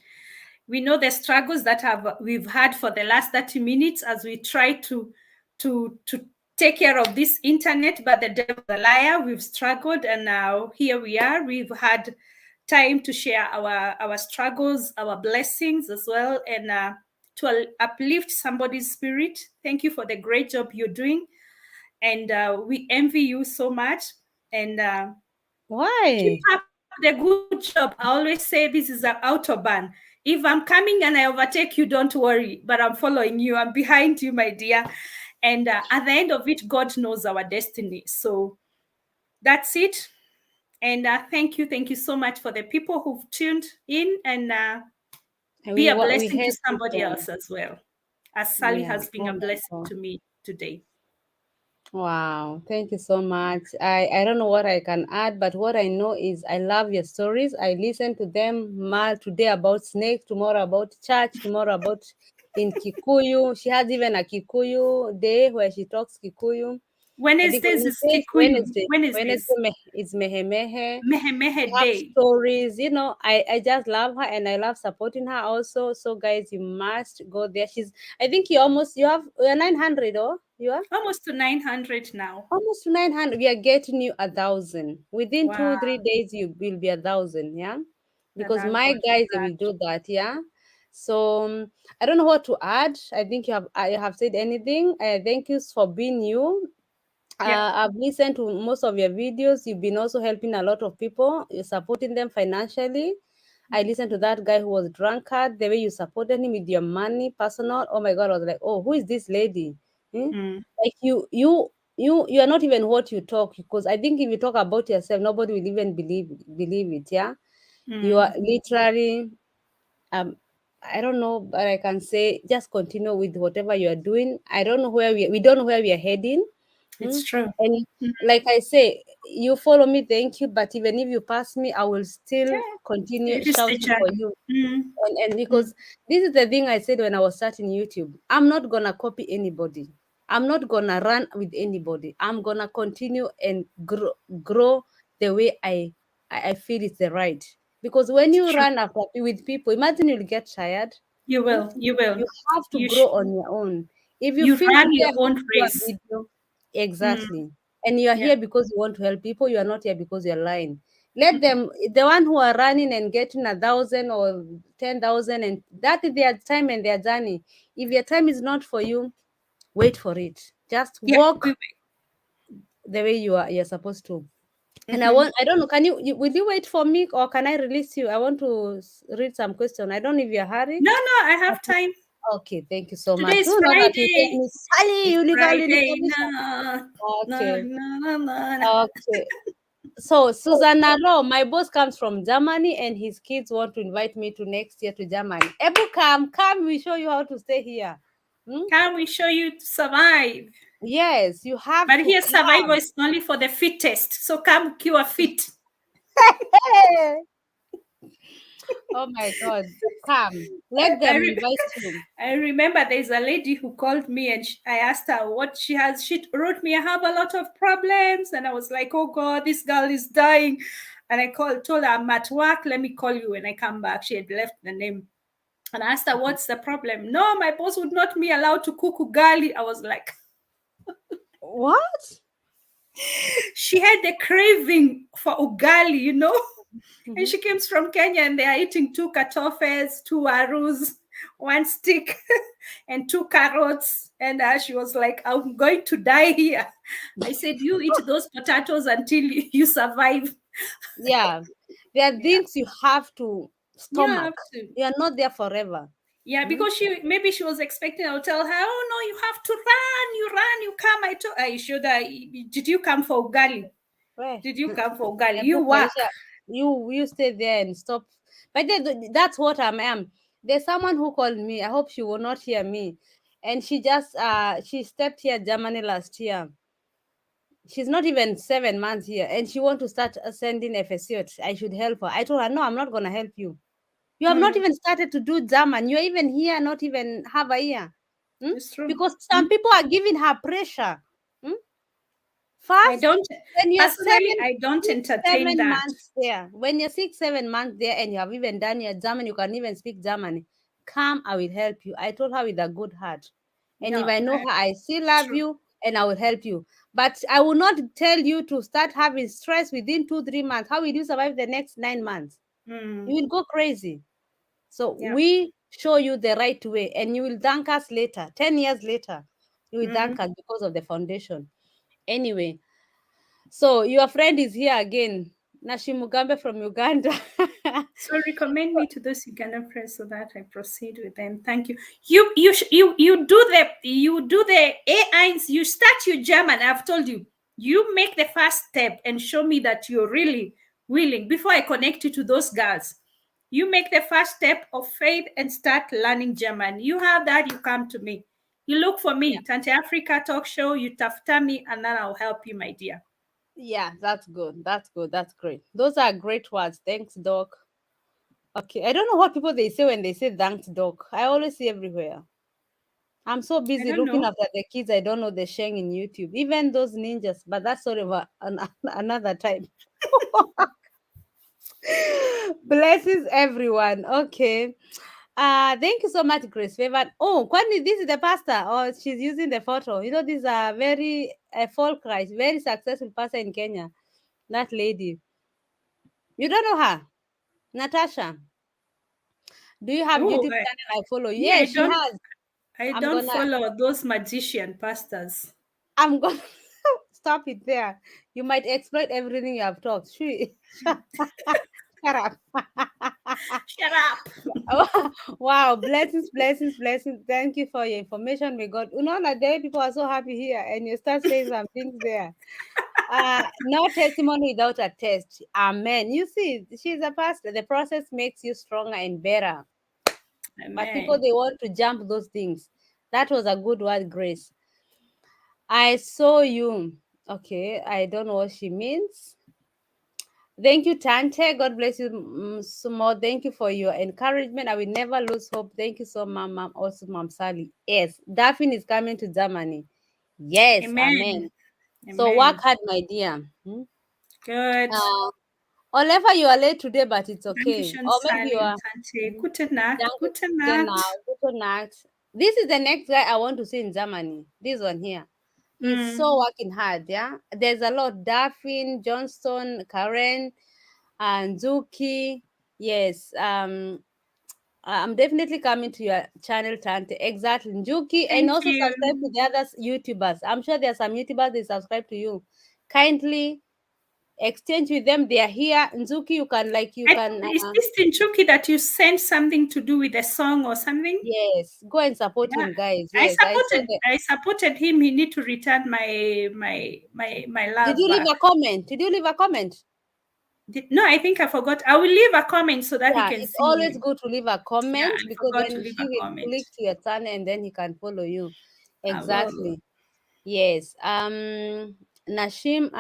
We know the struggles that we've had for the last 30 minutes as we try to take care of this internet, but the devil's a liar. We've struggled, and now here we are. We've had time to share our struggles, our blessings as well, and to uplift somebody's spirit. Thank you for the great job you're doing, and we envy you so much. And keep Why? up the good job. I always say this is an autobahn. If I'm coming and I overtake you, don't worry, but I'm following you. I'm behind you, my dear. And at the end of it, God knows our destiny. So that's it. And thank you so much for the people who've tuned in, and be a We blessing to hate you somebody so. else as well, as Sally Yeah. has been a blessing Wonderful. to me today. Wow, thank you so much. I don't know what I can add, but what I know is I love your stories. I listen to them today about snakes, tomorrow about church, tomorrow about in Kikuyu. She has even a Kikuyu day where she talks Kikuyu. I think Wednesdays is Wednesdays, Kikuyu. Wednesdays. It's mehe. Mehe Mehe We have Day. stories, I just love her and I love supporting her also. So guys, you must go there. I think you're 900, or you are Almost to 900 now. almost to 900. We are getting you 1,000 within Wow. 2 3 days. You will be 1,000, yeah, because Thank my God for guys, they that. will do that, yeah. So I don't know what to add. I think I have said anything. Thank you for being you. Yeah. I've listened to most of your videos. You've been also helping a lot of people. You're supporting them financially. I listened to that guy who was drunkard. The way you supported him with your money, personal. Oh my God, I was like, oh, who is this lady? Hmm? Mm, Like you are not even what you talk, because I think if you talk about yourself, nobody will even believe it. Yeah, you are mm. literally um I don't know, but I can say just continue with whatever you are doing. I don't know we don't know where we are heading. It's true. And Mm, like I say, you follow me, thank you. But even if you pass me, I will still yeah. continue It is the shouting for journey. you. Mm, And mm. because this is the thing I said when I was starting YouTube. I'm not gonna copy anybody. I'm not gonna run with anybody. I'm gonna continue and grow the way I feel is the right. Because when It's you true. run after with people, imagine you'll get tired. You Hmm? will. You will. You have to You grow sh- on your own. If you you feel run today your I want own to do a race. video, Mm, exactly, and you are yeah. here because you want to help people, you are not here because you're lying. Let them, the one who are running and getting 1,000 or 10,000, and that is their time and their journey. If your time is not for you, wait for it. Just Yeah. walk the way you're supposed to. And Mm-hmm. I don't know, will you wait for me, or can I release you? I want to read some question. I don't know if you're hurry. No, no, I have time. Okay, thank you so Today much. is You know that you tell Friday. me, Sally, It's you Friday. legal. No, no, Okay, no, no, no. okay. So Susanna Law, my boss comes from Germany, and his kids want to invite me to next year to Germany. Ebu, come, we show you how to stay here. Hmm? Can we show you to survive? Yes, you have But to here, survival come. is only for the fittest. So come cure fit. Hey! Oh my God, come. I, Let I, them re- invite you. I remember there's a lady who called me and I asked her what she has. She wrote me, I have a lot of problems. And I was like, oh God, this girl is dying. And I told her, I'm at work. Let me call you when I come back. She had left the name. And I asked her, what's the problem? No, my boss would not be allowed to cook ugali. I was like, What? she had the craving for ugali, And Mhm. she comes from Kenya and they are eating 2 katofes, 2 arrows, 1 stick, and 2 carrots. And she was like, I'm going to die here. I said, you eat those potatoes until you survive. Yeah, there are Yeah, things you have to you stomach. have to. You are not there forever. Yeah, Hmm? because maybe she was expecting I'll tell her, oh no, you have to run, you come. I showed her, did you come for ugali? Where? Did you come for ugali? You Ebu work. Maisha, you stay there and stop. But that's what I am. There's someone who called me. I hope she will not hear me. And she stepped here Germany last year. She's not even 7 months here, and she want to start sending FSU. I should help her. I told her, no, I'm not gonna help you. You have not Mm, even started to do German. You're even here, not even have a year. Hmm? it's true. Because Mm. some people are giving her pressure. Hmm? I First, don't, when you're personally, I don't entertain 7 that. months there, when you're 6 7 months there, and you have even done your German, you can even speak German. Come, I will help you. I told her with a good heart. And if No, I know her, I still love true. you and I will help you. But I will not tell you to start having stress within 2 3 months. How will you survive the next 9 months? You Mm, will go crazy. So yeah. we show you the right way, and you will thank us later. 10 years later, you will Mm-hmm. thank us because of the foundation. Anyway, so your friend is here again, Nashimugambe from Uganda. So recommend me to those Ugandan friends so that I proceed with them. Thank you. You do the AIs. You start your German. I've told you. You make the first step and show me that you're really willing before I connect you to those girls. You make the first step of faith and start learning German. You have that. You come to me. You look for Yeah, me, Tante Africa Talk Show. You tafuta me, and then I'll help you, my dear. yeah, that's good. That's good. That's great. Those are great words. Thanks, Doc. Okay, I don't know what people they say when they say thanks, Doc. I always see everywhere. I'm so I busy don't looking know. after the kids. I don't know the sheng in YouTube, even those ninjas. But that's sort of another time. Blessings everyone. Okay. Thank you so much, Grace Favor. Oh, Kwani, this is the pastor. Oh, she's using the photo. You know, this is a very folk Christ, very successful pastor in Kenya. That lady. You don't know her? Natasha. Do you have Oh, YouTube channel? I follow. me, Yes, she has. I I'm don't gonna follow those magician pastors. I'm gonna stop it there. You might exploit everything you have talked. Shut up. Shut up. Wow, blessings, blessings, blessings. Thank you for your information. May God, like there people are so happy here, and you start saying some things there. No testimony without a test. Amen. You see, she's a pastor. The process makes you stronger and better. But people, Amen. they want to jump those things. That was a good word, Grace. I saw you. Okay, I don't know what she means. Thank you, Tante. God bless you, Sumo. Thank you for your encouragement. I will never lose hope. Thank you so much, Mom. Also, Mom Sally. Yes, Daphne is coming to Germany. Yes, Amen. amen. So work Amen. hard, my dear. Good. Uh, Olefa, you are late today, but it's okay. Dankeschön, Or maybe you Sally are. und Tante. Mhm. Gute Nacht. Danke. Gute Genau. Nacht. Gute Nacht. This is the next guy I want to see in Germany. This one here. He's so working hard, yeah. There's a lot. Daphne, Johnston, Karen, and Zuki. Yes. I'm definitely coming to your channel, Tante. Exactly. Njuki. And Thank also subscribe you. to the other YouTubers. I'm sure there are some YouTubers they subscribe to you. Kindly exchange with them. They are here. Nzuki, you can Is this Tinchuki that you sent something to do with a song or something? yes, go and support Yeah. him, guys. I Yes, I saw supported that. I supported him. He need to return my Did love you leave back. a comment? Did you leave a comment? No, I think I forgot. I will leave a comment so that he Yeah, can it's see always it. good to leave a Yeah, comment I because forgot to then leave he a will click comment. to your channel and then he can follow you. I will. Exactly. Yes. Nashim,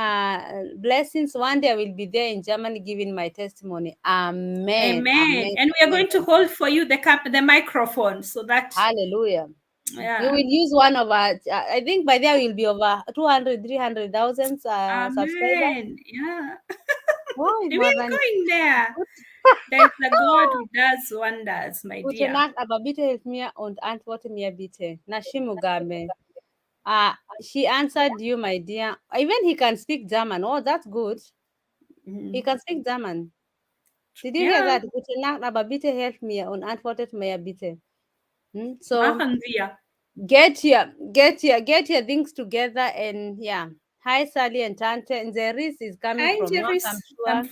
blessings. One day I will be there in Germany giving my testimony. Amen. Amen. Amen. And we are Amen. going to hold for you the microphone so that Hallelujah. You yeah. will use one of our, I think by there will be over 200, 300,000 subscribers. Amen. Yeah. Oh, We more are than going there. There's a God who does wonders, my Gute dear. Nacht, aber bitte hilf mir und antworte mir bitte. Nashim Mugabe. She answered you, my dear. Even he can speak German. Oh, that's good. He can speak German. Did you hear Ja, that? Gute Nacht, aber bitte helf mir und antwortet mir bitte. So machen wir. get your things together and yeah. Hi, Sally and Tante. And Zeris is coming Hi, from work, I'm Jeris.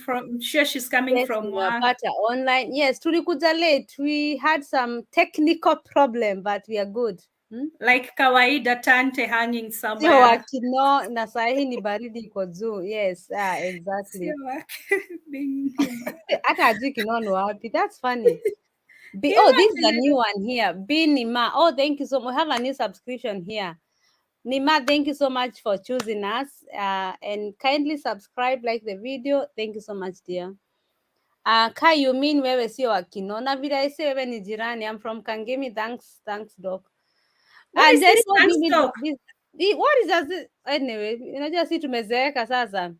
sure. I'm sure she's coming Yes, from work. nimewapata online. Yes, tulikuja late. We had some technical problem, but we are good. Like kawaida, Tante hanging Sio wa somewhere. kino na saa hii ni baridi iko juu. Yes, exactly. Hata ajui kino ni wapi. That's funny. This is a new one here. Nima. Oh, thank you so much. We have a new subscription here. Nima, thank you so much for choosing us. And kindly subscribe, like the video. Thank you so much, dear. Kai, you mean wewe sio wa kino? Na vile I say wewe ni jirani. I'm from Kangemi. Thanks, doc. What is Jerry, this what do you dance mean by talk? this? What is that? Anyway, unajua si tumezeeka sasa.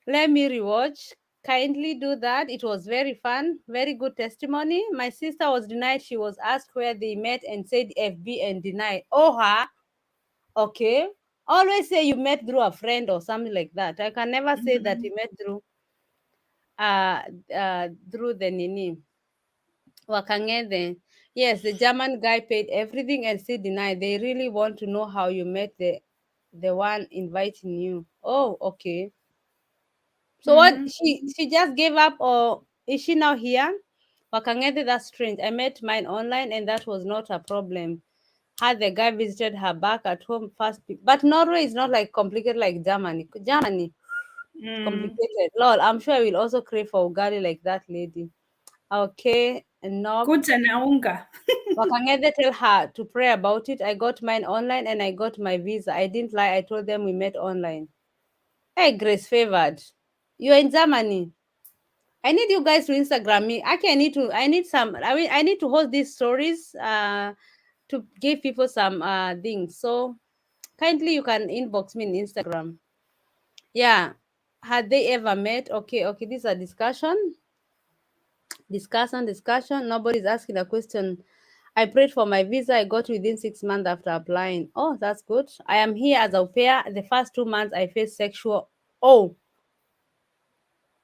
Let me rewatch. Kindly do that. It was very fun. Very good testimony. My sister was denied. She was asked where they met and said FB and denied. Oh, her. Okay. Always say you met through a friend or something like that. I can never say that you met through the Nini. Wakangede. Yes, the German guy paid everything and still denied. They really want to know how you met the one inviting you. Oh, okay. So what she just gave up or is she now here? Wakangede, that's strange. I met mine online and that was not a problem. Had the guy visited her back at home first. But Norway is not like complicated like Germany. Germany, complicated. Lol, I'm sure I will also crave for ugali like that lady. Okay, no. Kuja na unga. Wakangede tell her to pray about it. I got mine online and I got my visa. I didn't lie. I told them we met online. Hey, Grace Favored. You're in Germany. I need you guys to Instagram me. I need some. I need to host these stories to give people some things. So kindly you can inbox me in Instagram. Yeah. Had they ever met? Okay, okay. This is a discussion. Nobody's asking a question. I prayed for my visa. I got within 6 months after applying. Oh, that's good. I am here as a au pair. The first 2 months I faced sexual. Oh,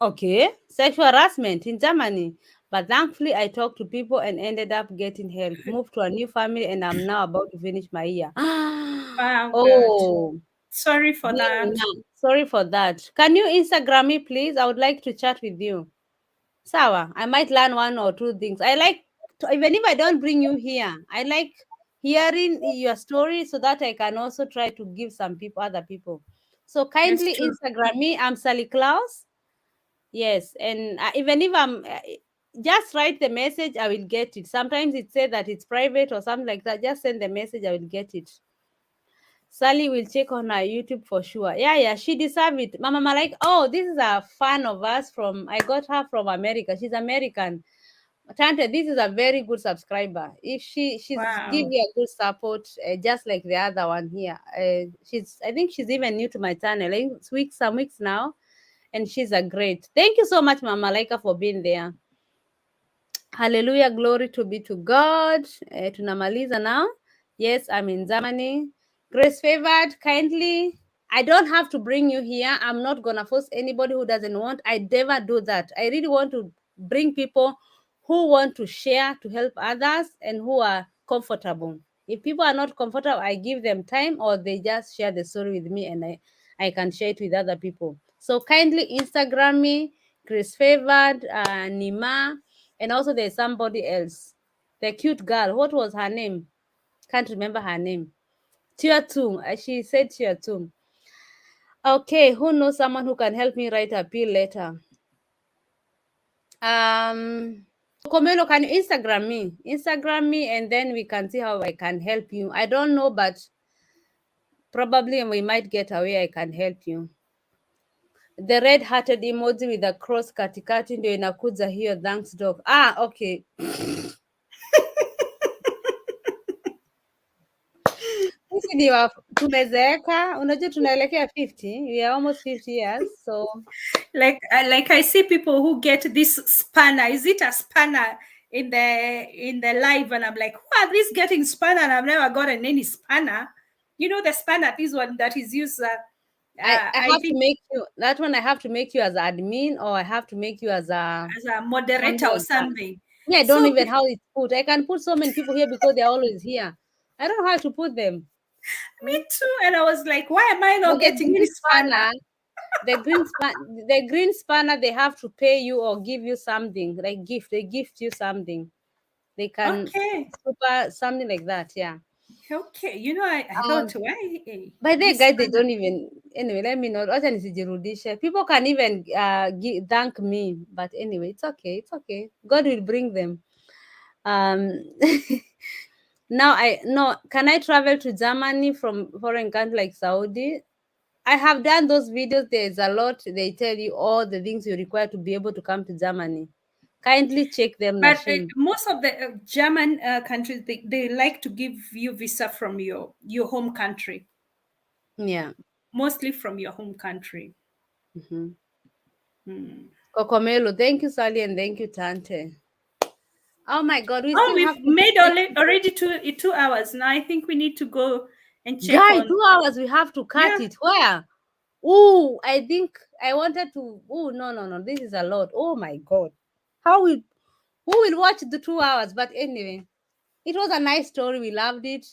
okay. Sexual harassment in Germany. But thankfully, I talked to people and ended up getting help. Moved to a new family, and I'm now about to finish my year. Wow, God. Oh, Sorry for being that. young. Sorry for that. Can you Instagram me, please? I would like to chat with you. Sawa, I might learn one or two things. I like even if I don't bring you here, I like hearing your story so that I can also try to give some people, other people. So That's kindly true. Instagram me. I'm SallieKlaus. Yes, and even if I'm just write the message, I will get it. Sometimes it says that it's private or something like that. Just send the message, I will get it. Sally will check on her YouTube for sure. Yeah, yeah, she deserve it. Mama Malike, oh, this is a fan of us from, I got her from America. She's American. Tante, this is a very good subscriber. If she's give Wow. you a good support, just like the other one here. I think she's even new to my channel. I think some weeks now, and she's a great. Thank you so much, Mama Laika, for being there. Hallelujah, glory to be to God. Tunamaliza now. Yes, I'm in Germany. Grace favored, kindly. I don't have to bring you here. I'm not gonna force anybody who doesn't want. I never do that. I really want to bring people who want to share to help others and who are comfortable. If people are not comfortable, I give them time or they just share the story with me and I can share it with other people. So kindly Instagram me, Grace favored, Nima, and also there's somebody else. The cute girl. What was her name? Can't remember her name. Tua. She said Tua. Okay, who knows someone who can help me write a appeal letter? Komelo, can you Instagram me? Instagram me and then we can see how I can help you. I don't know, but probably we might get a way I can help you. The red-hearted emoji with the cross katikati ndio inakuja hiyo, thanks dog. Okay. Sisi ni tumezeeka, unajua tunaelekea 50, we are almost 50 years, so Like I see people who get this spanner. Is it a spanner in the live? And I'm like, who are these getting spanner? And I've never gotten any spanner. You know the spanner, this one that is used. I I have to think make you that one. I have to make you as admin, or I have to make you as a as a moderator or moderator. something. Yeah, I don't So even how it's put. I can put so many people here because they're always here. I don't know how to put them. me too. And I was like, why am I But not getting this spanner? the green spanner, they have to pay you or give you something like gift. They gift you something. They can Okay. super something like that. Yeah. Okay. You know, I Um, thought, why by the this guys, they spanner? don't even anyway. Let me know. Wacha nisijirudishe. People can even thank me, but anyway, it's okay. It's okay. God will bring them. Um, now I no. Can I travel to Germany from foreign country like Saudi? I have done those videos. There's a lot. They tell you all the things you require to be able to come to Germany. Kindly check them, But Nashim. most of the German countries, they like to give you visa from your home country, Yeah. mostly from your home country. Mm-hmm. Hmm. Kokomelo, thank you, Sally, and thank you, Tante. Oh my God, we Oh, still have we've made already 2 hours now. I think we need to go and check guy, on. 2 hours. We have to cut Yeah. it. Where? Oh, I think I wanted to. Oh no, no, no. This is a lot. Oh my God. How will who will watch the 2 hours? But anyway, it was a nice story. We loved it.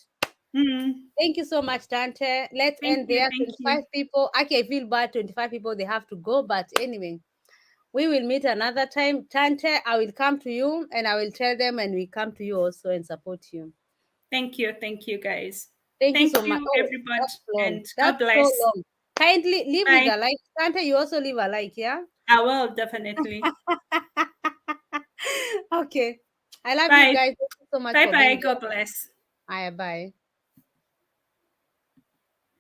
Hmm. Thank you so much, Tante. Let's Thank end you. there. Thank you. 25 people. Okay, I feel bad. 25 people, they have to go. But anyway, we will meet another time. Tante, I will come to you and I will tell them, and we come to you also and support you. Thank you. Thank you, guys. Thank you so Thank much. you, Oh, everybody, that's long. and God That's so bless. long. Kindly leave with Bye. a like. Tante, you also leave a like, yeah? I will definitely. Okay. I love you Bye. guys. Thank you so much Bye. for Bye. being God there. bless. Bye bye.